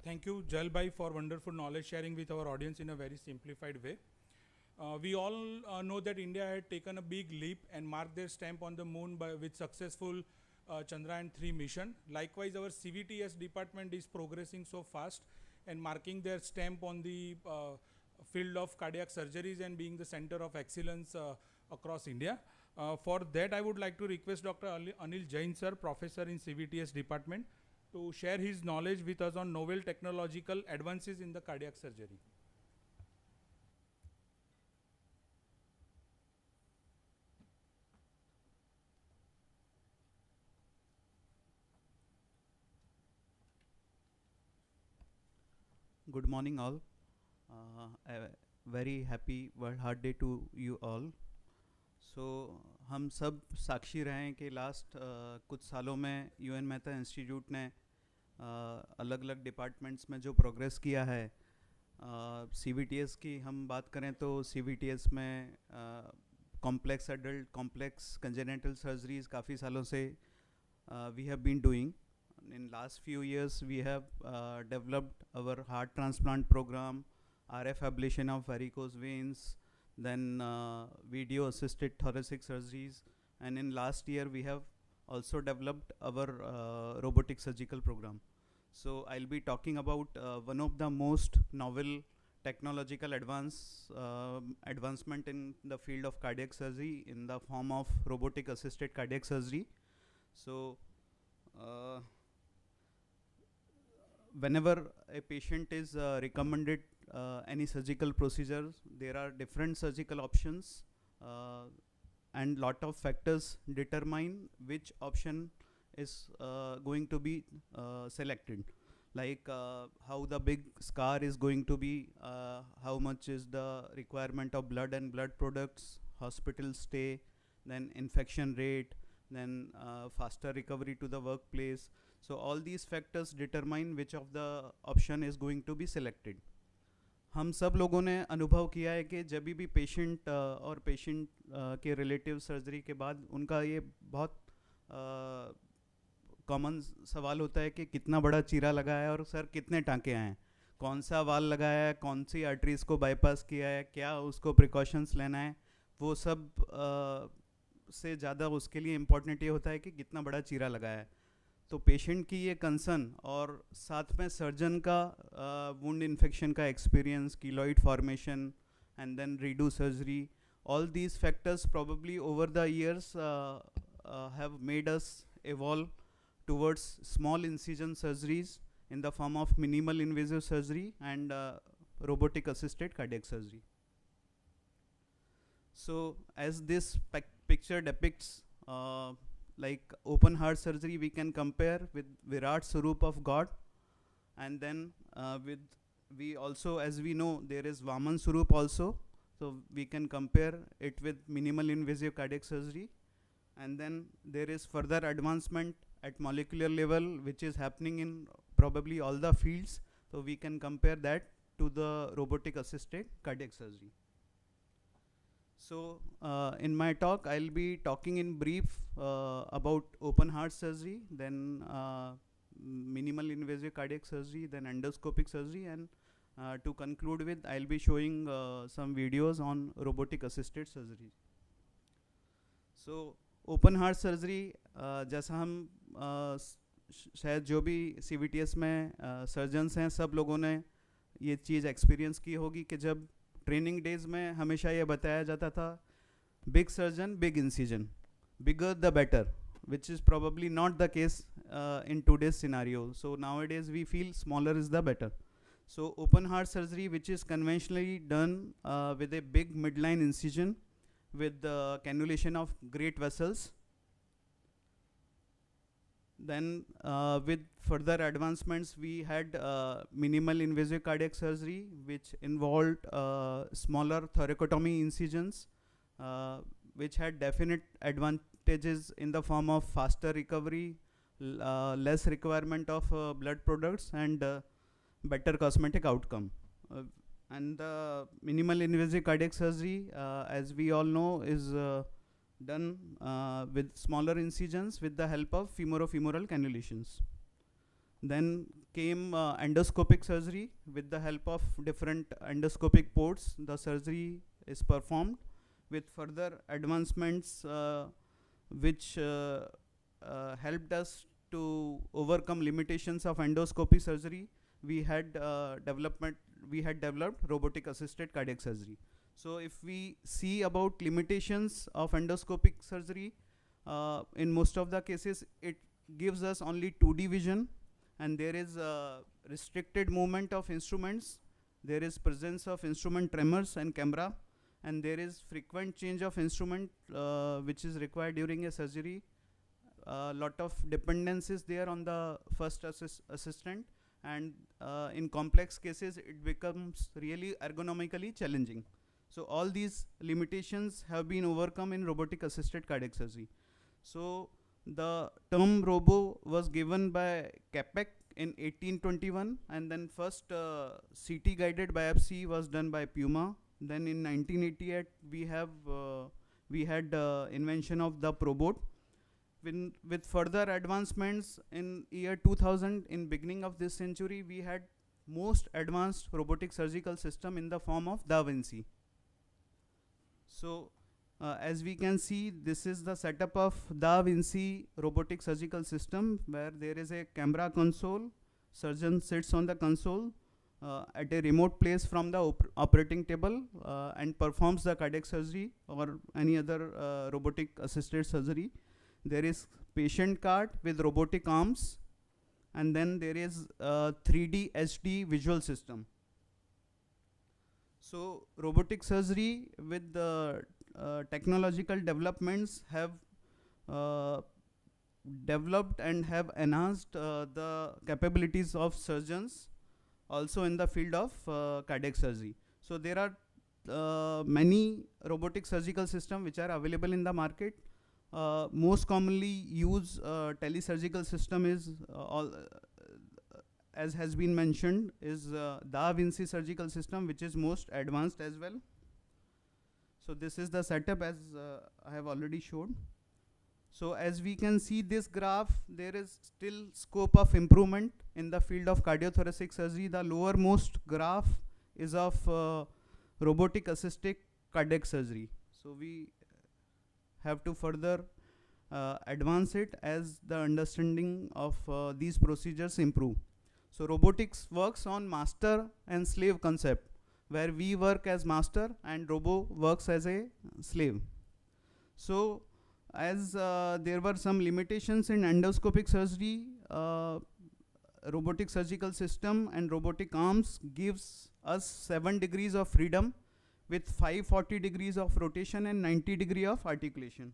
Thank you, Jal Bhai, for wonderful knowledge sharing with our audience in a very simplified way. We all know that India had taken a big leap and marked their stamp on the moon with successful Chandrayaan-3 mission. Likewise, our CVTS department is progressing so fast and marking their stamp on the field of cardiac surgeries and being the center of excellence across India. For that, I would like to request Dr. Anil Jain sir, professor in CVTS department, to share his knowledge with us on novel technological advances in the cardiac surgery. Good morning all. A very happy World Heart Day to you all. So हम सब साक्षी रहे हैं कि last कुछ सालों में UN Mehta institute ने अलग अलग डिपार्टमेंट्स में जो प्रोग्रेस किया है, CVTS की हम बात करें तो CVTS में complex adult complex congenital surgeries काफ़ी सालों से we have been doing. In last few years we have developed our heart transplant program, RF ablation of varicose veins, then video assisted thoracic surgeries, and in last year we have also developed our robotic surgical program. So I'll be talking about one of the most novel technological advancement in the field of cardiac surgery in the form of robotic assisted cardiac surgery. So whenever a patient is recommended any surgical procedure, there are different surgical options and lot of factors determine which option is going to be selected, like how the big scar is going to be, how much is the requirement of blood and blood products, hospital stay, then infection rate, then faster recovery to the workplace. So all these factors determine which of the option is going to be selected. हम सब लोगों ने अनुभव किया है कि जब भी पेशेंट और पेशेंट के रिलेटिव सर्जरी के बाद उनका ये बहुत कॉमन सवाल होता है कि कितना बड़ा चीरा लगा है और सर कितने टाँके आए हैं, कौन सा वाल लगाया है, कौन सी आर्टरीज को बाईपास किया है, क्या उसको प्रिकॉशंस लेना है, वो सब से ज़्यादा उसके लिए इम्पोर्टेंट ये होता है कि कितना बड़ा चीरा लगाया है. तो पेशेंट की ये कंसर्न और साथ में सर्जन का वुंड इन्फेक्शन का experience, keloid formation and then redo surgery, all these factors probably over the years have made us evolve towards small incision surgeries in the form of minimal invasive surgery and robotic assisted cardiac surgery. So as this picture depicts, like open heart surgery we can compare with Virat Swarup of God, and then with we also, as we know, there is Vaman Swarup also, so we can compare it with minimal invasive cardiac surgery. And then there is further advancement at molecular level which is happening in probably all the fields, so we can compare that to the robotic assisted cardiac surgery. So in my talk I'll be talking in brief about open heart surgery, then minimal invasive cardiac surgery, then endoscopic surgery, and to conclude with I'll be showing some videos on robotic assisted surgery. So open heart surgery जैसा हम शायद जो भी CVTS में surgeons हैं सब लोगों ने ये चीज़ एक्सपीरियंस की होगी कि जब ट्रेनिंग डेज में हमेशा ये बताया जाता था big surgeon big incision, bigger the better, which is probably not the case in today's scenario. So nowadays we feel smaller is the better. So open heart surgery, which is conventionally done with a big midline incision with the cannulation of great vessels. Then with further advancements we had minimal invasive cardiac surgery which involved smaller thoracotomy incisions which had definite advantages in the form of faster recovery, less requirement of blood products, and better cosmetic outcome. And the minimal invasive cardiac surgery, as we all know, is done with smaller incisions with the help of femoral cannulations. Then came endoscopic surgery. With the help of different endoscopic ports, the surgery is performed. With further advancements which helped us to overcome limitations of endoscopy surgery, we had developed robotic assisted cardiac surgery. So if we see about limitations of endoscopic surgery, in most of the cases it gives us only 2D vision, and there is restricted movement of instruments, there is presence of instrument tremors and camera, and there is frequent change of instrument which is required during a surgery. Lot of dependence is there on the first assistant, and in complex cases it becomes really ergonomically challenging. So all these limitations have been overcome in robotic assisted cardiac surgery. So the term robo was given by Capek in 1821, and then first CT guided biopsy was done by Puma. Then in 1988 we had invention of the probot. With further advancements in year 2000, in beginning of this century, we had most advanced robotic surgical system in the form of Da Vinci. So as we can see, this is the setup of Da Vinci robotic surgical system, where there is a camera console, surgeon sits on the console at a remote place from the operating table and performs the cardiac surgery or any other robotic assisted surgery. There is patient cart with robotic arms, and then there is 3D HD visual system. So robotic surgery with the technological developments have developed and have enhanced the capabilities of surgeons also in the field of cardiac surgery. So there are many robotic surgical systems which are available in the market. Most commonly used telesurgical system is as has been mentioned is Da Vinci surgical system, which is most advanced as well. So this is the setup as I have already showed. So as we can see this graph, there is still scope of improvement in the field of cardiothoracic surgery. The lowermost graph is of robotic assisted cardiac surgery. So we have to further advance it as the understanding of these procedures improve. So robotics works on master and slave concept, where we work as master and robo works as a slave. So as there were some limitations in endoscopic surgery, robotic surgical system and robotic arms gives us 7 degrees of freedom with 540 degrees of rotation and 90 degree of articulation.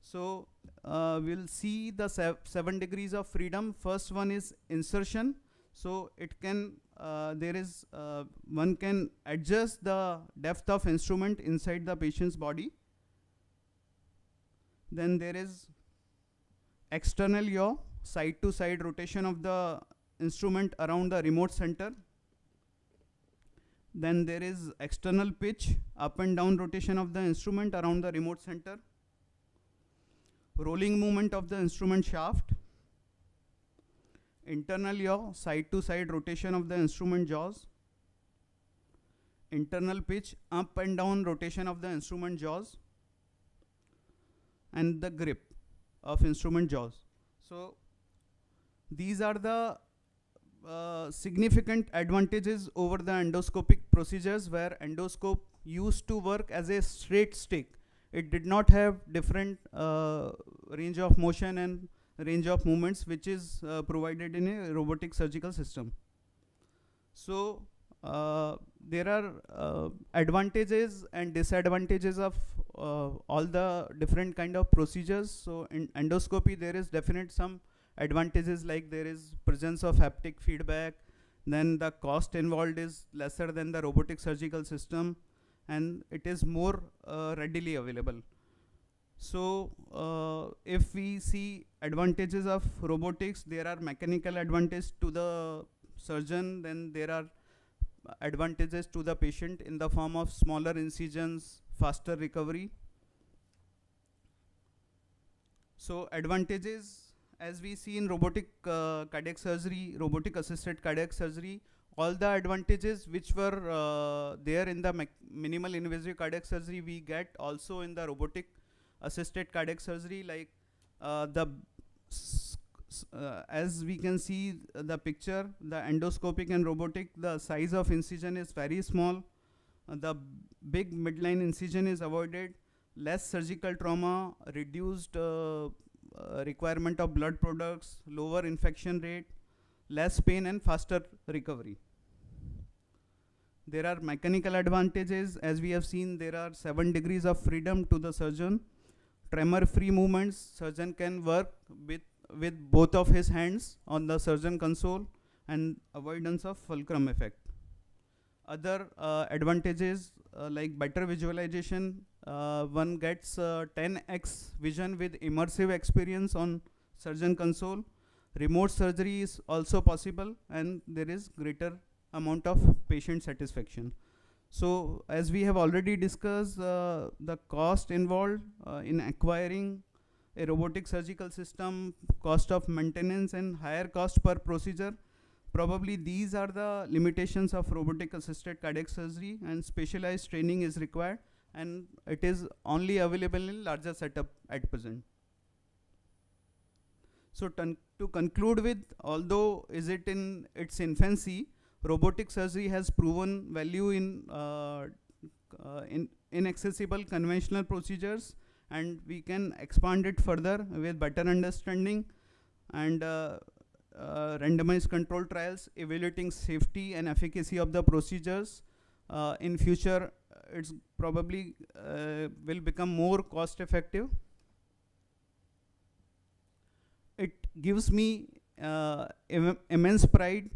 So we'll see the 7 degrees of freedom. First one is insertion. So it can, one can adjust the depth of instrument inside the patient's body. Then there is external yaw, side to side rotation of the instrument around the remote center. Then there is external pitch, up and down rotation of the instrument around the remote center. Rolling movement of the instrument shaft. Internal yaw, side to side rotation of the instrument jaws. Internal pitch, up and down rotation of the instrument jaws. And the grip of instrument jaws. So these are the significant advantages over the endoscopic procedures, where endoscope used to work as a straight stick. It did not have different range of motion and range of movements which is provided in a robotic surgical system. So there are advantages and disadvantages of all the different kind of procedures. So in endoscopy there is definite some advantages, like there is presence of haptic feedback, then the cost involved is lesser than the robotic surgical system, and it is more readily available. So if we see advantages of robotics, there are mechanical advantage to the surgeon, then there are advantages to the patient in the form of smaller incisions, faster recovery. So advantages, as we see in robotic cardiac surgery, robotic assisted cardiac surgery, all the advantages which were there in the minimal invasive cardiac surgery we get also in the robotic assisted cardiac surgery, like as we can see the picture, the endoscopic and robotic, the size of incision is very small, the big midline incision is avoided, less surgical trauma, reduced requirement of blood products, lower infection rate, less pain and faster recovery. There are mechanical advantages, as we have seen there are 7 degrees of freedom to the surgeon, tremor free movements, surgeon can work with both of his hands on the surgeon console, and avoidance of fulcrum effect. Other advantages like better visualization, one gets 10x vision with immersive experience on surgeon console. Remote surgery is also possible, and there is greater amount of patient satisfaction. So as we have already discussed, the cost involved in acquiring a robotic surgical system, cost of maintenance and higher cost per procedure. Probably these are the limitations of robotic assisted cardiac surgery, and specialized training is required, and it is only available in larger setup at present. So to conclude with, although is it in its infancy, robotic surgery has proven value in inaccessible conventional procedures, and we can expand it further with better understanding and randomized control trials evaluating safety and efficacy of the procedures. In future, it's probably will become more cost effective. It gives me immense pride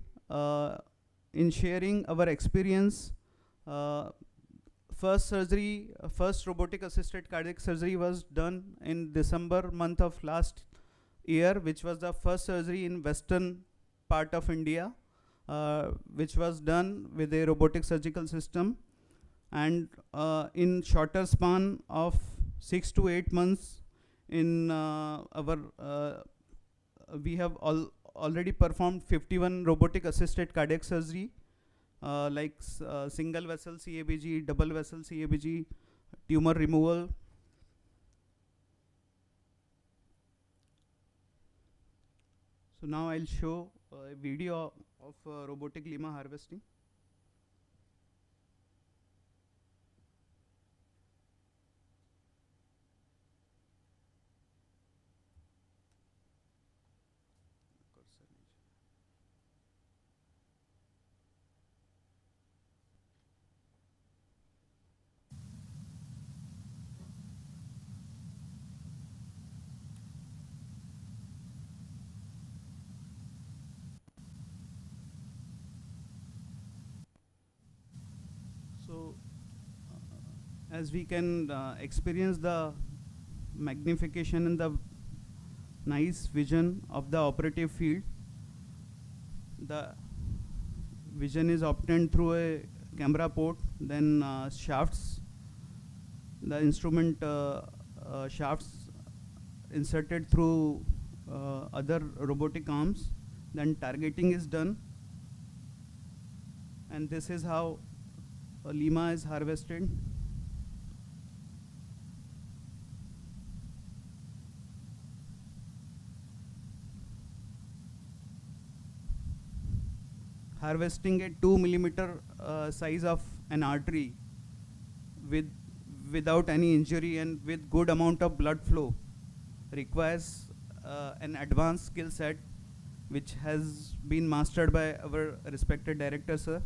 in sharing our experience. First robotic assisted cardiac surgery was done in December month of last year, which was the first surgery in western part of India, which was done with a robotic surgical system. And in shorter span of 6 to 8 months, in we have already performed 51 robotic assisted cardiac surgery, like single vessel CABG, double vessel CABG, tumor removal. So now I'll show a video of robotic lima harvesting. as we can experience the magnification and the nice vision of the operative field. The vision is obtained through a camera port, then shafts, the instrument shafts inserted through other robotic arms, then targeting is done, and this is how lima is harvested. Harvesting a 2 millimeter size of an artery without any injury and with good amount of blood flow requires an advanced skill set which has been mastered by our respected director, sir.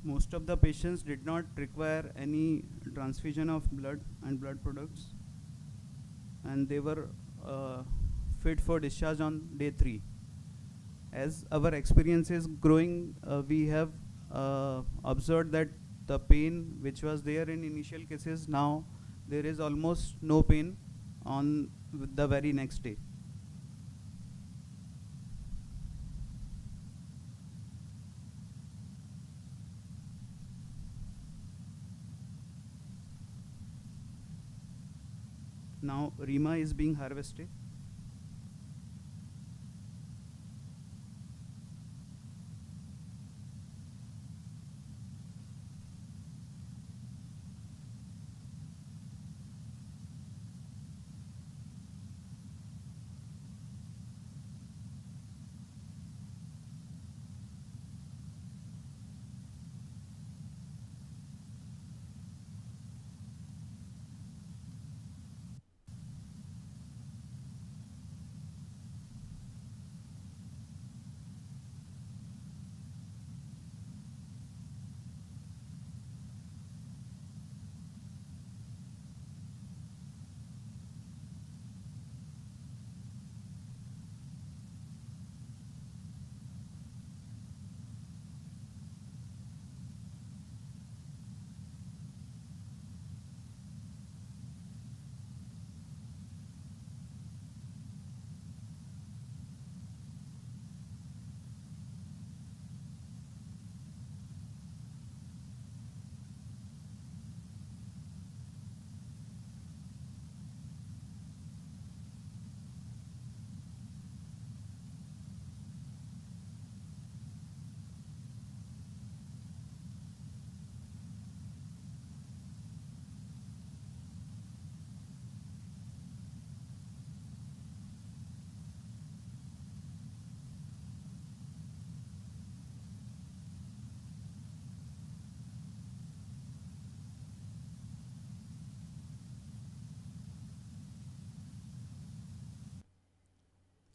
Most of the patients did not require any transfusion of blood and blood products, and they were fit for discharge on day 3. As our experience is growing, we have observed that the pain which was there in initial cases, now there is almost no pain on the very next day. Now Rima is being harvested.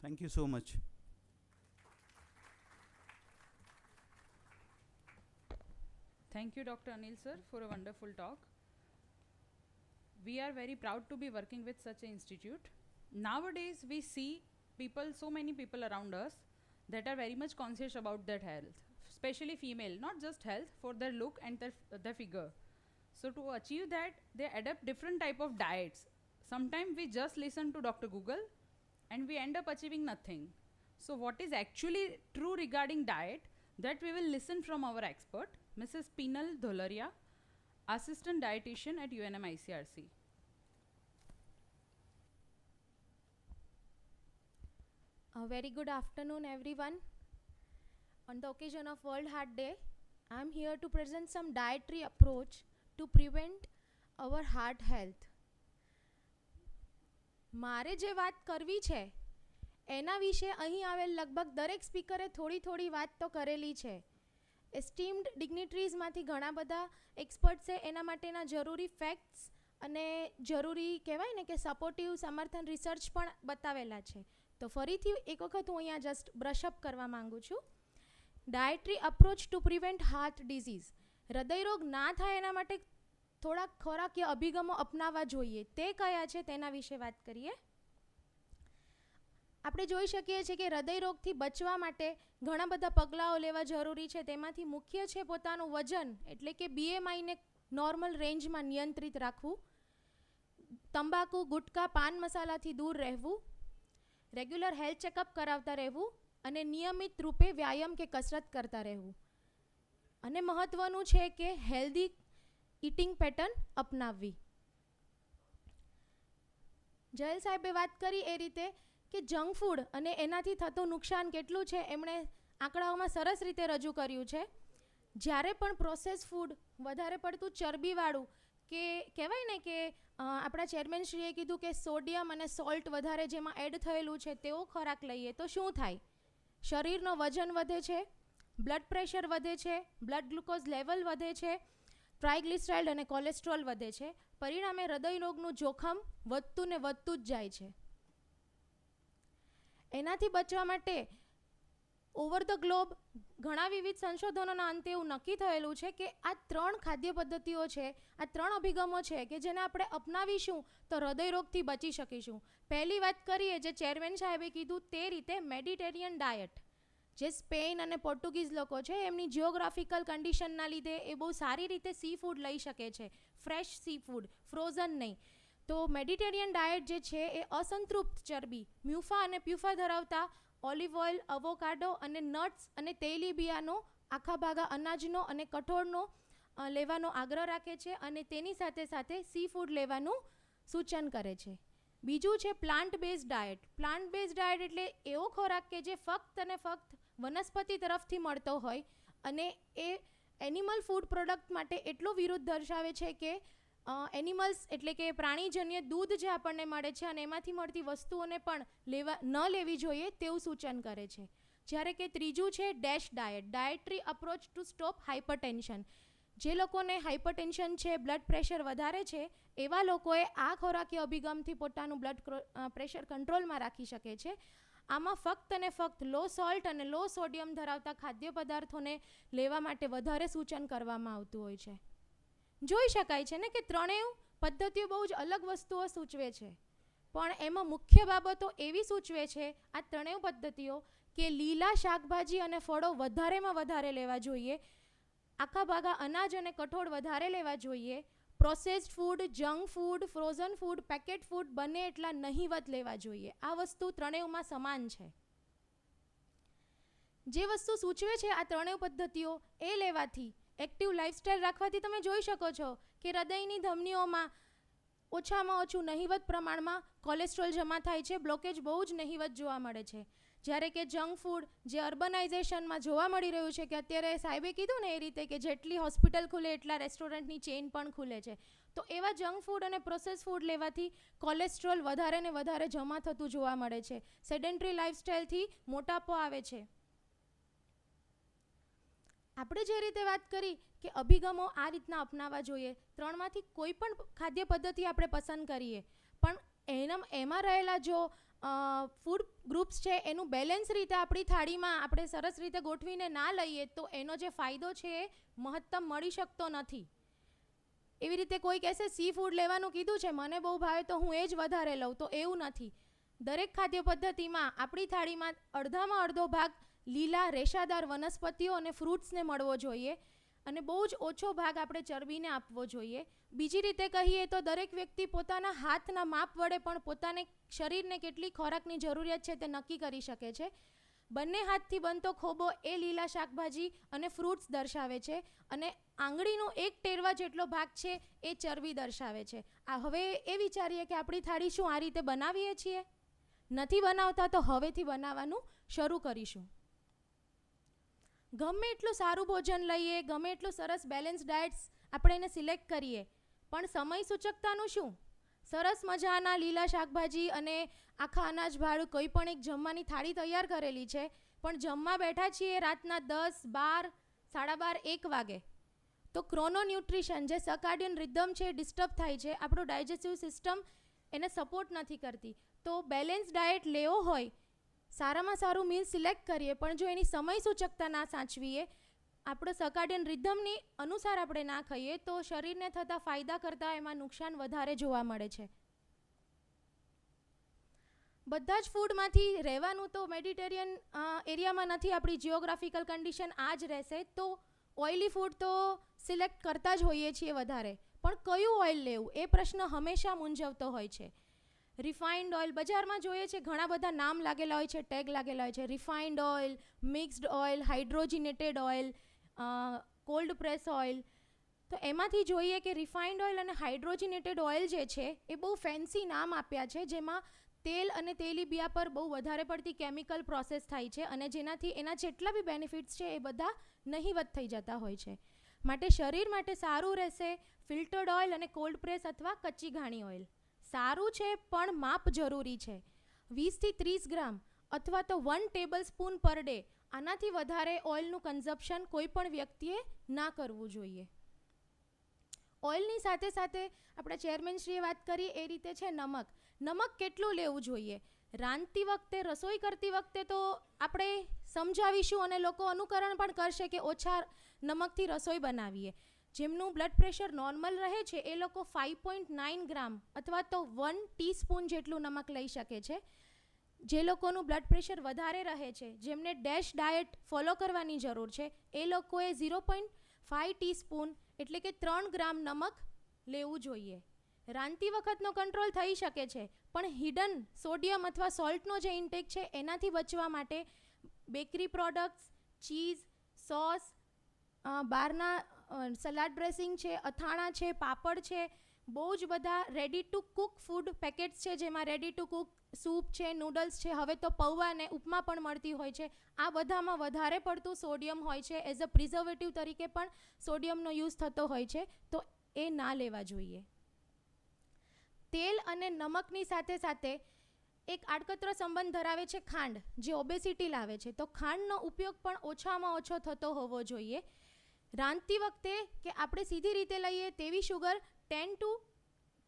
Thank you so much. Thank you, Dr. Anil sir, for a wonderful talk. We are very proud to be working with such an institute. Nowadays, we see people, so many people around us that are very much conscious about their health, especially female, not just health, for their look and their figure. So to achieve that, they adapt different type of diets. Sometimes we just listen to Dr. Google and we end up achieving nothing. So what is actually true regarding diet, that we will listen from our expert, Mrs. Pinal Dholaria, Assistant Dietitian at UNMICRC. A very good afternoon, everyone. On the occasion of World Heart Day, I am here to present some dietary approach to prevent our heart health. મારે જે વાત કરવી છે એના વિશે અહીં આવેલ લગભગ દરેક સ્પીકરે થોડી વાત તો કરેલી છે. એસ્ટીમ્ડ ડિગ્નિટરીઝમાંથી ઘણા બધા એક્સપર્ટ્સે એના માટેના જરૂરી ફેક્ટ્સ અને જરૂરી કહેવાય ને કે સપોર્ટિવ સમર્થન રિસર્ચ પણ બતાવેલા છે. તો ફરીથી એક વખત હું અહીંયા જસ્ટ બ્રશઅપ કરવા માંગુ છું. Dietary approach to prevent heart disease, હૃદયરોગ ના થાય એના માટે થોડા ખોરાકીય અભિગમો અપનાવવા જોઈએ. તે કયા છે તેના વિશે વાત કરીએ. આપણે જોઈ શકીએ છીએ કે હૃદયરોગથી બચવા માટે ઘણા બધા પગલાઓ લેવા જરૂરી છે. તેમાંથી મુખ્ય છે પોતાનું વજન એટલે કે BMIને નોર્મલ રેન્જમાં નિયંત્રિત રાખવું, તંબાકુ, ગુટકા, પાન મસાલાથી દૂર રહેવું, રેગ્યુલર હેલ્થ ચેકઅપ કરાવતા રહેવું અને નિયમિત રૂપે વ્યાયામ કે કસરત કરતા રહેવું. અને મહત્વનું છે કે હેલ્ધી ઈટિંગ પેટર્ન અપનાવવી. જયલ સાહેબે વાત કરી એ રીતે કે જંક ફૂડ અને એનાથી થતું નુકસાન કેટલું છે એમણે આંકડાઓમાં સરસ રીતે રજૂ કર્યું છે. જ્યારે પણ પ્રોસેસ ફૂડ વધારે પડતું ચરબીવાળું કે કહેવાય ને કે આપણા ચેરમેનશ્રીએ કીધું કે સોડિયમ અને સોલ્ટ વધારે જેમાં એડ થયેલું છે તેવો ખોરાક લઈએ તો શું થાય? શરીરનો વજન વધે છે, બ્લડ પ્રેશર વધે છે, બ્લડ ગ્લુકોઝ લેવલ વધે છે, ટ્રાઇગ્લિસરાઇડ અને કોલેસ્ટ્રોલ વધે છે. પરિણામે હૃદયરોગનું જોખમ વધતું ને વધતું જ જાય છે. એનાથી બચવા માટે ઓવર ધ ગ્લોબ ઘણા વિવિધ સંશોધનોના અંતે એવું નક્કી થયેલું છે કે આ 3 ખાદ્ય પદ્ધતિઓ છે, આ 3 અભિગમો છે કે જેને આપણે અપનાવીશું તો હૃદયરોગથી બચી શકીશું. પહેલી વાત કરીએ જે ચેરમેન સાહેબે કીધું તે રીતે મેડિટેરિયન ડાયટ, જે સ્પેન અને પોર્ટુગીઝ લોકો છે એમની જિયોગ્રાફિકલ કન્ડિશનના લીધે એ બહુ સારી રીતે સી ફૂડ લઈ શકે છે, ફ્રેશ સી ફૂડ, ફ્રોઝન નહીં. તો મેડિટેરિયન ડાયટ જે છે એ અસંતૃપ્ત ચરબી, મ્યુફા અને પ્યુફા ધરાવતા ઓલિવ ઓઇલ, અવોકાડો અને નટ્સ અને તેલીબિયાનો, આખા ભાગા અનાજનો અને કઠોળનો લેવાનો આગ્રહ રાખે છે અને તેની સાથે સાથે સી ફૂડ લેવાનું સૂચન કરે છે. બીજું છે plant base diet. Plant base diet એટલે એવો ખોરાક કે જે ફક્ત અને ફક્ત વનસ્પતિ તરફથી મળતો હોય અને એ એનિમલ ફૂડ પ્રોડક્ટ માટે એટલો વિરોધ દર્શાવે છે કે એનિમલ્સ એટલે કે પ્રાણીજન્ય દૂધ જે આપણને મળે છે અને એમાંથી મળતી વસ્તુઓને પણ ન લેવી જોઈએ તેવું સૂચન કરે છે. જ્યારે કે ત્રીજું છે dash diet, dietary approach to stop hypertension. જે લોકોને હાઇપરટેન્શન છે, બ્લડ પ્રેશર વધારે છે, એવા લોકોએ આ ખોરાકીય અભિગમથી પોતાનું બ્લડ પ્રેશર કંટ્રોલમાં રાખી શકે છે. આમાં ફક્ત અને ફક્ત લો સોલ્ટ અને લો સોડિયમ ધરાવતા ખાદ્ય પદાર્થોને લેવા માટે વધારે સૂચન કરવામાં આવતું હોય છે. જોઈ શકાય છે ને કે ત્રણેય પદ્ધતિઓ બહુ જ અલગ વસ્તુઓ સૂચવે છે, પણ એમાં મુખ્ય બાબતો એવી સૂચવે છે આ ત્રણેય પદ્ધતિઓ કે લીલા શાકભાજી અને ફળો વધારેમાં વધારે લેવા જોઈએ, આખા ભાગા અનાજ અને કઠોળ વધારે લેવા જોઈએ, processed food, junk food, frozen food, packet food બને એટલા નહીવત લેવા જોઈએ. આ વસ્તુ ત્રણેયમાં સમાન છે. જે વસ્તુ સૂચવે છે આ ત્રણેય પદ્ધતિઓ એ લેવાથી, એક્ટિવ લાઇફસ્ટાઇલ રાખવાથી તમે જોઈ શકો છો કે હૃદયની ધમનીઓમાં ઓછામાં ઓછું નહીવત પ્રમાણમાં કોલેસ્ટ્રોલ જમા થાય છે, બ્લોકેજ બહુ જ નહીવત જોવા મળે છે. જ્યારે કે જંક ફૂડ જે અર્બનાઇઝેશનમાં જોવા મળી રહ્યું છે કે અત્યારે સાહેબે કીધું ને એ રીતે કે જેટલી હોસ્પિટલ ખુલે એટલા રેસ્ટોરન્ટની ચેઇન પણ ખુલે છે, તો એવા જંક ફૂડ અને પ્રોસેસ ફૂડ લેવાથી કોલેસ્ટ્રોલ વધારે ને વધારે જમા થતું જોવા મળે છે. સેડેન્ટરી લાઇફસ્ટાઇલથી મોટાપો આવે છે. આપણે જે રીતે વાત કરી કે અભિગમો આ રીતના અપનાવવા જોઈએ, 3માંથી કોઈ પણ ખાદ્ય પદ્ધતિ આપણે પસંદ કરીએ પણ એમાં રહેલા જો ફૂડ ગ્રુપ્સ છે એનું બેલેન્સ રીતે આપણી થાળીમાં આપણે સરસ રીતે ગોઠવીને ના લઈએ તો એનો જે ફાયદો છે એ મહત્તમ મળી શકતો નથી. એવી રીતે કોઈ કહેશે સી ફૂડ લેવાનું કીધું છે, મને બહુ ભાવે તો હું એ જ વધારે લઉં, તો એવું નથી. દરેક ખાદ્ય પદ્ધતિમાં આપણી થાળીમાં અડધામાં અડધો ભાગ લીલા રેશાદાર વનસ્પતિઓ અને ફ્રૂટ્સને મળવો જોઈએ અને બહુ જ ઓછો ભાગ આપણે ચરબીને આપવો જોઈએ. બીજી રીતે કહીએ તો દરેક વ્યક્તિ પોતાના હાથના માપ વડે પણ પોતાને શરીરને કેટલી ખોરાકની જરૂરિયાત છે તે નક્કી કરી શકે છે. બંને હાથથી બનતો ખોબો એ લીલા શાકભાજી અને ફ્રૂટ્સ દર્શાવે છે અને આંગળીનો એક ટેરવા જેટલો ભાગ છે એ ચરબી દર્શાવે છે. હવે એ વિચારીએ કે આપણી થાળી શું આ રીતે બનાવીએ છીએ? નથી બનાવતા તો હવેથી બનાવવાનું શરૂ કરીશું. ગમે એટલું સારું ભોજન લઈએ, ગમે એટલું સરસ બેલેન્સ ડાયટ્સ આપણે એને સિલેક્ટ કરીએ, પણ સમય સૂચકતાનું શું? સરસ મજાના લીલા શાકભાજી અને આખા અનાજવાળું કોઈ પણ એક જમવાની થાળી તૈયાર કરેલી છે, પણ જમવા બેઠા છીએ રાતના 10, 12, 12:30, 1 વાગે, તો ક્રોનો ન્યુટ્રિશન જે સર્કાડિયન રિધમ છે ડિસ્ટર્બ થાય છે, આપણું ડાયજેસ્ટિવ સિસ્ટમ એને સપોર્ટ નથી કરતી. તો બેલેન્સ ડાયટ લેવો હોય, સારામાં સારું મીલ સિલેક્ટ કરીએ, પણ જો એની સમય સૂચકતા ના સાચવીએ, આપણો સર્કાડિયન રિધમની અનુસાર આપણે ના ખાઈએ, તો શરીરને થતા ફાયદા કરતાં એમાં નુકસાન વધારે જોવા મળે છે. બધા જ ફૂડમાંથી રહેવાનું તો મેડિટેરિયન એરિયામાં નથી, આપણી જિયોગ્રાફિકલ કન્ડિશન આ જ રહેશે, તો ઓઇલી ફૂડ તો સિલેક્ટ કરતા જ હોઈએ છીએ વધારે, પણ કયું ઓઇલ લેવું એ પ્રશ્ન હંમેશા મૂંઝવતો હોય છે. રિફાઇન્ડ ઓઇલ બજારમાં જોઈએ છે, ઘણા બધા નામ લાગેલા હોય છે, ટેગ લાગેલા હોય છે, refined oil, mixed oil, hydrogenated oil, cold press oil. તો એમાંથી જોઈએ કે રિફાઇન્ડ ઓઇલ અને હાઇડ્રોજિનેટેડ ઓઇલ જે છે એ બહુ ફેન્સી નામ આપ્યા છે, જેમાં તેલ અને તેલીબિયા પર બહુ વધારે પડતી કેમિકલ પ્રોસેસ થાય છે, અને જેનાથી એના જેટલા બી બેનિફિટ્સ છે એ બધા નહીવત થઈ જતા હોય છે. માટે શરીર માટે સારું રહેશે ફિલ્ટર્ડ ઓઇલ અને કોલ્ડ પ્રેસ અથવા કચ્ચી ઘાણી ઓઇલ. સારું છે પણ માપ જરૂરી છે. 20 થી 30 ગ્રામ અથવા તો 1 ટેબલ સ્પૂન પર ડે, આનાથી વધારે ઓઇલનું કન્ઝપ્શન કોઈ પણ વ્યક્તિએ ના કરવું જોઈએ. ઓઇલની સાથે સાથે આપણા ચેરમેનશ્રીએ વાત કરી એ રીતે છે નમક. નમક કેટલું લેવું જોઈએ? રાંધતી વખતે, રસોઈ કરતી વખતે તો આપણે સમજાવીશું અને લોકો અનુકરણ પણ કરશે કે ઓછા નમકથી રસોઈ બનાવીએ. જેમનું બ્લડ પ્રેશર નોર્મલ રહે છે એ લોકો 5.9 ગ્રામ અથવા તો 1 ટીસ્પૂન જેટલું નમક લઈ શકે છે. જે લોકોનું બ્લડ પ્રેશર વધારે રહે છે, જેમને ડેશ ડાયટ ફોલો કરવાની જરૂર છે, એ લોકોએ 0.5 ટીસ્પૂન એટલે કે 3 ગ્રામ નમક લેવું જોઈએ. રાંધતી વખતનો કંટ્રોલ થઈ શકે છે, પણ હિડન સોડિયમ અથવા સોલ્ટનો જે ઇન્ટેક છે એનાથી બચવા માટે બેકરી પ્રોડક્ટ્સ, ચીઝ, સોસ, બહારના સલાડ ડ્રેસિંગ છે, અથાણા છે, પાપડ છે, બહુ જ બધા ready to cook food packets છે, જેમાં રેડી ટુ કુક સૂપ છે, નૂડલ્સ છે, હવે તો પૌવા અને ઉપમા પણ મળતી હોય છે. આ બધામાં વધારે પડતું સોડિયમ હોય છે. એઝ અ પ્રિઝર્વેટિવ તરીકે પણ સોડિયમનો યુઝ થતો હોય છે, તો એ ના લેવા જોઈએ. તેલ અને નમકની સાથે સાથે એક આડકતરો સંબંધ ધરાવે છે ખાંડ, જે ઓબેસિટી લાવે છે. તો ખાંડનો ઉપયોગ પણ ઓછામાં ઓછો થતો હોવો જોઈએ. રાંધતી વખતે કે આપણે સીધી રીતે લઈએ તેવી sugar 10 to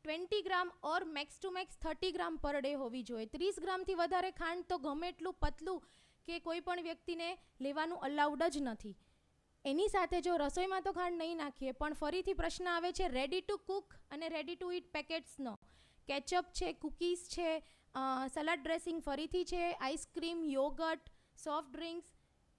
20 gram or max to max 30 gram per day હોવી જોઈએ. 30 ગ્રામથી વધારે ખાંડ તો ગમે એટલું પતલું કે કોઈ પણ વ્યક્તિને લેવાનું અલાઉડ જ નથી. એની સાથે જો રસોઈમાં તો ખાંડ નહીં નાખીએ, પણ ફરીથી પ્રશ્ન આવે છે રેડી ટુ કુક અને રેડી ટુ ઇટ પેકેટ્સનો. કેચઅપ છે, કૂકીઝ છે, સલાડ ડ્રેસિંગ ફરીથી છે, આઈસ્ક્રીમ, યોગર્ટ, સોફ્ટ ડ્રિંક્સ,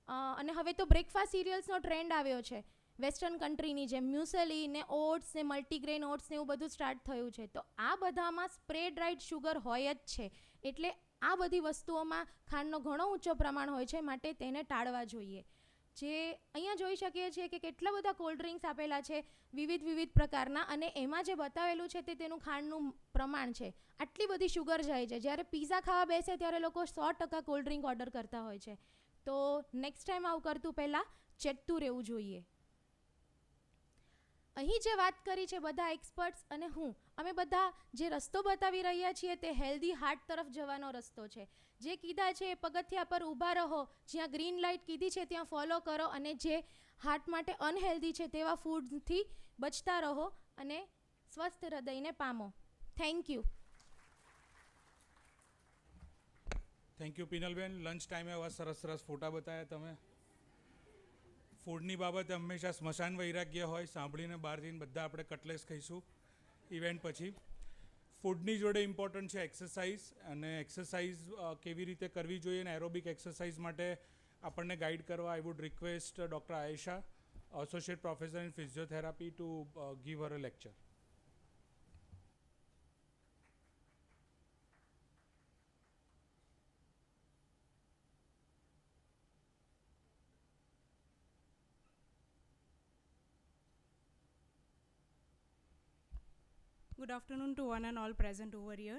અને હવે તો બ્રેકફાસ્ટ સિરિયલ્સનો ટ્રેન્ડ આવ્યો છે વેસ્ટર્ન કન્ટ્રીની જેમ. મ્યુસલી ને ઓટ્સ ને મલ્ટીગ્રેન ઓટ્સ ને એવું બધું સ્ટાર્ટ થયું છે. તો આ બધામાં સ્પ્રે ડ્રાઈડ શુગર હોય જ છે, એટલે આ બધી વસ્તુઓમાં ખાંડનો ઘણો ઊંચો પ્રમાણ હોય છે, માટે તેને ટાળવા જોઈએ. જે અહીંયા જોઈ શકીએ છીએ કે કેટલા બધા કોલ્ડ ડ્રિંક્સ આપેલા છે વિવિધ પ્રકારના, અને એમાં જે બતાવેલું છે તે તેનું ખાંડનું પ્રમાણ છે. આટલી બધી શુગર જાય છે. જ્યારે પિઝા ખાવા બેસે ત્યારે લોકો 100% કોલ્ડ ડ્રિંક ઓર્ડર કરતા હોય છે. તો નેક્સ્ટ ટાઈમ આવું કરતું પહેલાં ચેકતું રહેવું જોઈએ. અહીં જે વાત કરી છે બધા એક્સપર્ટ્સ અને હું, અમે બધા જે રસ્તો બતાવી રહ્યા છીએ તે હેલ્ધી હાર્ટ તરફ જવાનો રસ્તો છે. જે કીધા છે એ પગથિયા પર ઊભા રહો, જ્યાં ગ્રીન લાઇટ કીધી છે ત્યાં ફોલો કરો, અને જે હાર્ટ માટે અનહેલ્ધી છે તેવા ફૂડથી બચતા રહો અને સ્વસ્થ હૃદયને પામો. Thank you. થેન્ક યુ પિનલબેન. લંચ ટાઈમે આવા સરસ ફોટા બતાવ્યા તમે. ફૂડની બાબતે હંમેશા સ્મશાન વૈરાગ્ય હોય, સાંભળીને બહાર જઈને બધા આપણે કટલેસ ખાઈશું ઇવેન્ટ પછી. ફૂડની જોડે ઇમ્પોર્ટન્ટ છે એક્સરસાઇઝ, અને એક્સરસાઇઝ કેવી રીતે કરવી જોઈએ, અને એરોબિક એક્સરસાઇઝ માટે આપણને ગાઈડ કરવા I would request doctor Ayesha, associate professor in physiotherapy, to give her a lecture. Good afternoon to one and all present over here.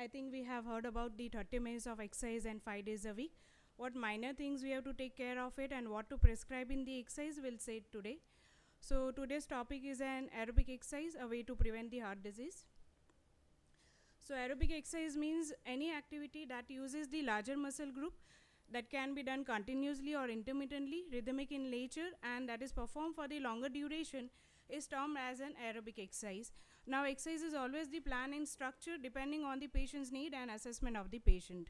I think we have heard about the 30 minutes of exercise and 5 days a week. What minor things we have to take care of it and what to prescribe in the exercise we'll say today. So today's topic is an aerobic exercise, a way to prevent the heart disease. So aerobic exercise means any activity that uses the larger muscle group that can be done continuously or intermittently, rhythmic in nature, and that is performed for the longer duration is termed as an aerobic exercise. Now exercise is always the plan and structure depending on the patient's need and assessment of the patient.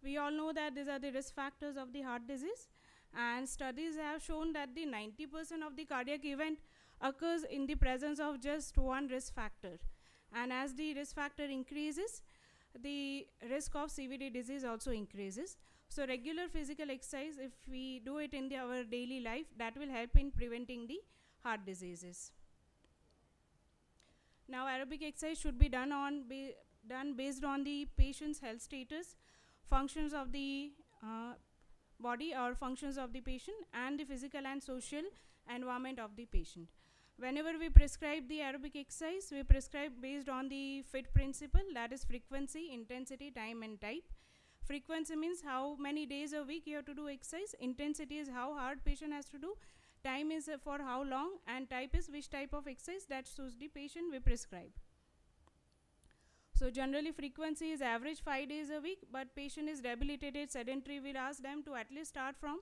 We all know that these are the risk factors of the heart disease, and studies have shown that the 90% of the cardiac event occurs in the presence of just one risk factor. And as the risk factor increases, the risk of CVD disease also increases. So regular physical exercise, if we do it in our daily life, that will help in preventing the heart diseases. Now aerobic exercise should be done based on the patient's health status, functions of the body or functions of the patient, and the physical and social environment of the patient. Whenever we prescribe the aerobic exercise, we prescribe based on the FIT principle, that is frequency, intensity, time and type. Frequency means how many days a week you have to do exercise, intensity is how hard patient has to do, time is for how long, and type is which type of exercise that suits the patient we prescribe. So generally frequency is average 5 days a week, but patient is debilitated, sedentary, we'll ask them to at least start from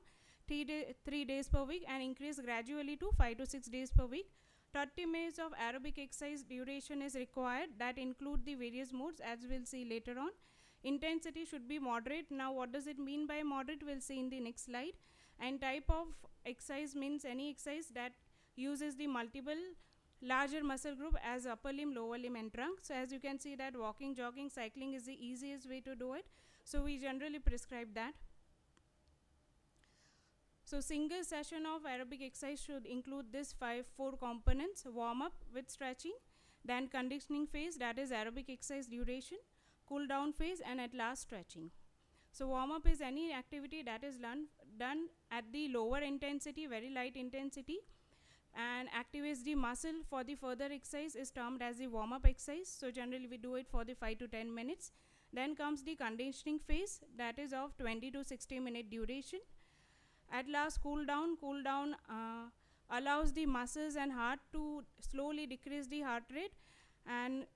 3 days per week and increase gradually to 5 to 6 days per week. 30 minutes of aerobic exercise duration is required, that include the various modes as we'll see later on. Intensity should be moderate. Now what does it mean by moderate, we'll see in the next slide. And type of exercise means any exercise that uses the multiple larger muscle group as upper limb, lower limb and trunk. So as you can see that walking, jogging, cycling is the easiest way to do it. So we generally prescribe that. So single session of aerobic exercise should include this 4 components: warm up with stretching, then conditioning phase, that is aerobic exercise duration, cool down phase, and at last stretching. So warm up is any activity that is done at the lower intensity, very light intensity, and activates the muscle for the further exercise is termed as the warm up exercise. So generally we do it for the 5 to 10 minutes. Then comes the conditioning phase, that is of 20 to 60 minute duration. At last cool down allows the muscles and heart to slowly decrease the heart rate and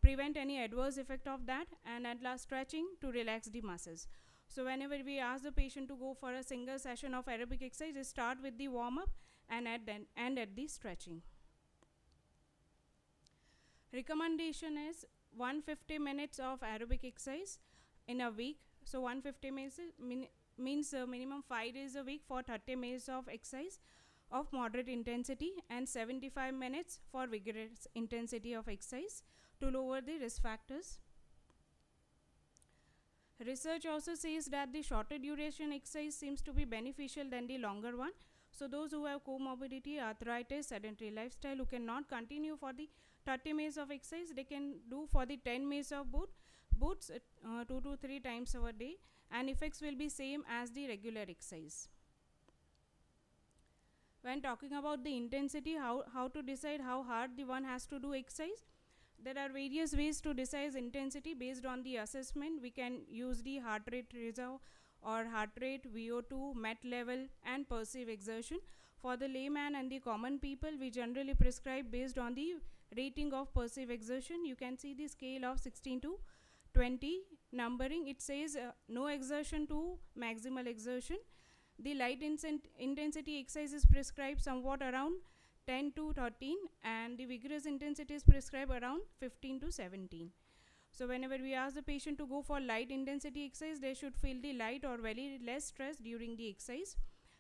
prevent any adverse effect of that, and at last stretching to relax the muscles. So whenever we ask the patient to go for a single session of aerobic exercise, just start with the warm up and end at the stretching. Recommendation is 150 minutes of aerobic exercise in a week. So 150 minutes means minimum 5 days a week for 30 minutes of exercise of moderate intensity, and 75 minutes for vigorous intensity of exercise to lower the risk factors. Research also says that the shorter duration exercise seems to be beneficial than the longer one. So those who have comorbidity, arthritis, sedentary lifestyle, who cannot continue for the 30 minutes of exercise, they can do for the 10 minutes of boots 2 to 3 times a day, and effects will be same as the regular exercise. When talking about the intensity, how to decide how hard the one has to do exercise, there are various ways to decide intensity based on the assessment. We can use the heart rate reserve or heart rate, VO2, MET level, and perceived exertion. For the layman and the common people, we generally prescribe based on the rating of perceived exertion. You can see the scale of 16 to 20 numbering. It says no exertion to maximal exertion. The light intensity exercise is prescribed somewhat around 10 to 13, and the vigorous intensity is prescribed around 15 to 17. So whenever we ask the patient to go for light intensity exercise, they should feel the light or very less stress during the exercise.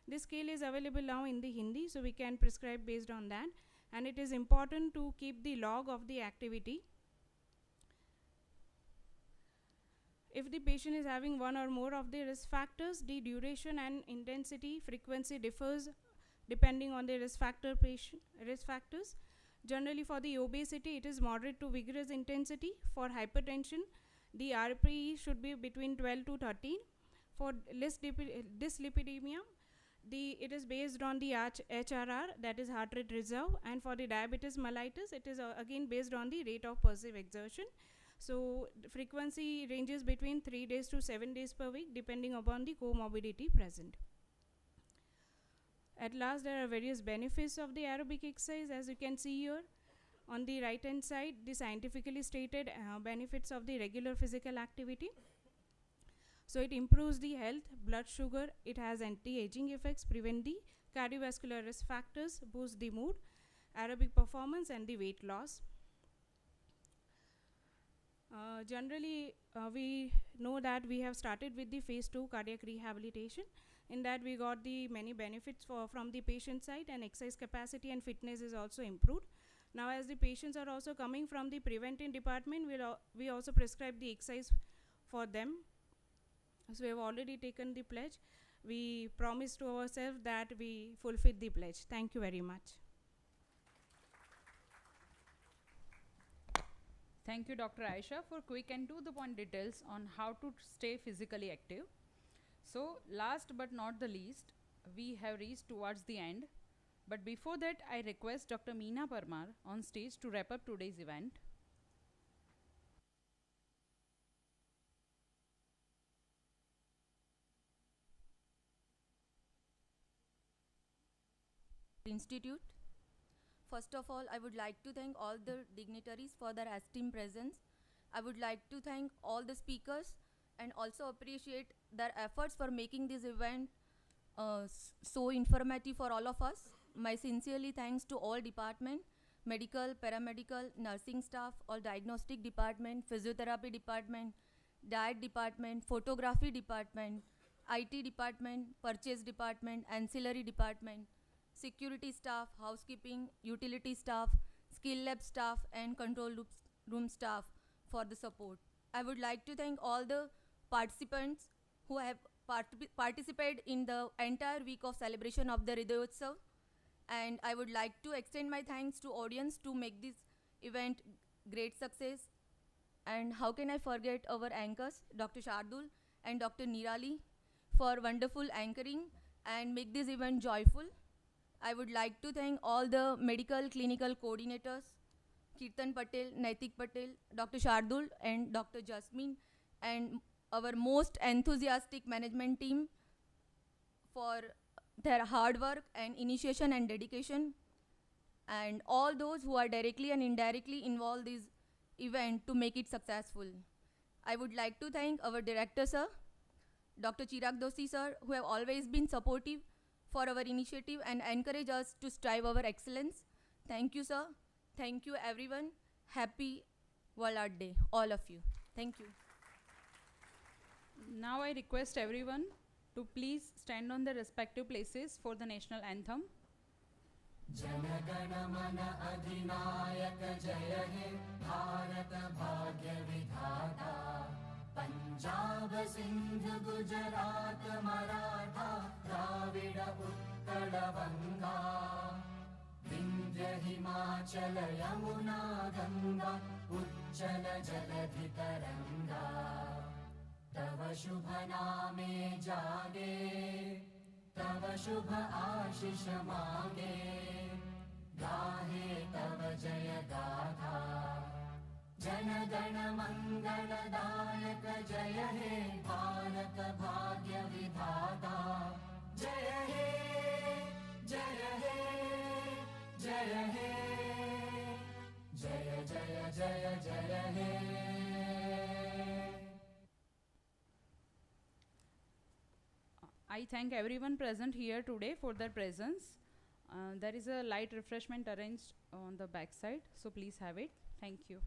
This scale is available now in the Hindi, so we can prescribe based on that. And it is important to keep the log of the activity. If the patient is having one or more of the risk factors, the duration and intensity frequency differs depending on the risk factors. Generally for the obesity, it is moderate to vigorous intensity. For hypertension, the RPE should be between 12 to 13. For dyslipidemia, it is based on the HRR, that is heart rate reserve, and for the diabetes mellitus, it is again based on the rate of perceived exertion. So the frequency ranges between 3 days to 7 days per week, depending upon the comorbidity present. At last, there are various benefits of the aerobic exercise, as you can see here. On the right hand side, the scientifically stated benefits of the regular physical activity. So it improves the health, blood sugar, it has anti-aging effects, prevent the cardiovascular risk factors, boost the mood, aerobic performance, and the weight loss. Generally, we know that we have started with the phase 2 cardiac rehabilitation. In that, we got the many benefits from the patient side, and exercise capacity and fitness is also improved. Now, as the patients are also coming from the preventive department, we also prescribe the exercise for them. So we have already taken the pledge. We promise to ourselves that we fulfill the pledge. Thank you very much. Thank you, Dr. Aisha, for quick and to-the-point details on how to stay physically active. So, last but not the least, we have reached towards the end. But before that, I request Dr. Meena Parmar on stage to wrap up today's event. Institute. First of all, I would like to thank all the dignitaries for their esteemed presence. I would like to thank all the speakers and also appreciate their efforts for making this event so informative for all of us. My sincerely thanks to all department, medical, paramedical, nursing staff, all diagnostic department, physiotherapy department, diet department, photography department, IT department, purchase department, ancillary department, security staff, housekeeping, utility staff, skill lab staff, and control room staff for the support. I would like to thank all the participants who have participated in the entire week of celebration of the Hridayotsav. And I would like to extend my thanks to audience to make this event great success. And how can I forget our anchors, Dr. Shardul and Dr. Nirali, for wonderful anchoring and make this event joyful. I would like to thank all the medical clinical coordinators, Kirtan Patel, Naitik Patel, Dr. Shardul and Dr. Jasmine, and our most enthusiastic management team for their hard work and initiation and dedication, and all those who are directly and indirectly involved in this event to make it successful. I would like to thank our director sir, Dr. Chirag Doshi sir, who have always been supportive for our initiative and encourage us to strive our excellence. Thank you sir. Thank you everyone. Happy World Art Day, all of you. Thank you. Now I request everyone to please stand on their respective places for the national anthem. जनगण मन अधिनायक जय हे भारत भाग्य विधाता पंजाब सिंध गुजरात मराठा द्राविड़ उत्कल बंगा विंध्य हिमाचल यमुना गंगा उज्जल जलधि तरंगा तव शुभ नामे जागे तव शुभ आशीष मांगे गाहे तव जय गाथा जन गण मंगलदायक जय हे भारत भाग्य विधाता जय हे जय हे जय हे जय जय जय जय हे I thank everyone present here today for their presence. There is a light refreshment arranged on the back side, so please have it. Thank you.